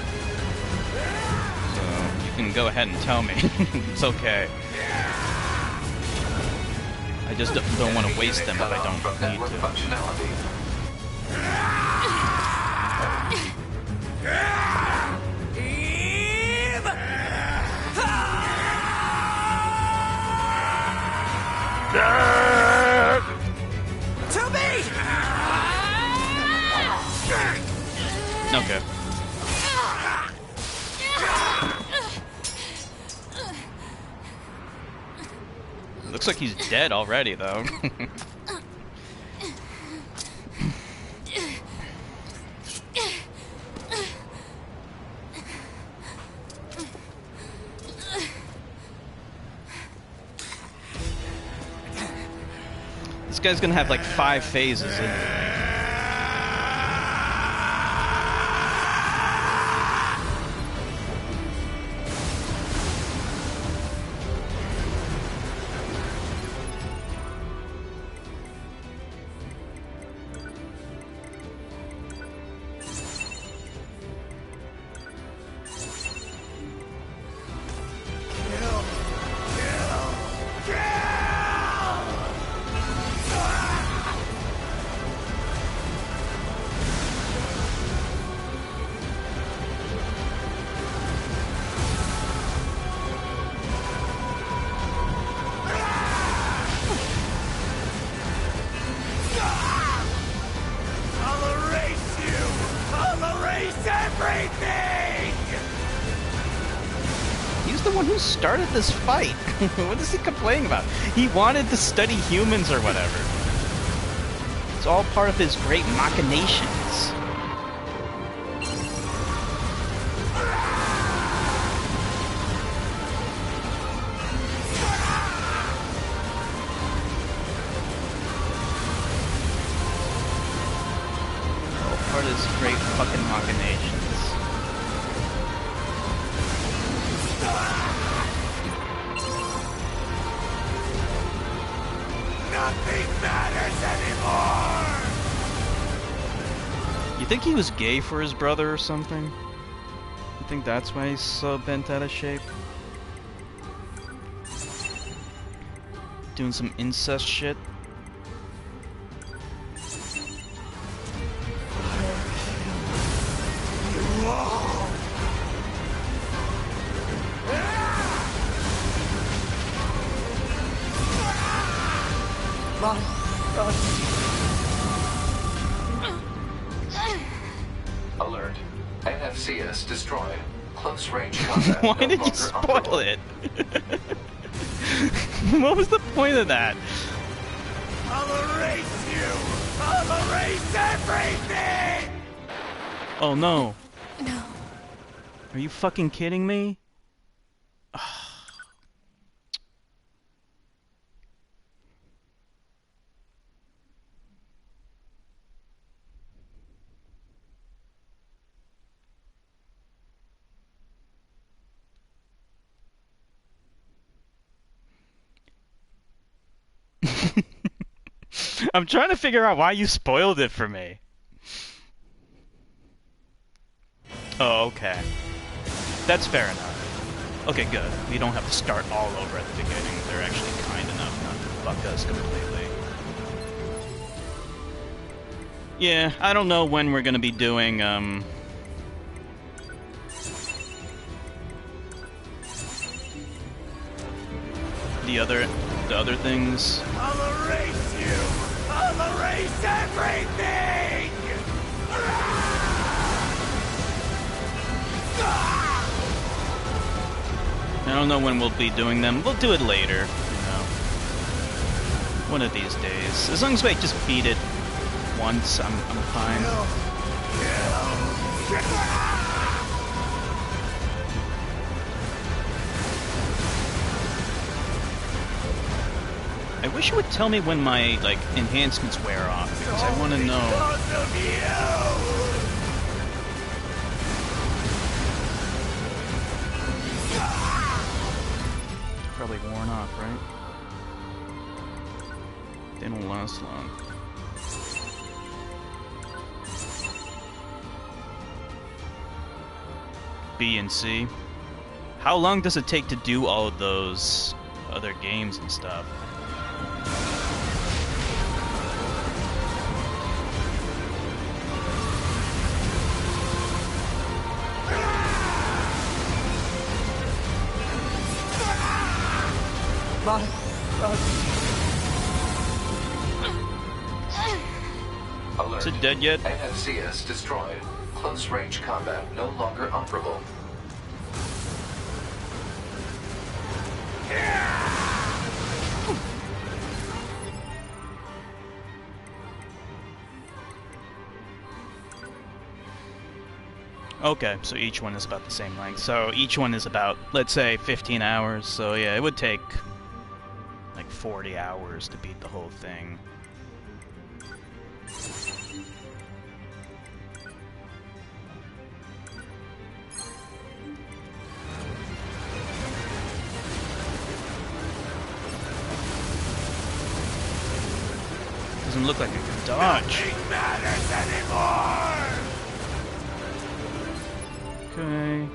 Speaker 1: So, you can go ahead and tell me. It's okay. I just don't want to waste them if I don't need to.
Speaker 3: Functionality.
Speaker 8: To me!
Speaker 1: Okay. Looks like he's dead already, though. This guy's gonna have like 5 phases in it. Started this fight. What is he complaining about? He wanted to study humans or whatever. It's all part of his great machinations. All part of his great fucking machinations.
Speaker 6: Nothing matters anymore!
Speaker 1: You think he was gay for his brother or something? You think that's why he's so bent out of shape? Doing some incest shit?
Speaker 3: Alert. NFCS destroyed. Close range combat.
Speaker 1: Why did you spoil it? What was the point of that?
Speaker 6: I'll erase you! I'll erase everything!
Speaker 1: Oh no.
Speaker 9: No.
Speaker 1: Are you fucking kidding me? I'm trying to figure out why you spoiled it for me. Oh, okay. That's fair enough. Okay, good. We don't have to start all over at the beginning. They're actually kind enough not to fuck us completely. Yeah, I don't know when we're gonna be doing, the other things.
Speaker 6: I'll erase you! I'll erase everything!
Speaker 1: I don't know when we'll be doing them. We'll do it later, you know. One of these days. As long as I just beat it once, I'm fine. I wish you would tell me when my, like, enhancements wear off, because I want to know. probably worn off, right? They don't last long. B and C. How long does it take to do all of those other games and stuff?
Speaker 3: Alert.
Speaker 1: Is it dead yet?
Speaker 3: NFCS destroyed. Close range combat no longer operable.
Speaker 1: Okay, so each one is about the same length. So each one is about, let's say, 15 hours. So yeah, it would take like 40 hours to beat the whole thing. Doesn't look like it can dodge.
Speaker 6: Nothing matters anymore!
Speaker 1: Okay.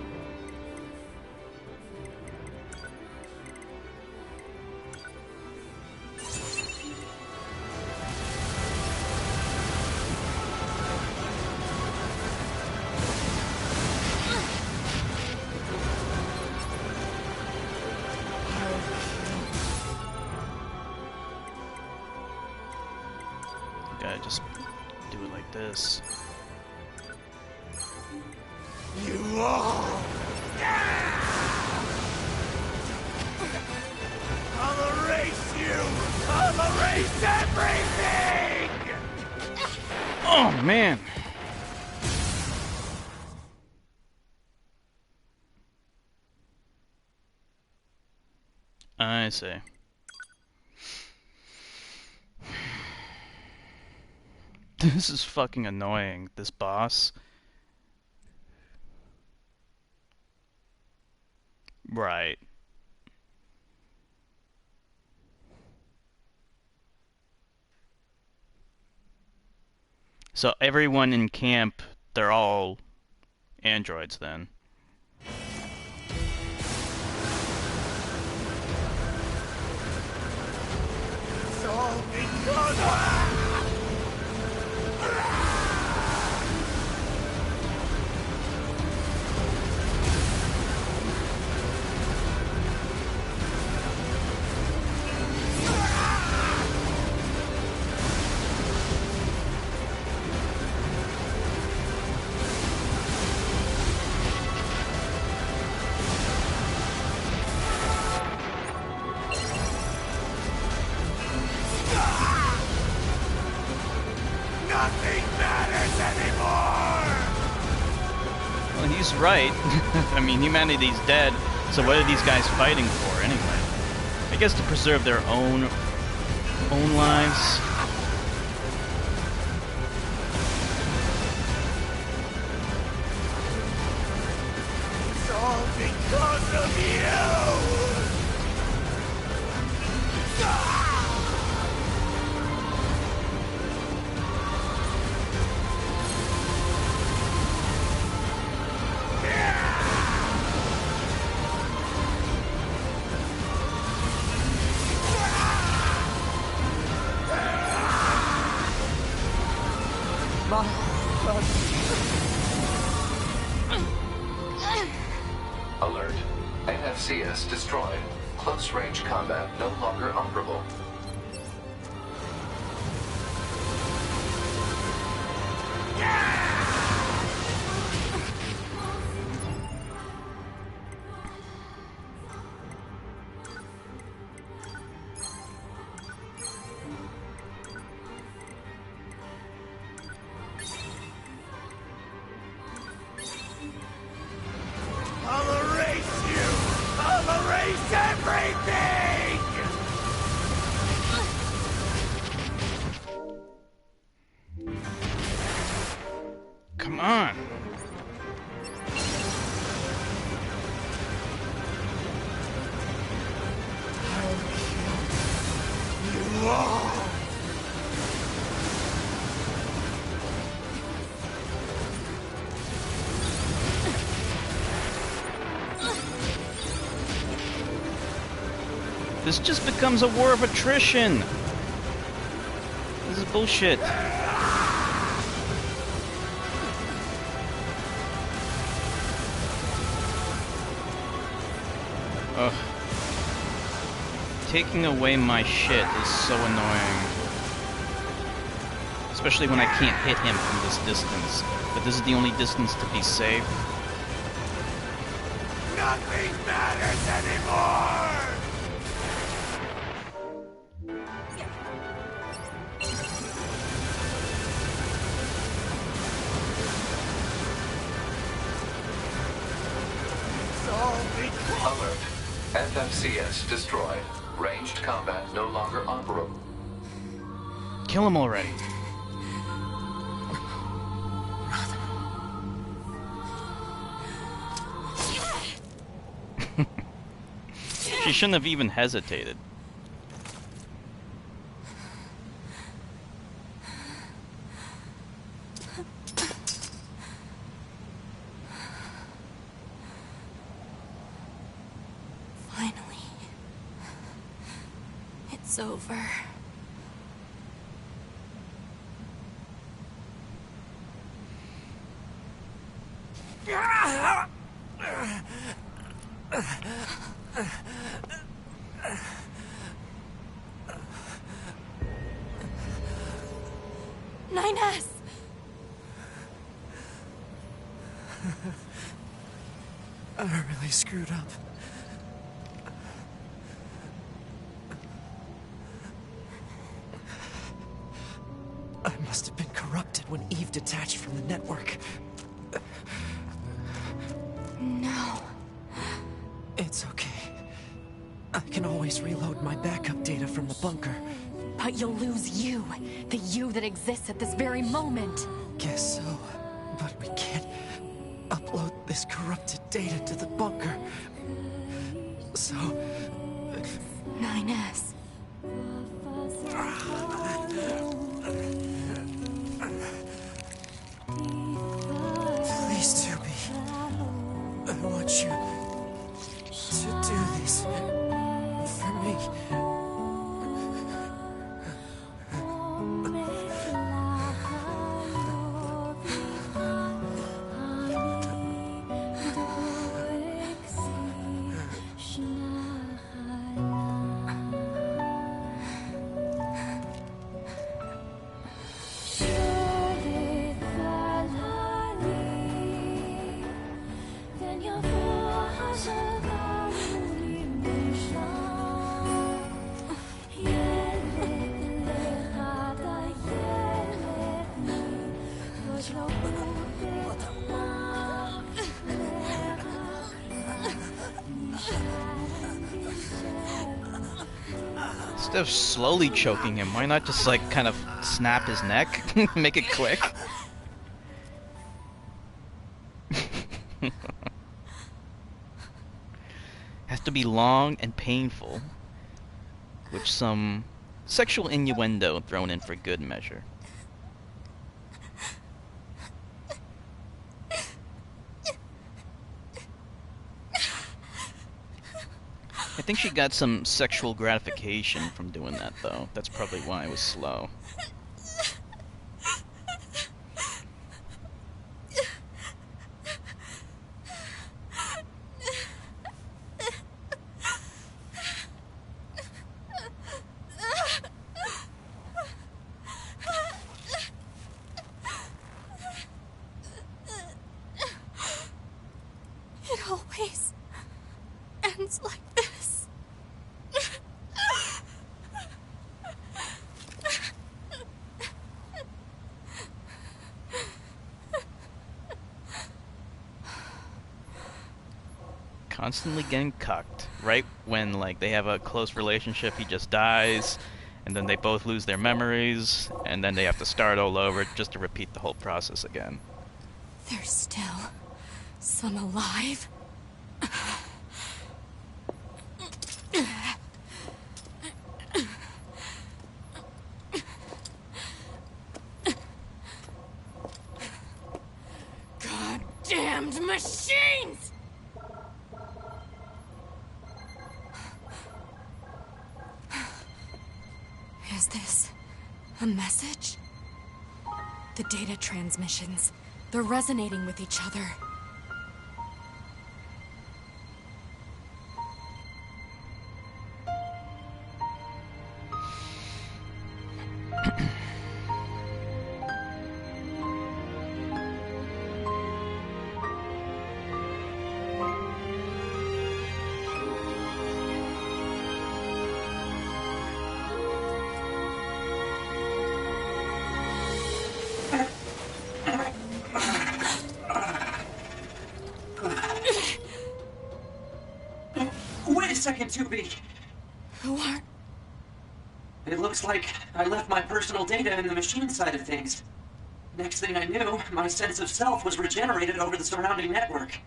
Speaker 1: Gotta just do it like this.
Speaker 6: You all! I'll erase you! I'll erase everything!
Speaker 1: Oh man! I see. This is fucking annoying, this boss. Right. So everyone in camp, they're all androids then.
Speaker 6: It's all because nothing matters anymore!
Speaker 1: Well, he's right. I mean, humanity's dead, so what are these guys fighting for anyway? I guess to preserve their own lives.
Speaker 6: It's all because of you!
Speaker 3: Alert. NFCS destroyed. Close range combat no longer operable.
Speaker 6: I'll erase you! I'll erase everything!
Speaker 1: Come on. This just becomes a war of attrition. This is bullshit. Ugh. Taking away my shit is so annoying. Especially when I can't hit him from this distance. But this is the only distance to be safe.
Speaker 6: Nothing matters anymore!
Speaker 3: Alert. FFCS destroyed. Ranged combat no longer operable.
Speaker 1: Kill him already. She shouldn't have even hesitated.
Speaker 9: Finally. It's over. NieR!
Speaker 8: I really screwed up. I must have been corrupted when Eve detached from the network.
Speaker 9: No.
Speaker 8: It's okay. I can always reload my backup data from the bunker.
Speaker 9: But you'll lose you. The you that exists at this very moment.
Speaker 8: Guess so. But we can't upload this corrupted data to the bunker. So...
Speaker 9: NieR.
Speaker 8: Please, Toby. I want you to do this for me.
Speaker 1: Instead of slowly choking him, why not just like kind of snap his neck? Make it quick. Has to be long and painful, with some sexual innuendo thrown in for good measure. I think she got some sexual gratification from doing that, though. That's probably why it was slow.
Speaker 9: It always ends like this.
Speaker 1: Constantly getting cucked. Right when, like, they have a close relationship, he just dies, and then they both lose their memories, and then they have to start all over just to repeat the whole process again.
Speaker 9: There's still some alive. Goddamned machines! A message? The data transmissions. They're resonating with each other.
Speaker 8: Wait a second, 2B.
Speaker 9: Who are...
Speaker 8: It looks like I left my personal data in the machine side of things. Next thing I knew, my sense of self was regenerated over the surrounding network.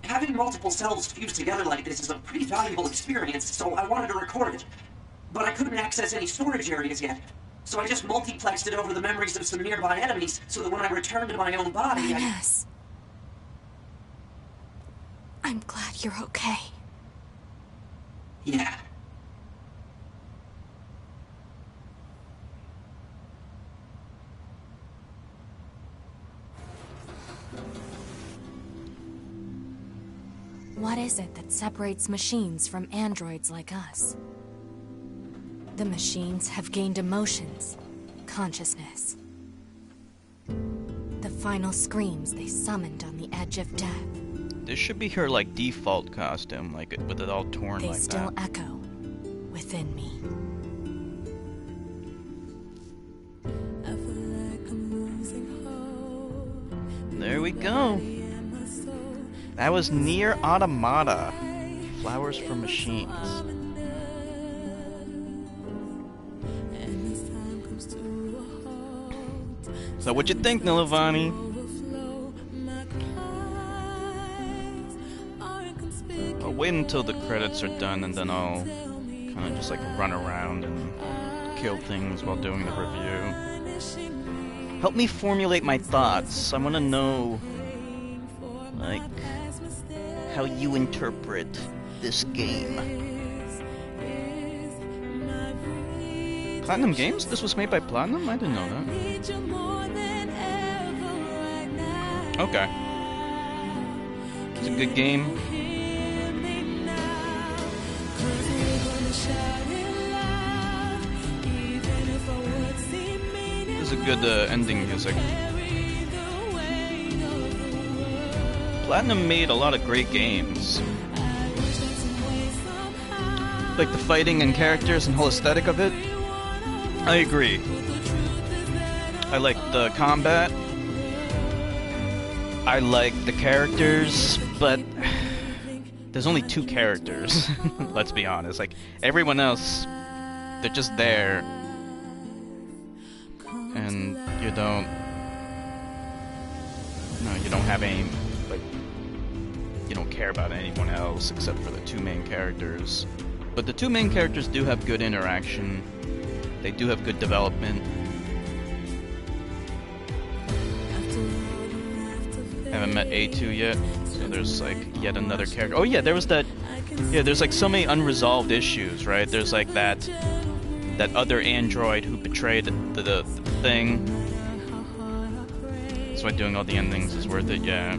Speaker 8: Having multiple selves fused together like this is a pretty valuable experience, so I wanted to record it. But I couldn't access any storage areas yet, so I just multiplexed it over the memories of some nearby enemies, so that when I returned to my own body,
Speaker 9: Yes. I'm glad you're okay.
Speaker 8: Yeah.
Speaker 2: What is it that separates machines from androids like us? The machines have gained emotions, consciousness. The final screams they summoned on the edge of death.
Speaker 1: This should be her, like, default costume, like, with it all torn
Speaker 2: They
Speaker 1: like
Speaker 2: still
Speaker 1: that.
Speaker 2: echo within me.
Speaker 1: There we go. That was NieR Automata. Flowers for Machines. So what'd you think, Nilavani? I'll wait until the credits are done and then I'll kind of just like run around and kill things while doing the review. Help me formulate my thoughts. I want to know, like, how you interpret this game. Platinum Games? This was made by Platinum? I didn't know that. Okay. It's a good game. This is a good ending music. Platinum made a lot of great games. Like the fighting and characters and whole aesthetic of it. I agree. I like the combat. I like the characters, but there's only 2 characters. Let's be honest. Like everyone else, they're just there, and you don't have any, like, you don't care about anyone else except for the 2 main characters. But the 2 main characters do have good interaction. They do have good development. Haven't met A2 yet, so there's like yet another character. Oh yeah, there was that. Yeah, there's like so many unresolved issues, right? There's like that other android who betrayed the thing. That's why doing all the endings is worth it. Yeah.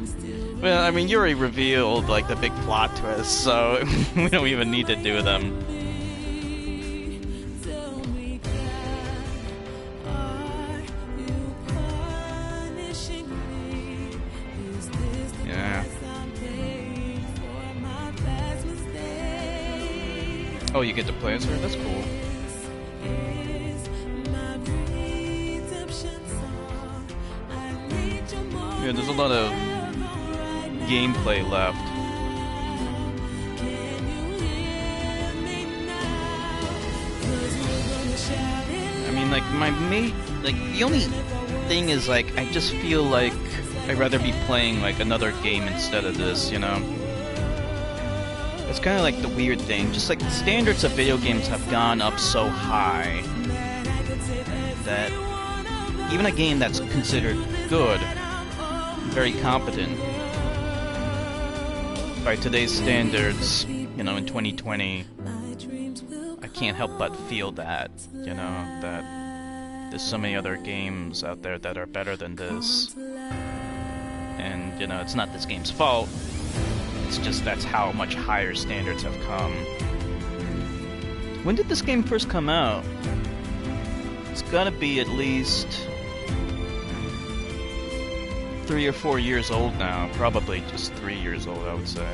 Speaker 1: Well, I mean, Yuri revealed like the big plot twist, so we don't even need to do them. Oh, you get to play as her? That's cool. Yeah, there's a lot of gameplay left. I mean, like, the only thing is, like, I just feel like I'd rather be playing, like, another game instead of this, you know? It's kind of like the weird thing, just like the standards of video games have gone up so high that even a game that's considered good, very competent, by today's standards, you know, in 2020, I can't help but feel that, you know, that There's so many other games out there that are better than this. And, you know, it's not this game's fault. It's just that's how much higher standards have come. When did this game first come out? It's gotta be at least 3 or 4 years old now. Probably just 3 years old, I would say.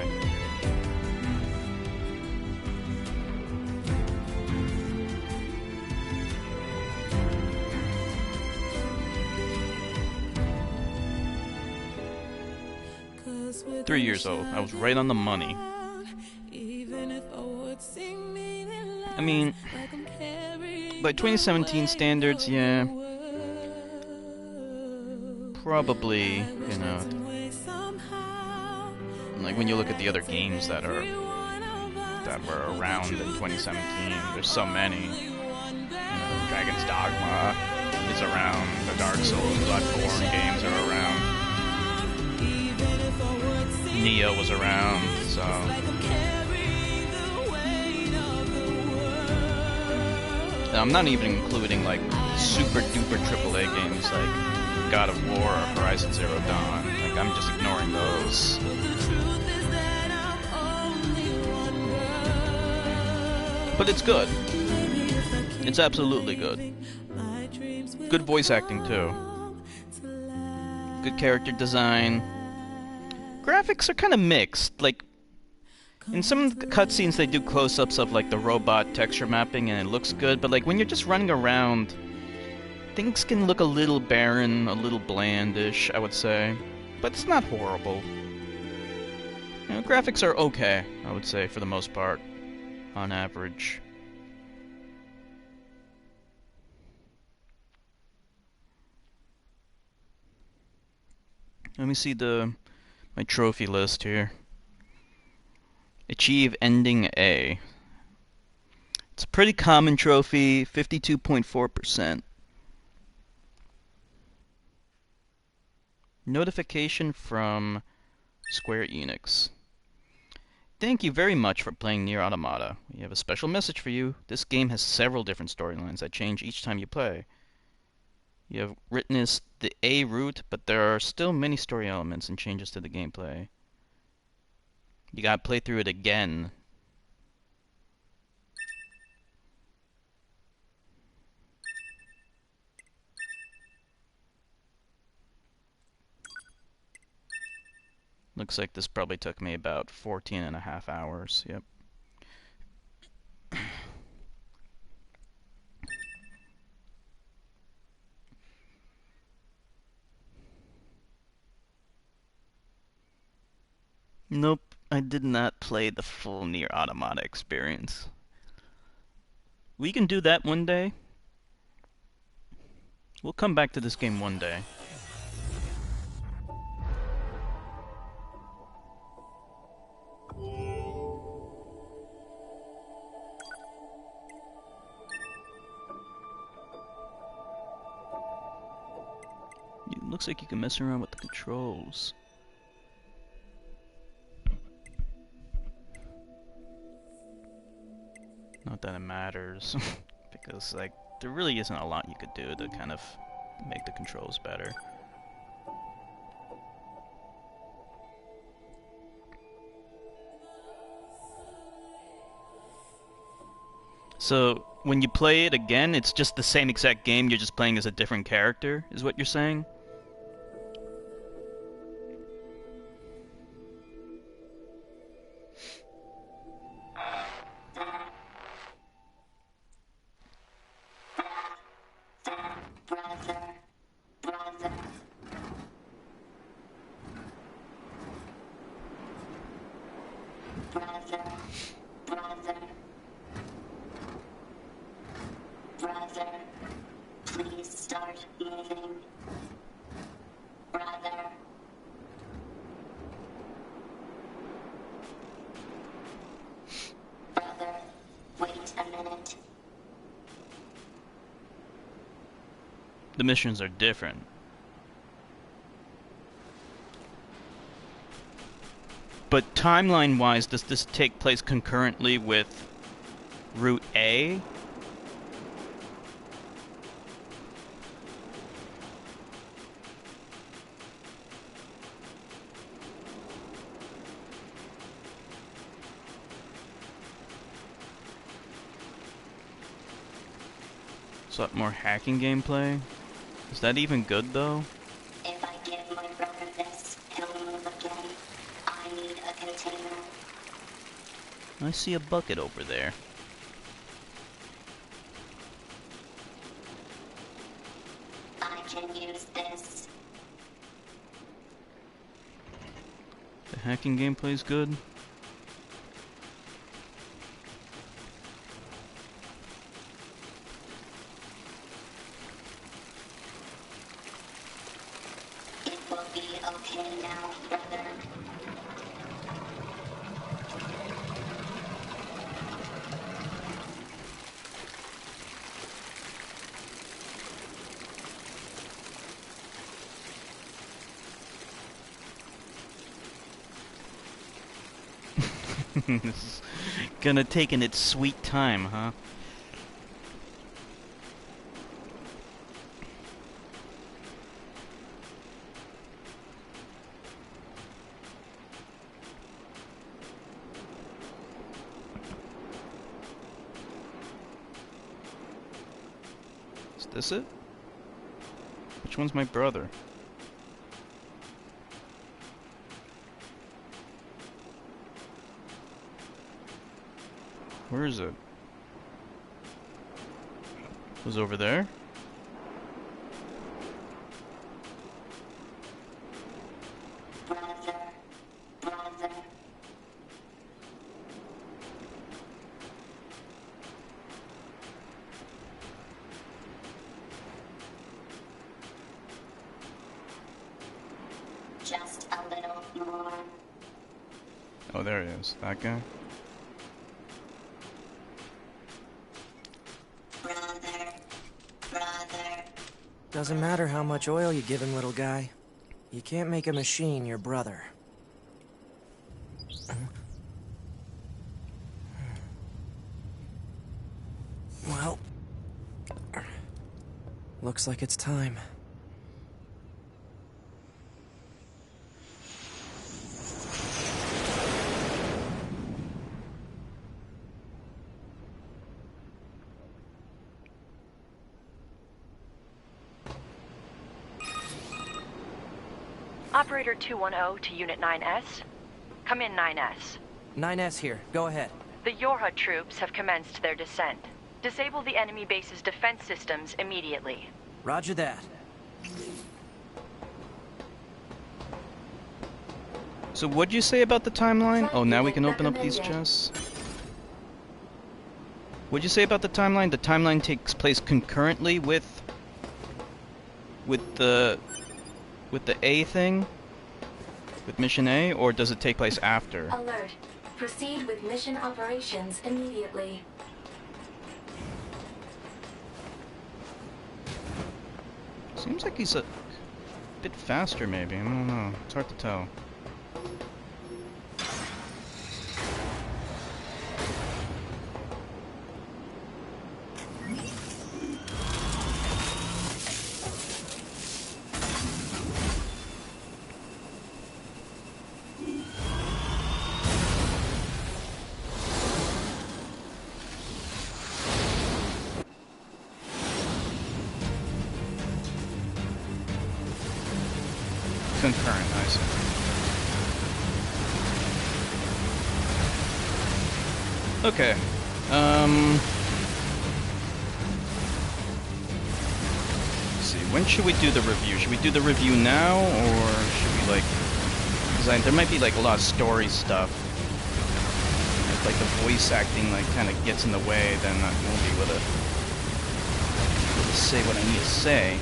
Speaker 1: Three years old. I was right on the money. I mean, by 2017 standards, yeah. Probably, you know, like when you look at the other games that were around in 2017, there's so many. You know, Dragon's Dogma is around, the Dark Souls, Bloodborne games are around. NieR was around, so... I'm not even including, like, super-duper AAA games like God of War or Horizon Zero Dawn. Like, I'm just ignoring those. But it's good. It's absolutely good. Good voice acting, too. Good character design. Graphics are kind of mixed. Like, in some cutscenes they do close-ups of, like, the robot texture mapping and it looks good, but, like, when you're just running around, things can look a little barren, a little blandish, I would say. But it's not horrible. You know, graphics are okay, I would say, for the most part, on average. Let me see my trophy list here. Achieve Ending A. It's a pretty common trophy, 52.4%. Notification from Square Enix. Thank you very much for playing NieR Automata. We have a special message for you. This game has several different storylines that change each time you play. You have witnessed the A route, but there are still many story elements and changes to the gameplay. You gotta play through it again. Looks like this probably took me about 14.5 hours. Yep. Nope, I did not play the full NieR Automata experience. We can do that one day. We'll come back to this game one day. It looks like you can mess around with the controls. Not that it matters, because, like, there really isn't a lot you could do to kind of make the controls better. So, when you play it again, it's just the same exact game, you're just playing as a different character, is what you're saying? The missions are different. But timeline-wise, does this take place concurrently with Route A? So more hacking gameplay? Is that even good though?
Speaker 5: If I give my brother this, he'll move again. I need a container.
Speaker 1: I see a bucket over there.
Speaker 5: I can use this.
Speaker 1: The hacking gameplay's good.
Speaker 5: It will be okay now, brother.
Speaker 1: This is gonna take in its sweet time, huh? Is this it? Which one's my brother? Where is it? Was it over there?
Speaker 5: Brother. Brother. Just a little more.
Speaker 1: Oh, there he is. That guy?
Speaker 5: Brother. Brother.
Speaker 11: Doesn't matter how much oil you give him, little guy. You can't make a machine your brother. Well, looks like it's time.
Speaker 12: Operator 210 to Unit 9S. Come in, 9S.
Speaker 11: 9S here. Go ahead.
Speaker 12: The Yorha troops have commenced their descent. Disable the enemy base's defense systems immediately.
Speaker 11: Roger that.
Speaker 1: So what'd you say about the timeline? Oh, now we can open up these chests? What'd you say about the timeline? The timeline takes place concurrently with the A thing? With Mission A? Or does it take place after?
Speaker 2: Alert. Proceed with mission operations immediately.
Speaker 1: Seems like he's a bit faster, maybe. I don't know. It's hard to tell. Concurrent, I see. Okay. Let's see. When should we do the review? Should we do the review now, or should we like? Because there might be like a lot of story stuff. If like the voice acting like kind of gets in the way, then I won't be able to say what I need to say.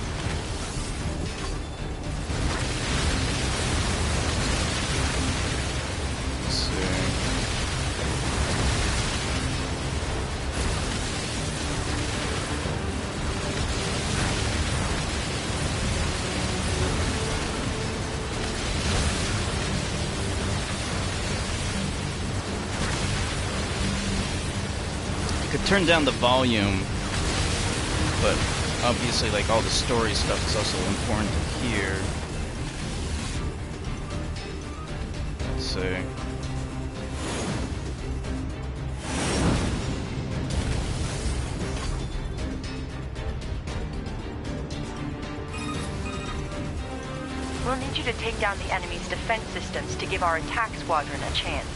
Speaker 1: Turn down the volume, but obviously like all the story stuff is also important to hear. Let's see.
Speaker 12: We'll need you to take down the enemy's defense systems to give our attack squadron a chance.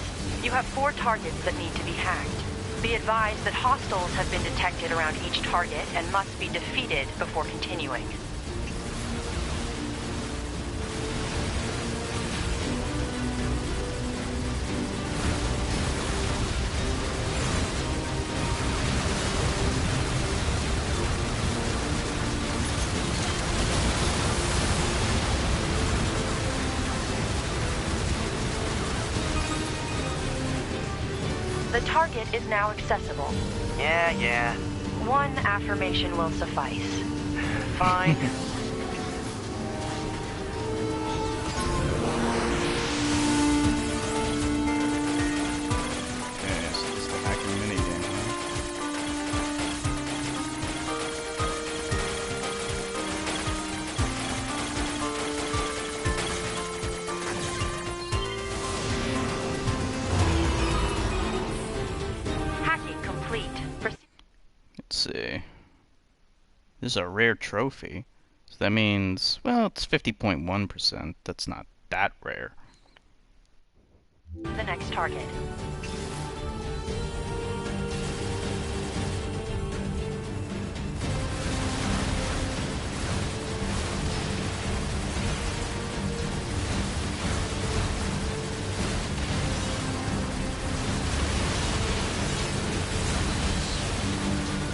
Speaker 12: You have 4 targets that need to be hacked. Be advised that hostiles have been detected around each target and must be defeated before continuing. The target is now accessible.
Speaker 7: Yeah.
Speaker 12: 1 affirmation will suffice.
Speaker 7: Fine.
Speaker 1: Okay, so this is the hacking minigame, huh?
Speaker 12: Hacking complete.
Speaker 1: Let's see. This is a rare trophy. So that means, well, it's 50.1%. That's not that rare.
Speaker 12: The next target.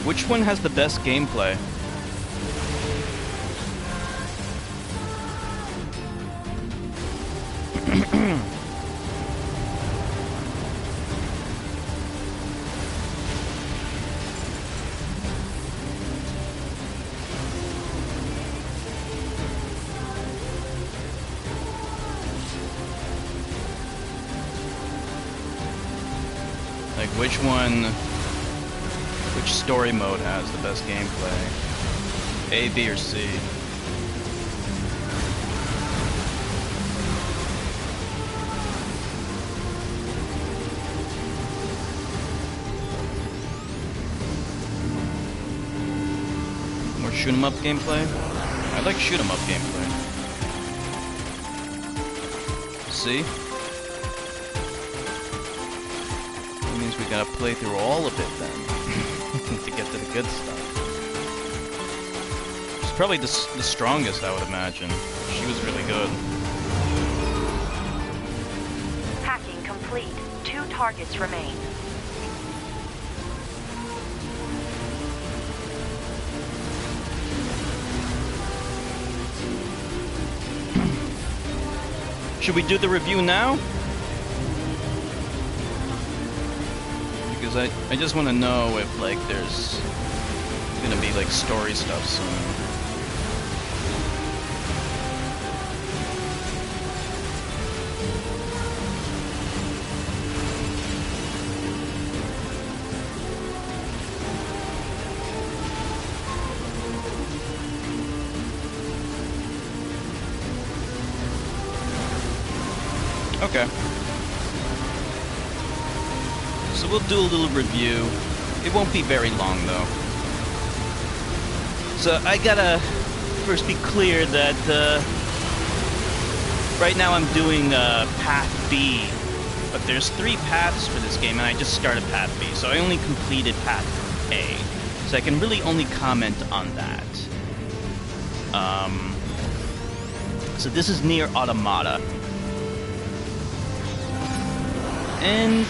Speaker 1: Which one has the best gameplay? Like, which story mode has the best gameplay? A, B, or C? More shoot 'em up gameplay? I like shoot 'em up gameplay. C? That means we gotta play through all of it then. To get to the good stuff. She's probably the strongest, I would imagine. She was really good.
Speaker 12: Hacking complete. 2 targets remain.
Speaker 1: Should we do the review now? Because I just want to know if, like, there's gonna be, like, story stuff soon. Okay. So we'll do a little review. It won't be very long, though. So I gotta first be clear that right now I'm doing Path B, but there's 3 paths for this game, and I just started Path B, so I only completed Path A. So I can really only comment on that. So this is NieR Automata. And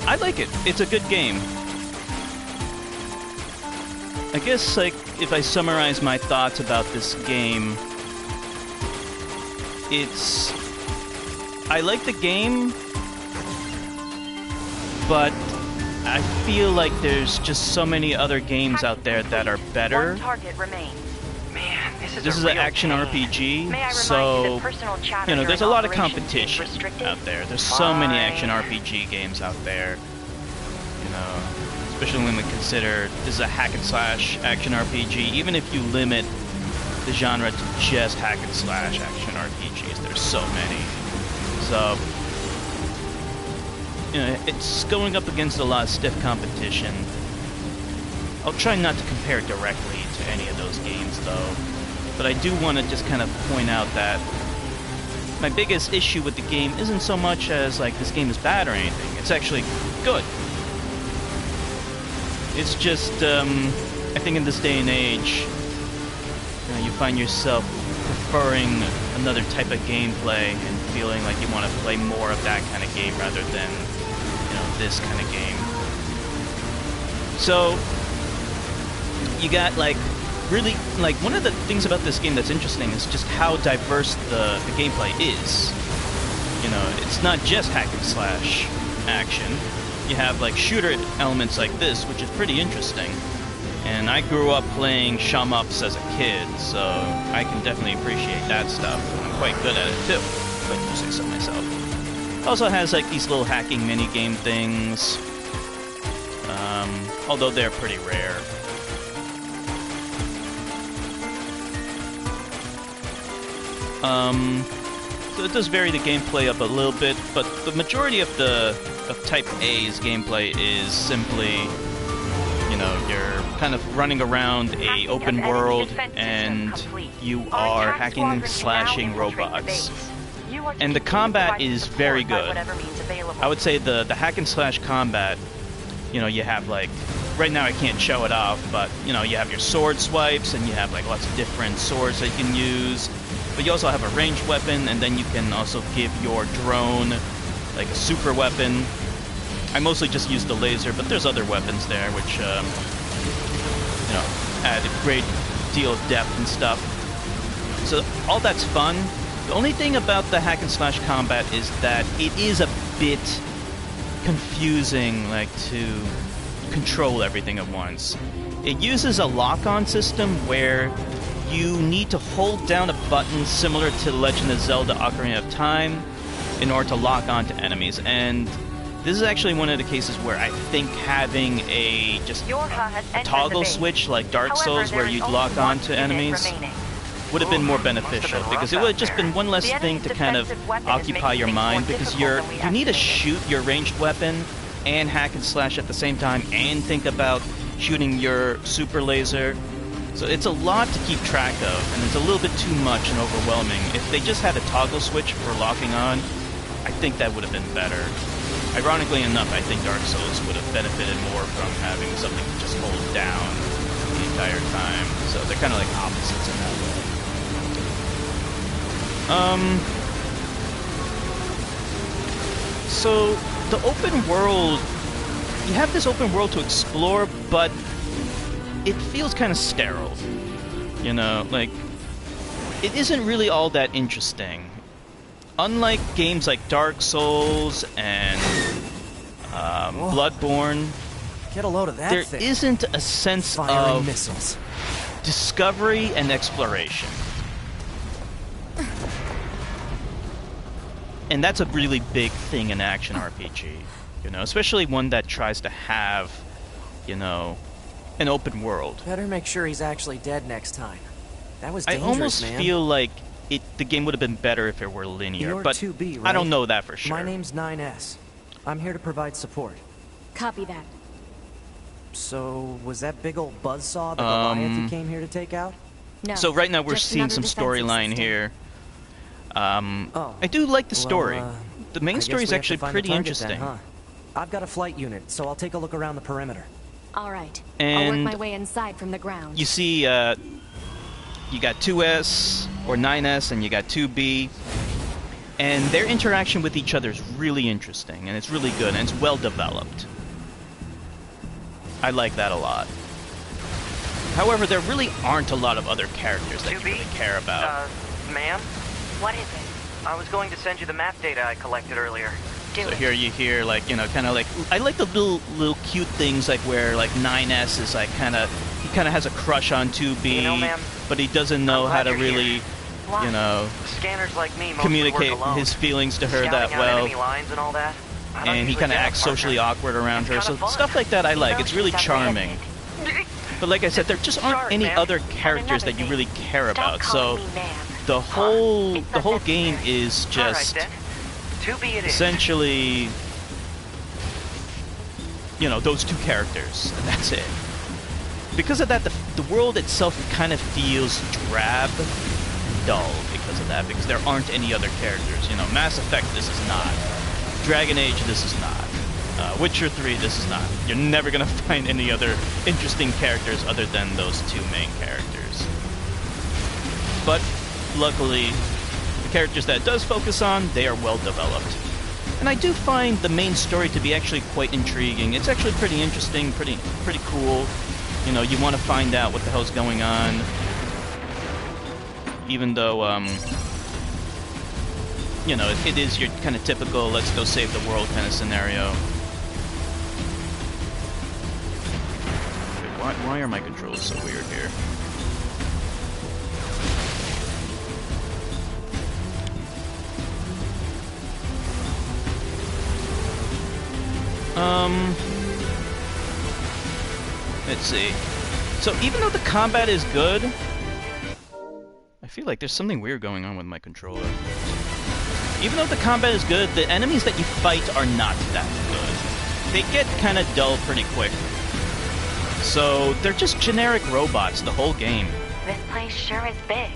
Speaker 1: I like it. It's a good game. I guess, like, if I summarize my thoughts about this game, it's... I like the game, but I feel like there's just so many other games out there that are better.
Speaker 12: 1 target remains.
Speaker 7: Man,
Speaker 1: This is an action RPG, so, you know, there's a lot of competition out there. There's so many action RPG games out there, you know, especially when we consider this is a hack and slash action RPG. Even if you limit the genre to just hack and slash action RPGs, there's so many. So, you know, it's going up against a lot of stiff competition. I'll try not to compare directly to any of those games, though. but I do want to just kind of point out that my biggest issue with the game isn't so much as like this game is bad or anything. It's actually good. It's just, I think in this day and age, you find yourself preferring another type of gameplay and feeling like you want to play more of that kind of game rather than, this kind of game. So, you got like, really, like, one of the things about this game that's interesting is just how diverse the gameplay is. It's not just hack and slash action. You have like shooter elements like this, which is pretty interesting. And I grew up playing shmups as a kid, so I can definitely appreciate that stuff. I'm quite good at it too, if I do say so myself. It also has like these little hacking mini-game things, although they're pretty rare. So it does vary the gameplay up a little bit, but the majority of Type A's gameplay is simply, you're kind of running around a open world and you are hacking and slashing robots. And the combat is very good. I would say the hack and slash combat, you have like, right now I can't show it off, but you have your sword swipes and you have like lots of different swords that you can use. But you also have a ranged weapon, and then you can also give your drone like a super weapon. I mostly just use the laser, but there's other weapons there which add a great deal of depth and stuff. So all that's fun. The only thing about the hack and slash combat is that it is a bit confusing, like, to control everything at once. It uses a lock-on system where you need to hold down a button similar to Legend of Zelda Ocarina of Time in order to lock onto enemies, and this is actually one of the cases where I think having a toggle switch like Dark Souls where you'd lock onto enemies would have been more beneficial, because it would have just been one less thing to kind of occupy your mind, because you need to shoot your ranged weapon and hack and slash at the same time and think about shooting your super laser. So it's a lot to keep track of, and it's a little bit too much and overwhelming. If they just had a toggle switch for locking on, I think that would have been better. Ironically enough, I think Dark Souls would have benefited more from having something to just hold down the entire time. So they're kind of like opposites in that way. So the open world, you have this open world to explore, but it feels kind of sterile. Like, it isn't really all that interesting. Unlike games like Dark Souls and Bloodborne,
Speaker 11: get a load of that
Speaker 1: there
Speaker 11: thing.
Speaker 1: Isn't a sense
Speaker 11: Firing
Speaker 1: of
Speaker 11: missiles.
Speaker 1: Discovery and exploration. And that's a really big thing in action RPG, especially one that tries to have, an open world.
Speaker 11: Better make sure he's actually dead next time. That was dangerous,
Speaker 1: I almost
Speaker 11: man.
Speaker 1: feel like the game would have been better if it were linear,
Speaker 11: You're
Speaker 1: but
Speaker 11: 2B, right?
Speaker 1: I don't know that for sure.
Speaker 11: My name's 9S. I'm here to provide support.
Speaker 2: Copy that.
Speaker 11: So, was that big old buzzsaw the Goliath you came here to take out?
Speaker 2: No.
Speaker 1: So right now we're
Speaker 2: just
Speaker 1: seeing
Speaker 2: another
Speaker 1: some storyline
Speaker 2: defensive
Speaker 1: here. I do like the story. The main story is actually pretty interesting.
Speaker 11: Then, huh? I've got a flight unit, so I'll take a look around the perimeter.
Speaker 2: All right.
Speaker 1: And
Speaker 2: I'll work my way inside from the ground.
Speaker 1: You see, you got 2S or 9S, and you got 2B, and their interaction with each other is really interesting, and it's really good, and it's well developed. I like that a lot. However, there really aren't a lot of other characters that you really care about.
Speaker 7: Ma'am?
Speaker 4: What is it?
Speaker 7: I was going to send you the map data I collected earlier.
Speaker 1: So here you hear, like, kind of like, I like the little cute things, like where, like, 9S is, like, he kind of has a crush on 2B, but he doesn't know how to really,
Speaker 7: Scanners like me
Speaker 1: communicate his feelings to her that well.
Speaker 7: Enemy lines and all that.
Speaker 1: And he kind of acts socially awkward around her, so stuff like that I like. It's really charming. But like I said, there just aren't any other characters that you really care about, so the whole game is just essentially, those two characters, and that's it. because of that, the world itself kind of feels drab, dull because of that, because there aren't any other characters. You know, Mass Effect, this is not. Dragon Age, this is not. Witcher 3, this is not. You're never gonna find any other interesting characters other than those two main characters. But, luckily, the characters that it does focus on, they are well developed. And I do find the main story to be actually quite intriguing. It's actually pretty interesting, pretty cool. You know, you want to find out what the hell's going on. Even though, you know, it is your kind of typical let's go save the world kind of scenario. Why are my controls so weird here? Let's see. So even though the combat is good, I feel like there's something weird going on with my controller. Even though the combat is good, the enemies that you fight are not that good. They get kind of dull pretty quick. So they're just generic robots the whole game.
Speaker 4: This place sure is big.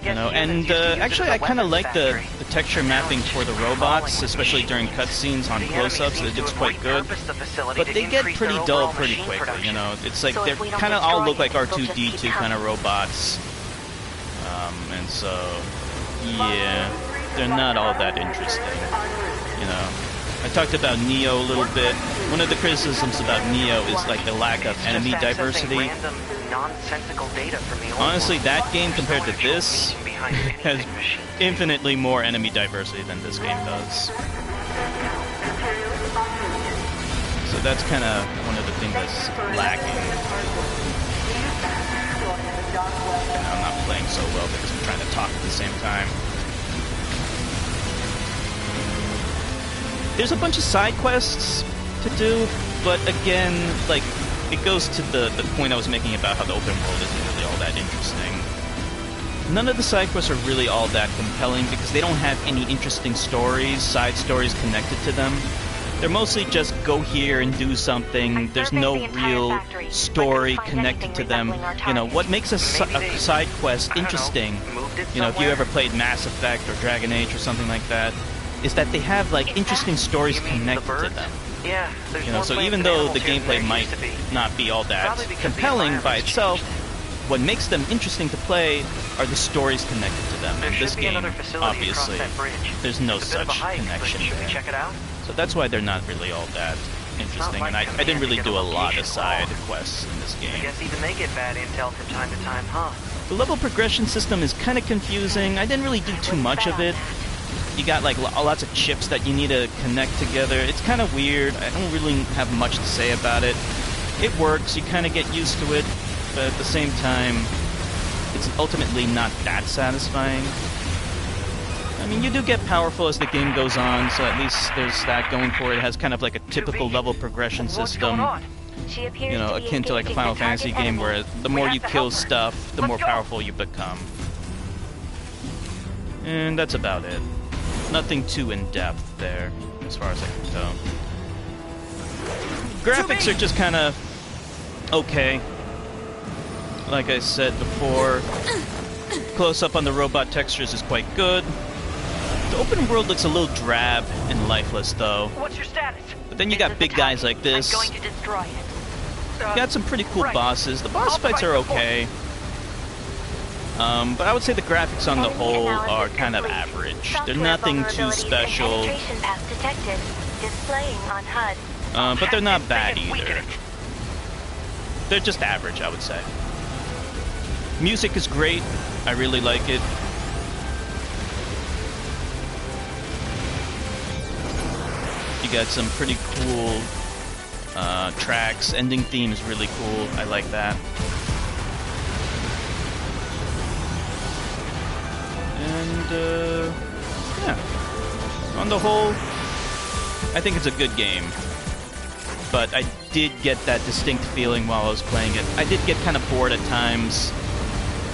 Speaker 1: You know, and actually I kind of like the texture mapping for the robots, especially during cutscenes on close-ups. It looks quite good. But they get pretty dull pretty quickly, you know. It's like they're kind of all look like R2-D2 kind of robots. And so, yeah, they're not all that interesting, you know. I talked about Neo a little bit. One of the criticisms about Neo is like the lack of enemy diversity. Honestly, that game compared to this has infinitely more enemy diversity than this game does. So that's kind of one of the things that's lacking. And I'm not playing so well because I'm trying to talk at the same time. There's a bunch of side quests to do, but again, like, it goes to the point I was making about how the open world isn't really all that interesting. None of the side quests are really all that compelling because they don't have any interesting stories, side stories connected to them. They're mostly just go here and do something. There's no real story connected to them. You know, what makes a side quest interesting, you know, if you ever played Mass Effect or Dragon Age or something like that, is that they have, like, interesting stories connected to them. You know, so even though the gameplay might not be all that compelling by itself, what makes them interesting to play are the stories connected to them. And this game, obviously, there's no such connection there. So that's why they're not really all that interesting. And I didn't really do a lot of side quests in this game.
Speaker 7: I guess even they get bad intel from time to time, huh?
Speaker 1: The level progression system is kind of confusing. I didn't really do too much of it. You got like lots of chips that you need to connect together. It's kind of weird. I don't really have much to say about it. It works. You kind of get used to it, but at the same time, it's ultimately not that satisfying. I mean, you do get powerful as the game goes on, so at least there's that going for it. It has kind of like a typical level progression system, you know, akin to like a Final Fantasy game where the more you kill stuff, the more powerful you become. And that's about it. Nothing too in-depth there, as far as I can tell. Graphics are just kind of okay. Like I said before, close-up on the robot textures is quite good. The open world looks a little drab and lifeless, though.
Speaker 7: What's your status?
Speaker 1: But then you got big guys like this.
Speaker 4: I'm going to destroy it.
Speaker 1: You got some pretty cool bosses. The boss fights are okay. But I would say the graphics on the whole are kind of average. They're nothing too special.
Speaker 4: Penetration path detected. Displaying on HUD.
Speaker 1: But they're not bad either. They're just average, I would say. Music is great. I really like it. You got some pretty cool tracks. Ending theme is really cool. I like that. And, yeah. On the whole, I think it's a good game. But I did get that distinct feeling while I was playing it. I did get kind of bored at times,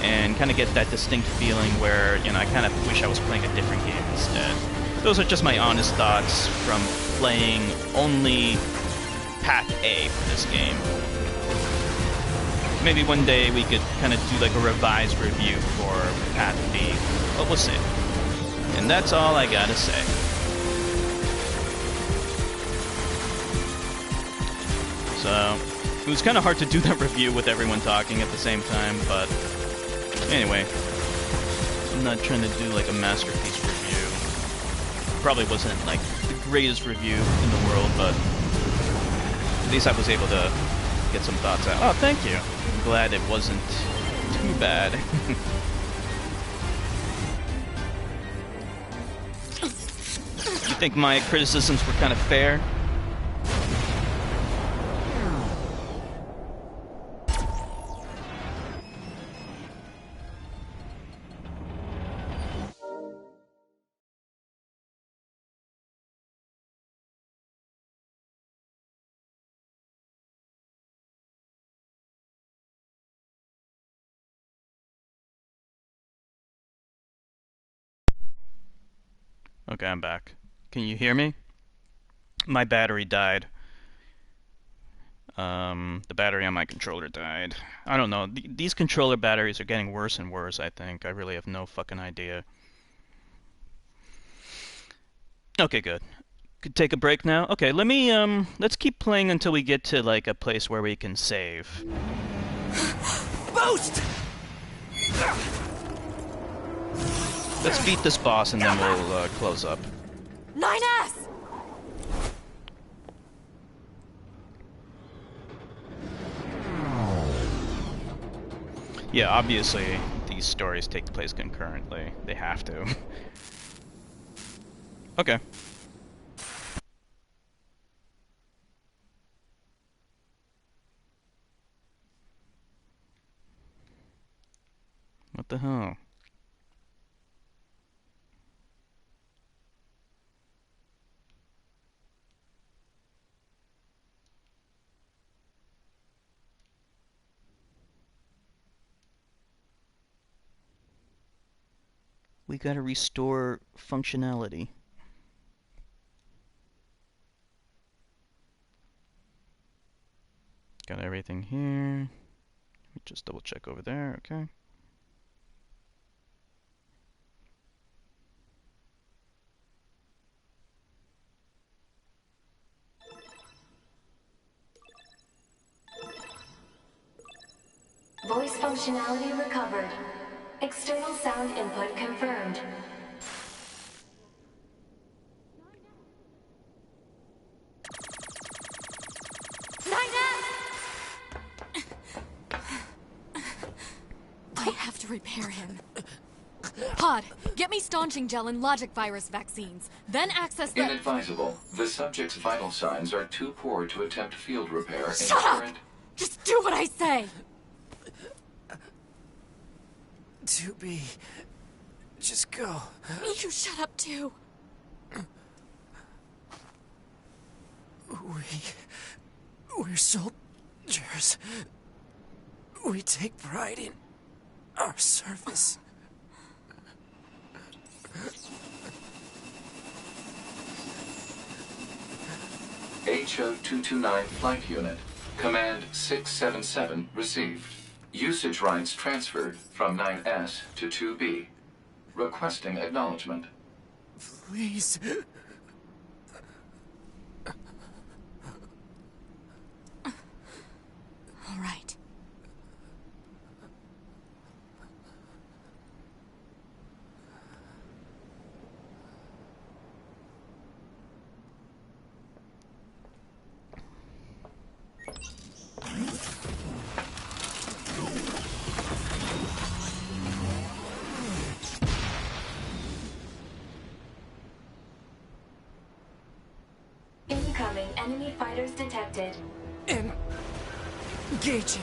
Speaker 1: and kind of get that distinct feeling where, you know, I kind of wish I was playing a different game instead. Those are just my honest thoughts from playing only Path A for this game. Maybe one day we could kind of do like a revised review for Path B, but we'll see. And that's all I gotta say. So, it was kind of hard to do that review with everyone talking at the same time, but anyway, I'm not trying to do like a masterpiece review. Probably wasn't like the greatest review in the world, but at least I was able to get some thoughts out. Oh, thank you. I'm glad it wasn't too bad. You think my criticisms were kind of fair? Okay, I'm back. Can you hear me? My battery died. The battery on my controller died. I don't know. These controller batteries are getting worse and worse, I think. I really have no fucking idea. Okay, good. Could take a break now? Okay, let's keep playing until we get to, like, a place where we can save.
Speaker 10: Boost!
Speaker 1: Let's beat this boss and then we'll, close up.
Speaker 9: 9S!
Speaker 1: Yeah, obviously, these stories take place concurrently. They have to. Okay. What the hell? We gotta restore functionality. Got everything here. Let me just double check over there, okay.
Speaker 2: Voice functionality recovered. External sound input confirmed.
Speaker 9: I have to repair him. Pod, get me staunching gel and logic virus vaccines. Then access the...
Speaker 3: Inadvisable. The subject's vital signs are too poor to attempt field repair.
Speaker 9: Shut up! Just do what I say!
Speaker 11: 2B. Just go.
Speaker 9: You shut up too.
Speaker 11: We're soldiers. We take pride in our service.
Speaker 3: HO-229 Flight Unit. Command 677 received. Usage rights transferred from 9S to 2B. Requesting acknowledgement.
Speaker 11: Please.
Speaker 9: All right.
Speaker 2: Incoming enemy fighters detected.
Speaker 11: Engaging.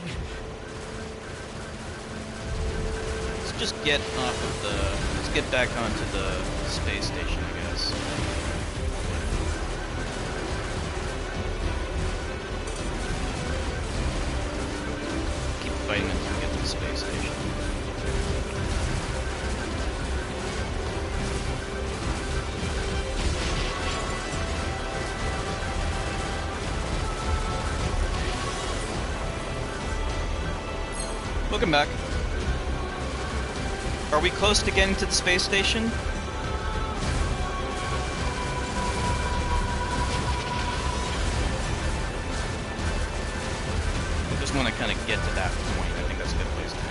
Speaker 1: Let's just get off of the... Let's get back onto the space station, I guess. Keep fighting until we get to the space station. Welcome back. Are we close to getting to the space station? I just want to kind of get to that point. I think that's a good place to end.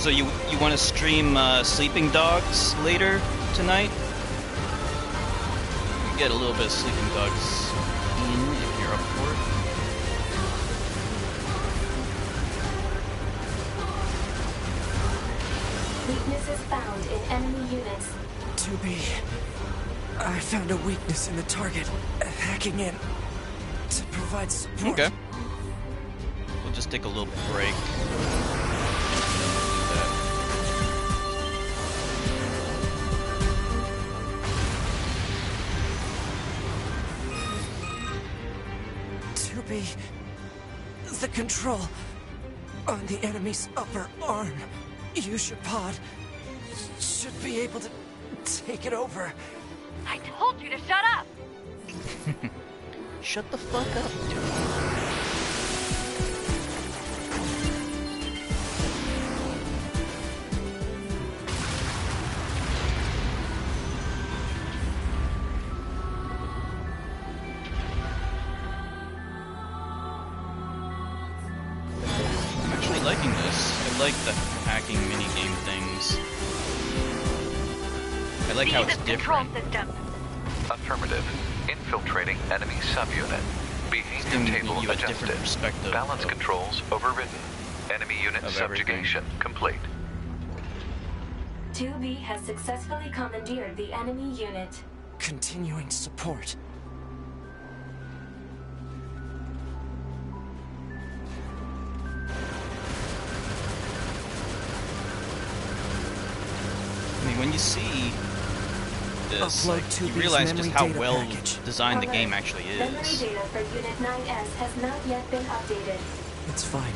Speaker 1: So you want to stream Sleeping Dogs later tonight? You get a little bit of Sleeping Dogs in if you're up for it.
Speaker 2: Weaknesses found in enemy units.
Speaker 11: 2B. I found a weakness in the target. Hacking in to provide support.
Speaker 1: Okay. We'll just take a little break.
Speaker 11: The control on the enemy's upper arm. Use your pod. Should be able to take it over.
Speaker 4: I told you to shut up!
Speaker 1: Shut the fuck up, dude. Liking this. I like the hacking minigame things. I like how it's different.
Speaker 3: Affirmative. Infiltrating enemy subunit. Behavior table adjusted. Balance controls overridden. Enemy unit subjugation complete.
Speaker 2: 2B has successfully commandeered the enemy unit.
Speaker 11: Continuing support.
Speaker 1: I mean, when you see this, like, you realize just how well designed the game actually is.
Speaker 2: Memory data for Unit 9S has not yet been updated.
Speaker 11: It's fine.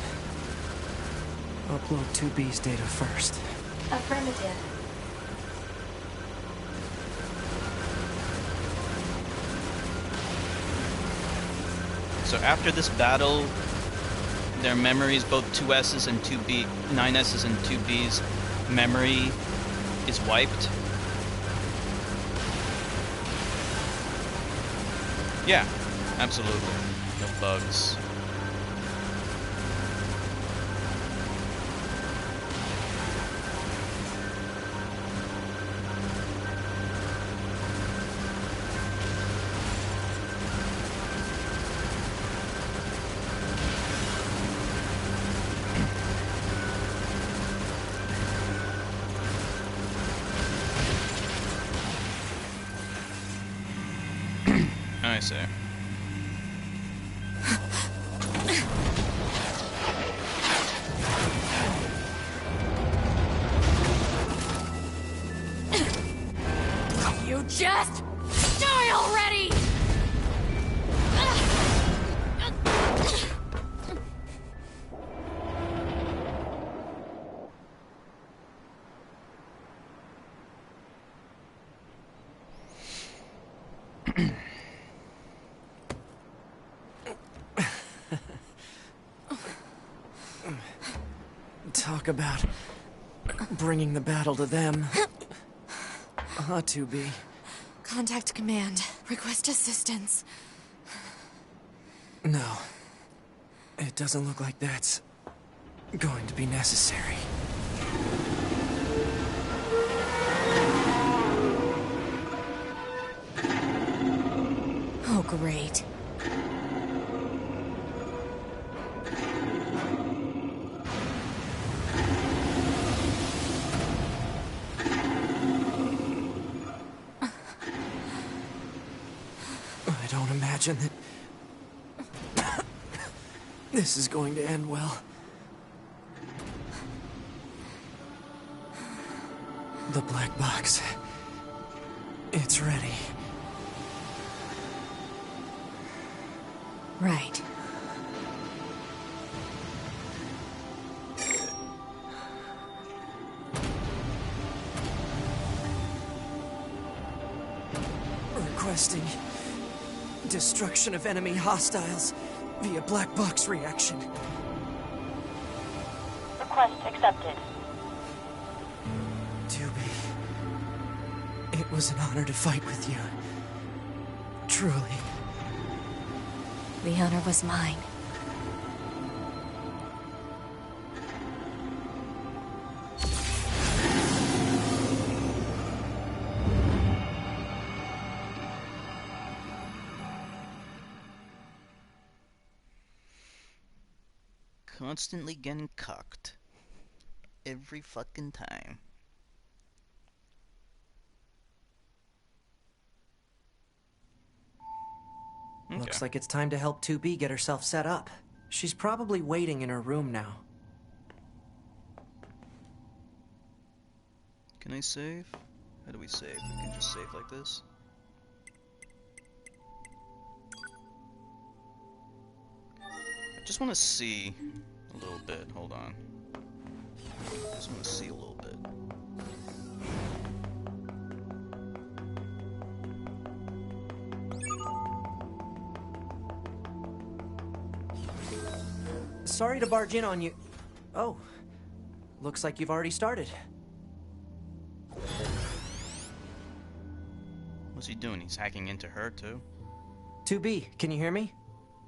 Speaker 11: Upload 2B's data first.
Speaker 2: Affirmative.
Speaker 1: So after this battle, their memories, both 2S's and 2B, 9S's and 2B's memory is wiped. Yeah, absolutely. No bugs. I see.
Speaker 9: You just die already!
Speaker 11: Talk about bringing the battle to them. 2B.
Speaker 9: Contact command. Request assistance.
Speaker 11: No. It doesn't look like that's going to be necessary.
Speaker 9: Oh, great.
Speaker 11: imagine that this is going to end well. The black box. It's ready.
Speaker 2: Right.
Speaker 11: Requesting destruction of enemy hostiles via black box reaction.
Speaker 12: Request accepted.
Speaker 11: Tubi, it was an honor to fight with you. Truly.
Speaker 2: The honor was mine.
Speaker 1: Constantly getting cucked. Every fucking time. Okay.
Speaker 11: Looks like it's time to help 2B get herself set up. She's probably waiting in her room now.
Speaker 1: Can I save? How do we save? We can just save like this. I just want to see a little bit. Hold on. I just want to see a little bit.
Speaker 11: Sorry to barge in on you. Oh, looks like you've already started.
Speaker 1: What's he doing? He's hacking into her too?
Speaker 11: 2B, can you hear me?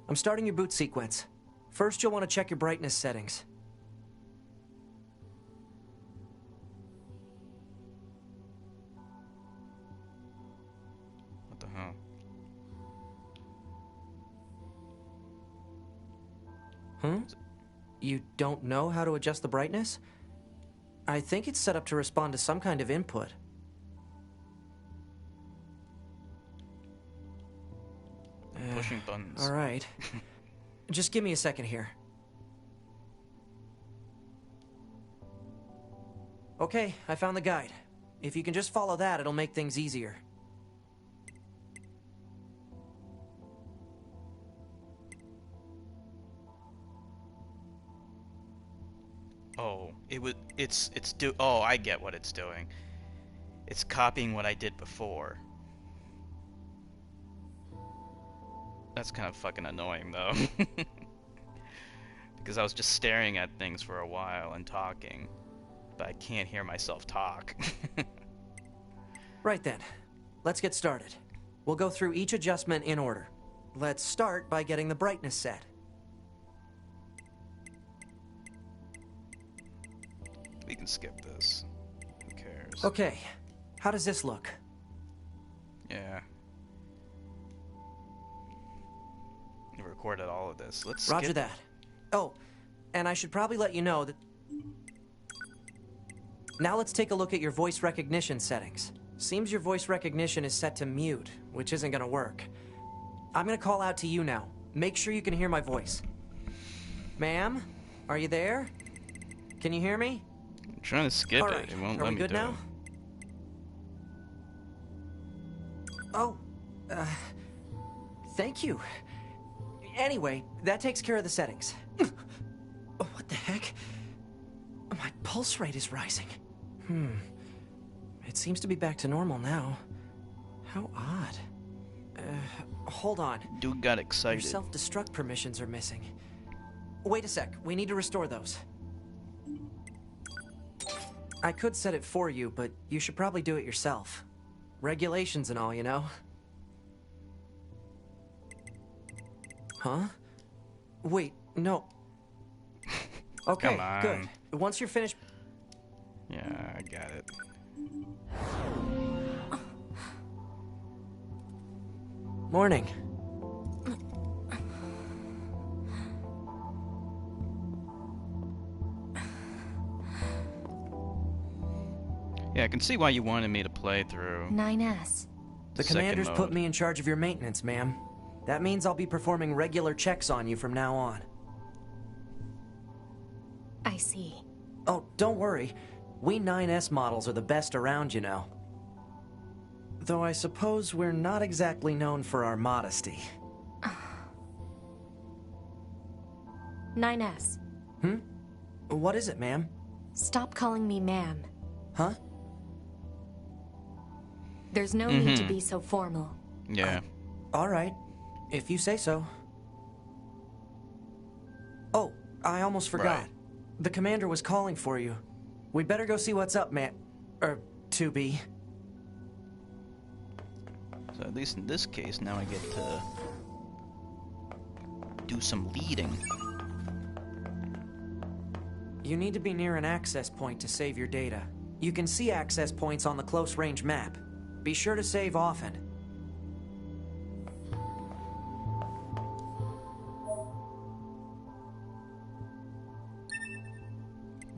Speaker 11: I'm starting your boot sequence. First, you'll want to check your brightness settings.
Speaker 1: What the hell?
Speaker 11: Huh? You don't know how to adjust the brightness? I think it's set up to respond to some kind of input.
Speaker 1: Pushing buttons.
Speaker 11: All right. Just give me a second here. Okay, I found the guide. If you can just follow that, it'll make things easier.
Speaker 1: Oh, oh, I get what it's doing. It's copying what I did before. That's kind of fucking annoying though. Because I was just staring at things for a while and talking, but I can't hear myself talk.
Speaker 11: Right then. Let's get started. We'll go through each adjustment in order. Let's start by getting the brightness set.
Speaker 1: We can skip this. Who cares?
Speaker 11: Okay. How does this look?
Speaker 1: Yeah. We recorded all of this. Let's skip.
Speaker 11: Roger that. Oh, and I should probably let you know that... Now let's take a look at your voice recognition settings. Seems your voice recognition is set to mute, which isn't gonna work. I'm gonna call out to you now. Make sure you can hear my voice. Ma'am? Are you there? Can you hear me?
Speaker 1: I'm trying to skip
Speaker 11: all right.
Speaker 1: it. It won't
Speaker 11: Are
Speaker 1: let
Speaker 11: we
Speaker 1: me
Speaker 11: good
Speaker 1: do
Speaker 11: now?
Speaker 1: it.
Speaker 11: Oh, thank you. Anyway, that takes care of the settings. What the heck? My pulse rate is rising. It seems to be back to normal now. How odd. Hold on.
Speaker 1: Dude got
Speaker 11: Your
Speaker 1: excited.
Speaker 11: self-destruct permissions are missing. Wait a sec. We need to restore those. I could set it for you, but you should probably do it yourself. Regulations and all, you know? Huh? Wait, no. Okay,
Speaker 1: Come on.
Speaker 11: good. Once you're finished...
Speaker 1: Yeah, I got it.
Speaker 11: Morning.
Speaker 1: Yeah, I can see why you wanted me to play through
Speaker 2: 9S.
Speaker 11: The
Speaker 1: second
Speaker 11: commander's
Speaker 1: mode.
Speaker 11: put me in charge of your maintenance, ma'am. That means I'll be performing regular checks on you from now on.
Speaker 2: I see.
Speaker 11: Oh, don't worry. We 9S models are the best around, you know. Though I suppose we're not exactly known for our modesty.
Speaker 2: 9S.
Speaker 11: What is it, ma'am?
Speaker 2: Stop calling me ma'am.
Speaker 11: Huh?
Speaker 2: There's no need to be so formal.
Speaker 1: Yeah.
Speaker 11: All right. If you say so. Oh, I almost forgot.
Speaker 1: Right.
Speaker 11: The commander was calling for you. We'd better go see what's up, man. 2B.
Speaker 1: So at least in this case, now I get to do some leading.
Speaker 11: You need to be near an access point to save your data. You can see access points on the close-range map. Be sure to save often.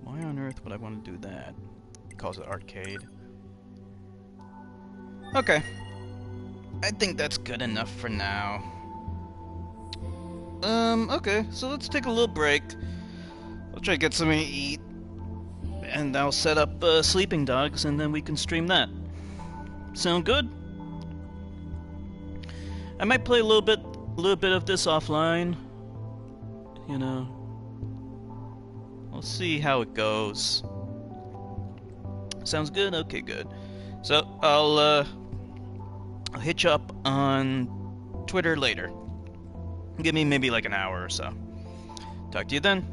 Speaker 1: Why on earth would I want to do that? Calls it arcade. Okay. I think that's good enough for now. Okay, so let's take a little break. I'll try to get something to eat. And I'll set up Sleeping Dogs, and then we can stream that. Sound good? I might play a little bit of this offline. You know. We'll see how it goes. Sounds good? Okay, good. So I'll hit you up on Twitter later. Give me maybe like an hour or so. Talk to you then.